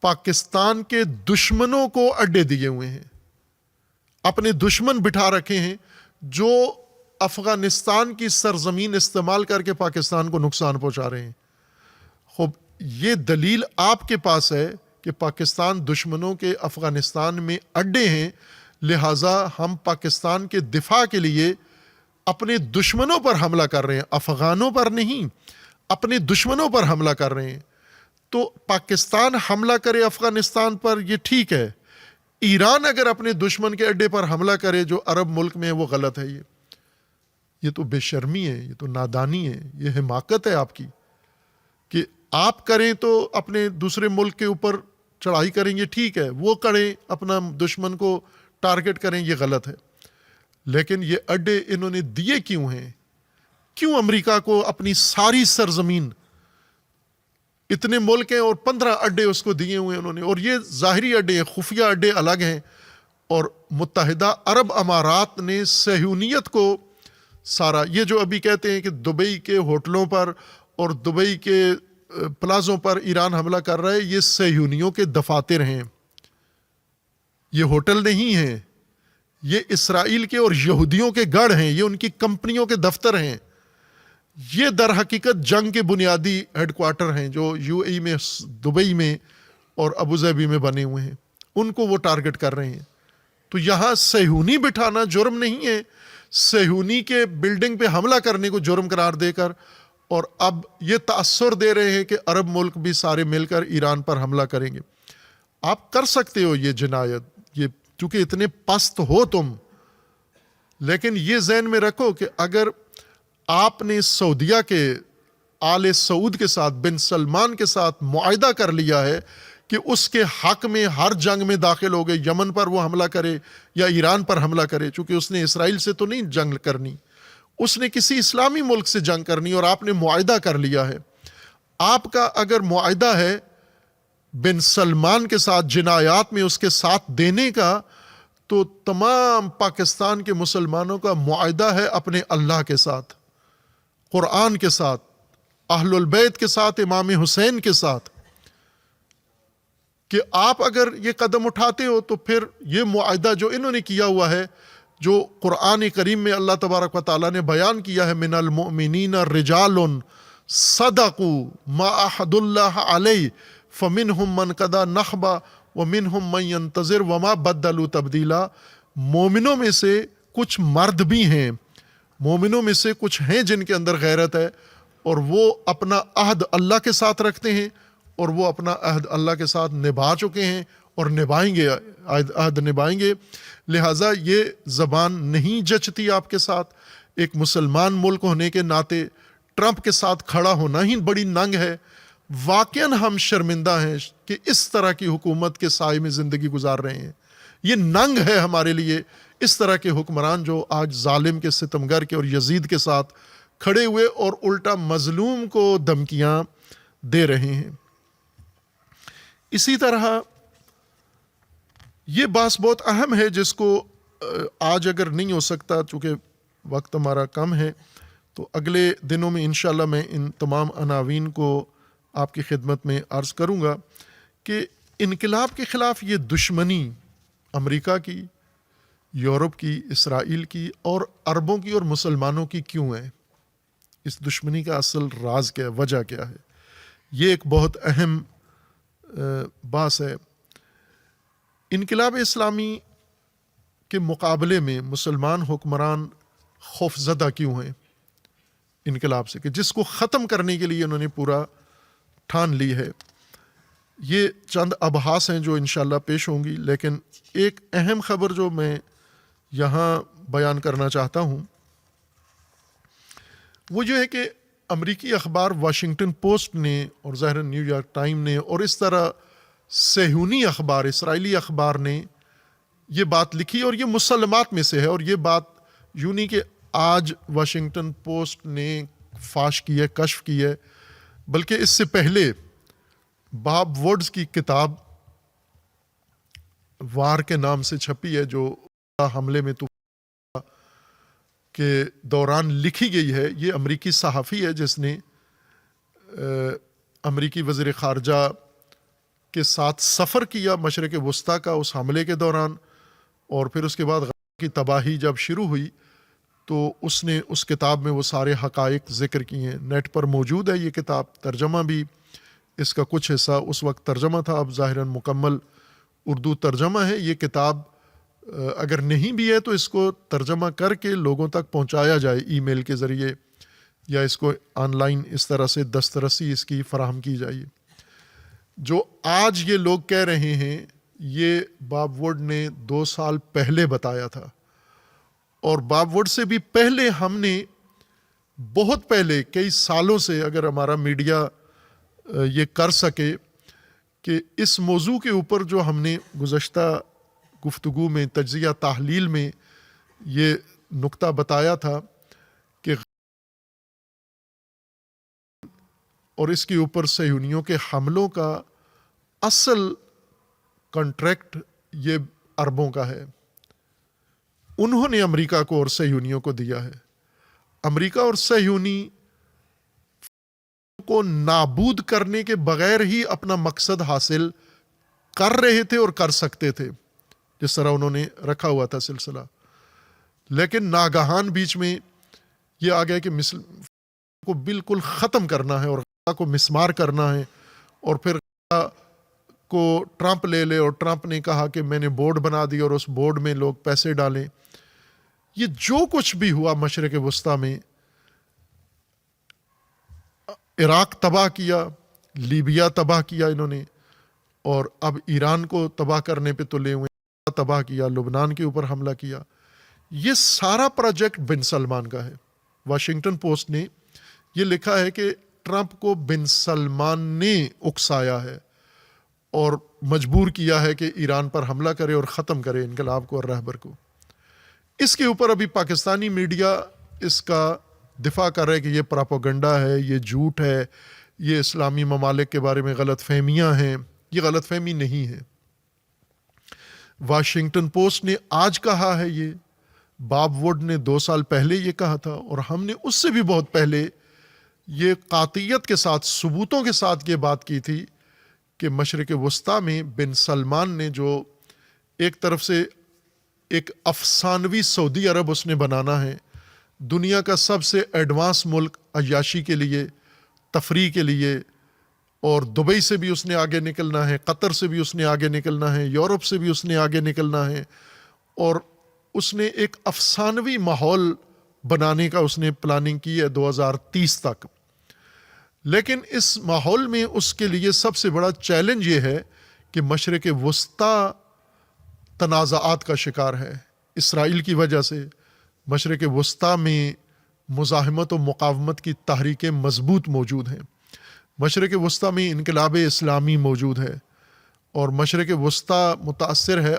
پاکستان کے دشمنوں کو اڈے دیے ہوئے ہیں، اپنے دشمن بٹھا رکھے ہیں جو افغانستان کی سرزمین استعمال کر کے پاکستان کو نقصان پہنچا رہے ہیں۔ خوب یہ دلیل آپ کے پاس ہے کہ پاکستان دشمنوں کے افغانستان میں اڈے ہیں، لہٰذا ہم پاکستان کے دفاع کے لیے اپنے دشمنوں پر حملہ کر رہے ہیں، افغانوں پر نہیں، اپنے دشمنوں پر حملہ کر رہے ہیں۔ تو پاکستان حملہ کرے افغانستان پر، یہ ٹھیک ہے، ایران اگر اپنے دشمن کے اڈے پر حملہ کرے جو عرب ملک میں ہے، وہ غلط ہے۔ یہ تو بے شرمی ہے، یہ تو نادانی ہے، یہ حماقت ہے آپ کی کہ آپ کریں تو اپنے دوسرے ملک کے اوپر چڑھائی کریں، یہ ٹھیک ہے، وہ کریں اپنا دشمن کو ٹارگٹ کریں، یہ غلط ہے۔ لیکن یہ اڈے انہوں نے دیے کیوں ہیں؟ کیوں امریکہ کو اپنی ساری سرزمین، اتنے ملک ہیں اور 15 اڈے اس کو دیے ہوئے انہوں نے، اور یہ ظاہری اڈے ہیں، خفیہ اڈے الگ ہیں۔ اور متحدہ عرب امارات نے صہیونیت کو سارا، یہ جو ابھی کہتے ہیں کہ دبئی کے ہوٹلوں پر اور دبئی کے پلازوں پر ایران حملہ کر رہا ہے، یہ صہیونیوں کے دفاتر ہیں، یہ ہوٹل نہیں ہیں، یہ اسرائیل کے اور یہودیوں کے گڑھ ہیں، یہ ان کی کمپنیوں کے دفتر ہیں۔ یہ در حقیقت جنگ کے بنیادی ہیڈ کوارٹر ہیں جو یو اے ای میں، دبئی میں اور ابوظہبی میں بنے ہوئے ہیں، ان کو وہ ٹارگٹ کر رہے ہیں۔ تو یہاں صہیونی بٹھانا جرم نہیں ہے، صہیونی کے بلڈنگ پہ حملہ کرنے کو جرم قرار دے کر، اور اب یہ تاثر دے رہے ہیں کہ عرب ملک بھی سارے مل کر ایران پر حملہ کریں گے۔ آپ کر سکتے ہو یہ جنایت، یہ چونکہ اتنے پست ہو تم، لیکن یہ ذہن میں رکھو کہ اگر آپ نے سعودیہ کے آل سعود کے ساتھ، بن سلمان کے ساتھ معاہدہ کر لیا ہے کہ اس کے حق میں ہر جنگ میں داخل ہو گئے، یمن پر وہ حملہ کرے یا ایران پر حملہ کرے، چونکہ اس نے اسرائیل سے تو نہیں جنگ کرنی، اس نے کسی اسلامی ملک سے جنگ کرنی، اور آپ نے معاہدہ کر لیا ہے۔ آپ کا اگر معاہدہ ہے بن سلمان کے ساتھ جنایات میں اس کے ساتھ دینے کا، تو تمام پاکستان کے مسلمانوں کا معاہدہ ہے اپنے اللہ کے ساتھ، قرآن کے ساتھ، اہل البیت کے ساتھ، امام حسین کے ساتھ، کہ آپ اگر یہ قدم اٹھاتے ہو تو پھر یہ معاہدہ جو انہوں نے کیا ہوا ہے، جو قرآن کریم میں اللہ تبارک و تعالیٰ نے بیان کیا ہے، من المؤمنین رجال صدقوا ما عاہدوا اللہ علیہ فمنہم من قضی نحبہ ومنہم من ینتظر وما بدلوا تبدیلا، مومنوں میں سے کچھ مرد بھی ہیں، مومنوں میں سے کچھ ہیں جن کے اندر غیرت ہے، اور وہ اپنا عہد اللہ کے ساتھ رکھتے ہیں، اور وہ اپنا عہد اللہ کے ساتھ نبھا چکے ہیں اور نبھائیں گے، عہد نبھائیں گے۔ لہٰذا یہ زبان نہیں جچتی آپ کے ساتھ۔ ایک مسلمان ملک ہونے کے ناطے ٹرمپ کے ساتھ کھڑا ہونا ہی بڑی ننگ ہے۔ واقعاً ہم شرمندہ ہیں کہ اس طرح کی حکومت کے سائے میں زندگی گزار رہے ہیں۔ یہ ننگ ہے ہمارے لیے، اس طرح کے حکمران جو آج ظالم کے، ستمگر کے اور یزید کے ساتھ کھڑے ہوئے اور الٹا مظلوم کو دھمکیاں دے رہے ہیں۔ اسی طرح یہ بات بہت اہم ہے جس کو آج اگر نہیں ہو سکتا، چونکہ وقت ہمارا کم ہے، تو اگلے دنوں میں انشاءاللہ میں ان تمام عناوین کو آپ کی خدمت میں عرض کروں گا کہ انقلاب کے خلاف یہ دشمنی امریکہ کی، یورپ کی، اسرائیل کی اور عربوں کی اور مسلمانوں کی کیوں ہے؟ اس دشمنی کا اصل راز کیا ہے، وجہ کیا ہے؟ یہ ایک بہت اہم بات ہے۔ انقلاب اسلامی کے مقابلے میں مسلمان حکمران خوف زدہ کیوں ہیں انقلاب سے، کہ جس کو ختم کرنے کے لیے انہوں نے پورا ٹھان لی ہے؟ یہ چند ابحاث ہیں جو انشاءاللہ پیش ہوں گی، لیکن ایک اہم خبر جو میں یہاں بیان کرنا چاہتا ہوں وہ یہ ہے کہ امریکی اخبار واشنگٹن پوسٹ نے اور ظاہراً نیو یارک ٹائم نے اور اس طرح صہیونی اخبار، اسرائیلی اخبار نے یہ بات لکھی، اور یہ مسلمات میں سے ہے، اور یہ بات یوں نہیں کہ آج واشنگٹن پوسٹ نے فاش کی ہے، کشف کی ہے، بلکہ اس سے پہلے باب ووڈز کی کتاب وار کے نام سے چھپی ہے، جو حملے میں کے دوران لکھی گئی ہے۔ یہ امریکی صحافی ہے جس نے امریکی وزیر خارجہ کے ساتھ سفر کیا مشرق وسطیٰ کا اس حملے کے دوران، اور پھر اس کے بعد غزہ کی تباہی جب شروع ہوئی تو اس نے اس کتاب میں وہ سارے حقائق ذکر کیے ہیں۔ نیٹ پر موجود ہے یہ کتاب، ترجمہ بھی اس کا کچھ حصہ اس وقت ترجمہ تھا، اب ظاہراً مکمل اردو ترجمہ ہے۔ یہ کتاب اگر نہیں بھی ہے تو اس کو ترجمہ کر کے لوگوں تک پہنچایا جائے ای میل کے ذریعے، یا اس کو آن لائن اس طرح سے دسترسی اس کی فراہم کی جائے۔ جو آج یہ لوگ کہہ رہے ہیں یہ باب ووڈ نے 2 سال پہلے بتایا تھا، اور باب ووڈ سے بھی پہلے ہم نے بہت پہلے کئی سالوں سے، اگر ہمارا میڈیا یہ کر سکے کہ اس موضوع کے اوپر جو ہم نے گزشتہ گفتگو میں تجزیہ تحلیل میں یہ نقطہ بتایا تھا کہ اور اس کے اوپر صہیونیوں کے حملوں کا اصل کنٹریکٹ یہ عربوں کا ہے، انہوں نے امریکہ کو اور صہیونیوں کو دیا ہے۔ امریکہ اور صہیونی کو نابود کرنے کے بغیر ہی اپنا مقصد حاصل کر رہے تھے اور کر سکتے تھے، جس طرح انہوں نے رکھا ہوا تھا سلسلہ، لیکن ناگہان بیچ میں یہ آ گیا کہ کو بالکل ختم کرنا ہے اور غزہ کو مسمار کرنا ہے، اور پھر غزہ کو ٹرمپ لے لے، اور ٹرمپ نے کہا کہ میں نے بورڈ بنا دی اور اس بورڈ میں لوگ پیسے ڈالیں۔ یہ جو کچھ بھی ہوا مشرق وسطیٰ میں، عراق تباہ کیا، لیبیا تباہ کیا انہوں نے، اور اب ایران کو تباہ کرنے پہ تلے ہوئے، تباہ کیا، لبنان کے اوپر حملہ کیا۔ یہ سارا پروجیکٹ بن سلمان کا ہے۔ واشنگٹن پوسٹ نے یہ لکھا ہے کہ ٹرمپ کو بن سلمان نے اکسایا ہے اور مجبور کیا ہے کہ ایران پر حملہ کرے اور ختم کرے انقلاب کو اور رہبر کو۔ اس کے اوپر ابھی پاکستانی میڈیا اس کا دفاع کر رہے کہ یہ پراپوگنڈا ہے، یہ جھوٹ ہے، یہ اسلامی ممالک کے بارے میں غلط فہمیاں ہیں۔ یہ غلط فہمی نہیں ہے۔ واشنگٹن پوسٹ نے آج کہا ہے، یہ باب ووڈ نے 2 سال پہلے یہ کہا تھا، اور ہم نے اس سے بھی بہت پہلے یہ قاطعیت کے ساتھ، ثبوتوں کے ساتھ یہ بات کی تھی کہ مشرق وسطیٰ میں بن سلمان نے جو ایک طرف سے ایک افسانوی سعودی عرب اس نے بنانا ہے، دنیا کا سب سے ایڈوانس ملک عیاشی کے لیے، تفریح کے لیے، اور دبئی سے بھی اس نے آگے نکلنا ہے، قطر سے بھی اس نے آگے نکلنا ہے، یورپ سے بھی اس نے آگے نکلنا ہے، اور اس نے ایک افسانوی ماحول بنانے کا اس نے پلاننگ کی ہے 2030 تک۔ لیکن اس ماحول میں اس کے لیے سب سے بڑا چیلنج یہ ہے کہ مشرق وسطیٰ تنازعات کا شکار ہے۔ اسرائیل کی وجہ سے مشرق وسطیٰ میں مزاحمت و مقاومت کی تحریکیں مضبوط موجود ہیں۔ مشرق وسطیٰ میں انقلاب اسلامی موجود ہے، اور مشرق وسطیٰ متاثر ہے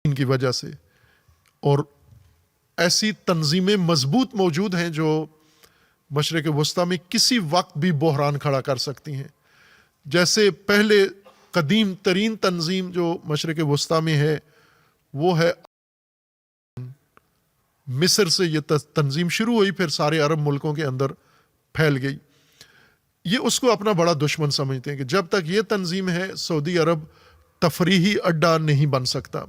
ان کی وجہ سے، اور ایسی تنظیمیں مضبوط موجود ہیں جو مشرق وسطیٰ میں کسی وقت بھی بحران کھڑا کر سکتی ہیں۔ جیسے پہلے قدیم ترین تنظیم جو مشرق وسطیٰ میں ہے وہ ہے مصر سے یہ تنظیم شروع ہوئی، پھر سارے عرب ملکوں کے اندر پھیل گئی۔ یہ اس کو اپنا بڑا دشمن سمجھتے ہیں کہ جب تک یہ تنظیم ہے سعودی عرب تفریحی اڈا نہیں بن سکتا،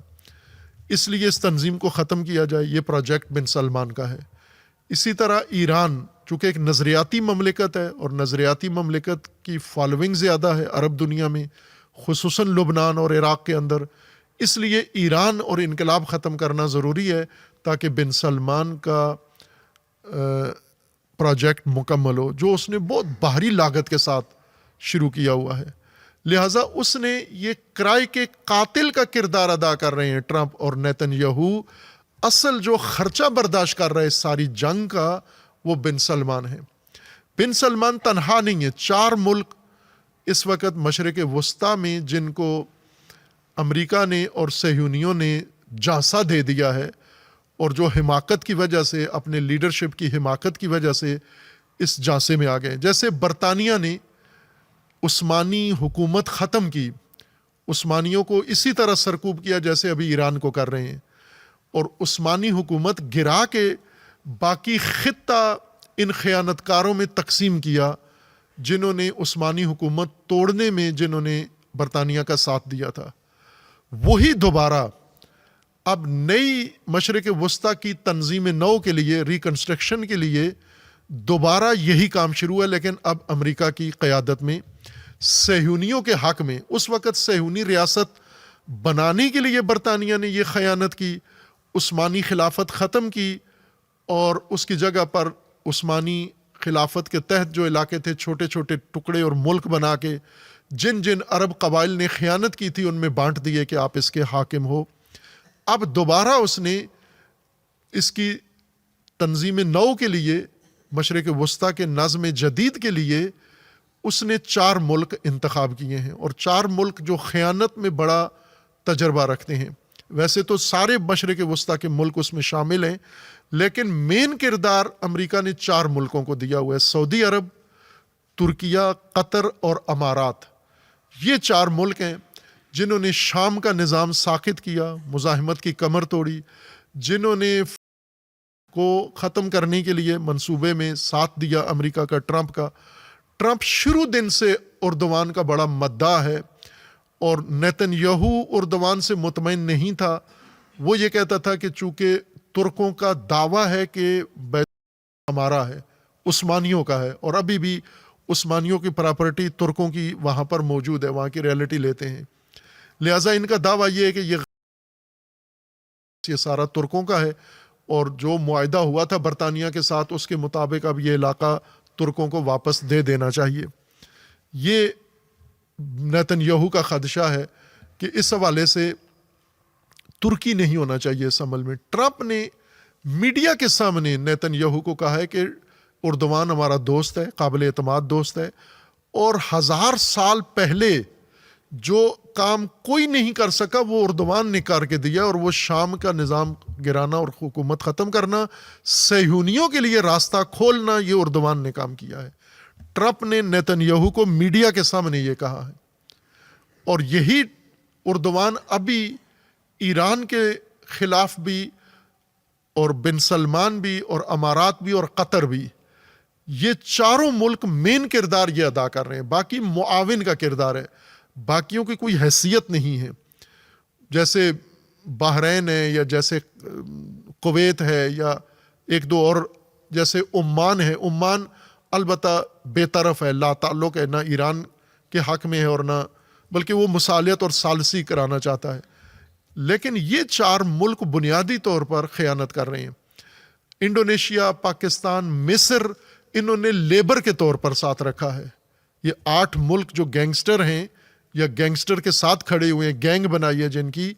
اس لیے اس تنظیم کو ختم کیا جائے۔ یہ پروجیکٹ بن سلمان کا ہے۔ اسی طرح ایران چونکہ ایک نظریاتی مملکت ہے، اور نظریاتی مملکت کی فالوئنگ زیادہ ہے عرب دنیا میں، خصوصاً لبنان اور عراق کے اندر، اس لیے ایران اور انقلاب ختم کرنا ضروری ہے تاکہ بن سلمان کا پروجیکٹ مکمل ہو، جو اس نے بہت باہری لاگت کے ساتھ شروع کیا ہوا ہے۔ لہٰذا اس نے یہ کرائے کے قاتل کا کردار ادا کر رہے ہیں ٹرمپ اور نیتن یاہو۔ اصل جو خرچہ برداشت کر رہے ساری جنگ کا وہ بن سلمان ہے۔ بن سلمان تنہا نہیں ہے، 4 ملک اس وقت مشرق وسطیٰ میں جن کو امریکہ نے اور صہیونیوں نے جھانسا دے دیا ہے، اور جو حماقت کی وجہ سے، اپنے لیڈرشپ کی حماقت کی وجہ سے اس جھانسے میں آ گئے۔ جیسے برطانیہ نے عثمانی حکومت ختم کی، عثمانیوں کو اسی طرح سرکوب کیا جیسے ابھی ایران کو کر رہے ہیں، اور عثمانی حکومت گرا کے باقی خطہ ان خیانت کاروں میں تقسیم کیا جنہوں نے عثمانی حکومت توڑنے میں جنہوں نے برطانیہ کا ساتھ دیا تھا، وہی دوبارہ اب نئی مشرق وسطیٰ کی تنظیم نو کے لیے، ریکنسٹرکشن کے لیے دوبارہ یہی کام شروع ہے، لیکن اب امریکہ کی قیادت میں صہیونیوں کے حق میں۔ اس وقت صہیونی ریاست بنانے کے لیے برطانیہ نے یہ خیانت کی، عثمانی خلافت ختم کی، اور اس کی جگہ پر عثمانی خلافت کے تحت جو علاقے تھے چھوٹے چھوٹے ٹکڑے اور ملک بنا کے جن جن عرب قبائل نے خیانت کی تھی ان میں بانٹ دیے کہ آپ اس کے حاکم ہو۔ اب دوبارہ اس نے اس کی تنظیم نو کے لیے، مشرق وسطیٰ کے نظم جدید کے لیے اس نے 4 ملک انتخاب کیے ہیں، اور 4 ملک جو خیانت میں بڑا تجربہ رکھتے ہیں۔ ویسے تو سارے مشرق وسطیٰ کے ملک اس میں شامل ہیں، لیکن مین کردار امریکہ نے 4 ملکوں کو دیا ہوا ہے: سعودی عرب، ترکیہ، قطر اور امارات۔ یہ 4 ملک ہیں جنہوں نے شام کا نظام ساخت کیا، مزاحمت کی کمر توڑی، جنہوں نے کو ختم کرنے کے لیے منصوبے میں ساتھ دیا امریکہ کا، ٹرمپ شروع دن سے اردوان کا بڑا مداح ہے، اور نیتن یاہو اردوان سے مطمئن نہیں تھا۔ وہ یہ کہتا تھا کہ چونکہ ترکوں کا دعویٰ ہے کہ بیت ہمارا ہے، عثمانیوں کا ہے، اور ابھی بھی عثمانیوں کی پراپرٹی ترکوں کی وہاں پر موجود ہے، وہاں کی ریئلٹی لیتے ہیں، لہٰذا ان کا دعویٰ یہ ہے کہ یہ سارا ترکوں کا ہے، اور جو معاہدہ ہوا تھا برطانیہ کے ساتھ اس کے مطابق اب یہ علاقہ ترکوں کو واپس دے دینا چاہیے۔ یہ نیتن یاہو کا خدشہ ہے کہ اس حوالے سے ترکی نہیں ہونا چاہیے اس عمل میں۔ ٹرمپ نے میڈیا کے سامنے نیتن یاہو کو کہا ہے کہ اردوان ہمارا دوست ہے، قابل اعتماد دوست ہے، اور 1000 سال پہلے جو کام کوئی نہیں کر سکا وہ اردوان نے کر کے دیا، اور وہ شام کا نظام گرانا اور حکومت ختم کرنا، صہیونیوں کے لیے راستہ کھولنا، یہ اردوان نے کام کیا ہے۔ ٹرمپ نے نیتن یاہو کو میڈیا کے سامنے یہ کہا ہے، اور یہی اردوان ابھی ایران کے خلاف بھی، اور بن سلمان بھی، اور امارات بھی، اور قطر بھی، یہ 4 ملک مین کردار یہ ادا کر رہے ہیں، باقی معاون کا کردار ہے، باقیوں کی کوئی حیثیت نہیں ہے۔ جیسے بحرین ہے، یا جیسے کویت ہے، یا 1-2 اور جیسے عمان ہے۔ عمان البتہ بے طرف ہے، لا تعلق ہے، نہ ایران کے حق میں ہے اور نہ، بلکہ وہ مصالحت اور ثالثی کرانا چاہتا ہے۔ لیکن یہ 4 ملک بنیادی طور پر خیانت کر رہے ہیں۔ انڈونیشیا، پاکستان، مصر، انہوں نے لیبر کے طور پر ساتھ رکھا ہے۔ یہ 8 ملک جو گینگسٹر ہیں یا گینگسٹر کے ساتھ کھڑے ہوئے ہیں، گینگ بنائی ہے جن کی،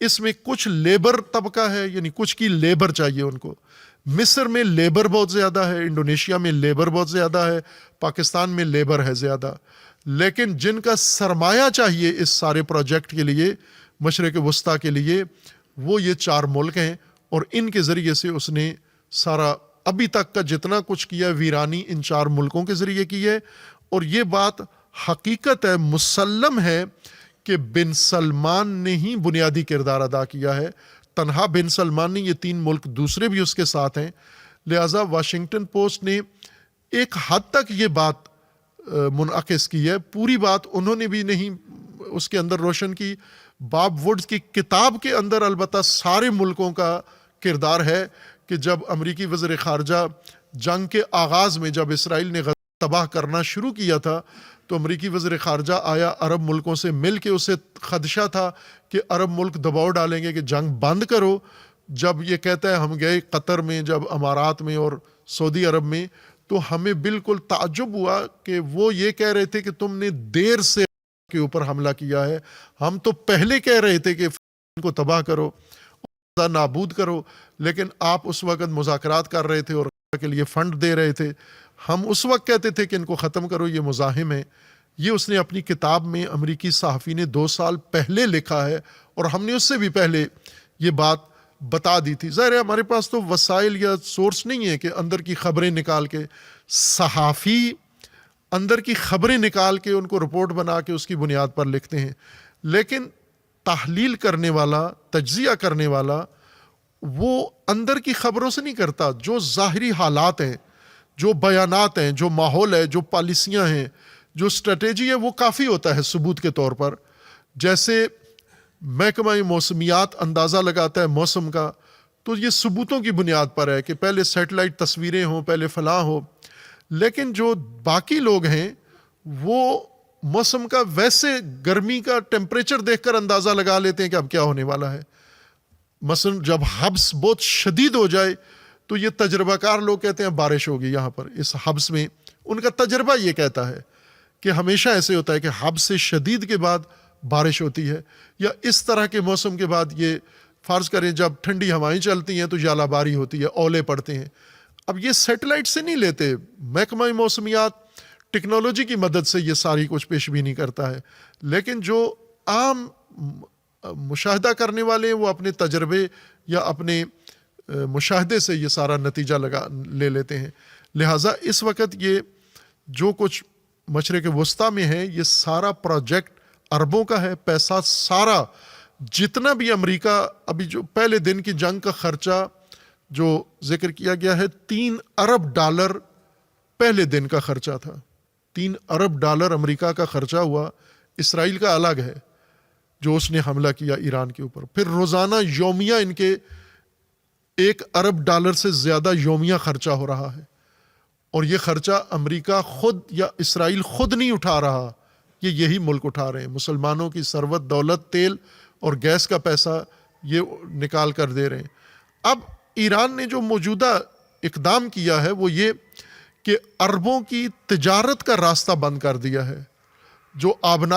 اس میں کچھ لیبر طبقہ ہے، یعنی کچھ کی لیبر چاہیے ان کو۔ مصر میں لیبر بہت زیادہ ہے، انڈونیشیا میں لیبر بہت زیادہ ہے، پاکستان میں لیبر ہے زیادہ، لیکن جن کا سرمایہ چاہیے اس سارے پروجیکٹ کے لیے، مشرق وسطیٰ کے لیے، وہ یہ 4 ملک ہیں، اور ان کے ذریعے سے اس نے سارا ابھی تک کا جتنا کچھ کیا ویرانی ان 4 ملکوں کے ذریعے کی ہے۔ اور یہ بات حقیقت ہے، مسلم ہے کہ بن سلمان نے ہی بنیادی کردار ادا کیا ہے، تنہا بن سلمان نہیں، یہ 3 ملک دوسرے بھی اس کے ساتھ ہیں۔ لہٰذا واشنگٹن پوسٹ نے ایک حد تک یہ بات منعکس کی ہے، پوری بات انہوں نے بھی نہیں اس کے اندر روشن کی۔ باب وڈز کی کتاب کے اندر البتہ سارے ملکوں کا کردار ہے کہ جب امریکی وزیر خارجہ جنگ کے آغاز میں جب اسرائیل نے غزہ تباہ کرنا شروع کیا تھا تو امریکی وزیر خارجہ آیا عرب ملکوں سے مل کے، اسے خدشہ تھا کہ عرب ملک دباؤ ڈالیں گے کہ جنگ بند کرو۔ جب یہ کہتا ہے ہم گئے قطر میں، جب امارات میں اور سعودی عرب میں، تو ہمیں بالکل تعجب ہوا کہ وہ یہ کہہ رہے تھے کہ تم نے دیر سے کے اوپر حملہ کیا ہے، ہم تو پہلے کہہ رہے تھے کہ ان کو تباہ کرو، نابود کرو، لیکن آپ اس وقت مذاکرات کر رہے تھے اور کے لیے فنڈ دے رہے تھے، ہم اس وقت کہتے تھے کہ ان کو ختم کرو، یہ مزاحم ہے۔ یہ اس نے اپنی کتاب میں، امریکی صحافی نے 2 سال پہلے لکھا ہے، اور ہم نے اس سے بھی پہلے یہ بات بتا دی تھی۔ ظاہر ہے ہمارے پاس تو وسائل یا سورس نہیں ہے کہ اندر کی خبریں نکال کے، صحافی اندر کی خبریں نکال کے ان کو رپورٹ بنا کے اس کی بنیاد پر لکھتے ہیں، لیکن تحلیل کرنے والا، تجزیہ کرنے والا، وہ اندر کی خبروں سے نہیں کرتا، جو ظاہری حالات ہیں، جو بیانات ہیں، جو ماحول ہے، جو پالیسیاں ہیں، جو اسٹریٹجی ہے، وہ کافی ہوتا ہے ثبوت کے طور پر. جیسے محکمہ موسمیات اندازہ لگاتا ہے موسم کا، تو یہ ثبوتوں کی بنیاد پر ہے کہ پہلے سیٹلائٹ تصویریں ہوں، پہلے فلاں ہو. لیکن جو باقی لوگ ہیں وہ موسم کا ویسے گرمی کا ٹیمپریچر دیکھ کر اندازہ لگا لیتے ہیں کہ اب کیا ہونے والا ہے. مثلا جب حبس بہت شدید ہو جائے تو یہ تجربہ کار لوگ کہتے ہیں بارش ہوگی یہاں پر اس حبس میں. ان کا تجربہ یہ کہتا ہے کہ ہمیشہ ایسے ہوتا ہے کہ حبس سے شدید کے بعد بارش ہوتی ہے، یا اس طرح کے موسم کے بعد یہ فرض کریں جب ٹھنڈی ہوائیں چلتی ہیں تو ژالہ باری ہوتی ہے، اولے پڑتے ہیں. اب یہ سیٹلائٹ سے نہیں لیتے، محکمہ موسمیات ٹیکنالوجی کی مدد سے یہ ساری کچھ پیش بینی کرتا ہے. لیکن جو عام مشاہدہ کرنے والے ہیں وہ اپنے تجربے یا اپنے مشاہدے سے یہ سارا نتیجہ لے لیتے ہیں. لہٰذا اس وقت یہ جو کچھ مشرق وسطیٰ میں ہے یہ سارا پروجیکٹ اربوں کا ہے. پیسہ سارا جتنا بھی امریکہ، ابھی جو پہلے دن کی جنگ کا خرچہ جو ذکر کیا گیا ہے $3 ارب پہلے دن کا خرچہ تھا. $3 ارب امریکہ کا خرچہ ہوا. اسرائیل کا الگ ہے جو اس نے حملہ کیا ایران کے اوپر. پھر روزانہ یومیہ ان کے $1 ارب سے زیادہ یومیہ خرچہ ہو رہا ہے. اور یہ خرچہ امریکہ خود یا اسرائیل خود نہیں اٹھا رہا، یہی ملک اٹھا رہے ہیں. مسلمانوں کی ثروت، دولت، تیل اور گیس کا پیسہ یہ نکال کر دے رہے ہیں. اب ایران نے جو موجودہ اقدام کیا ہے وہ یہ کہ اربوں کی تجارت کا راستہ بند کر دیا ہے. جو آبنا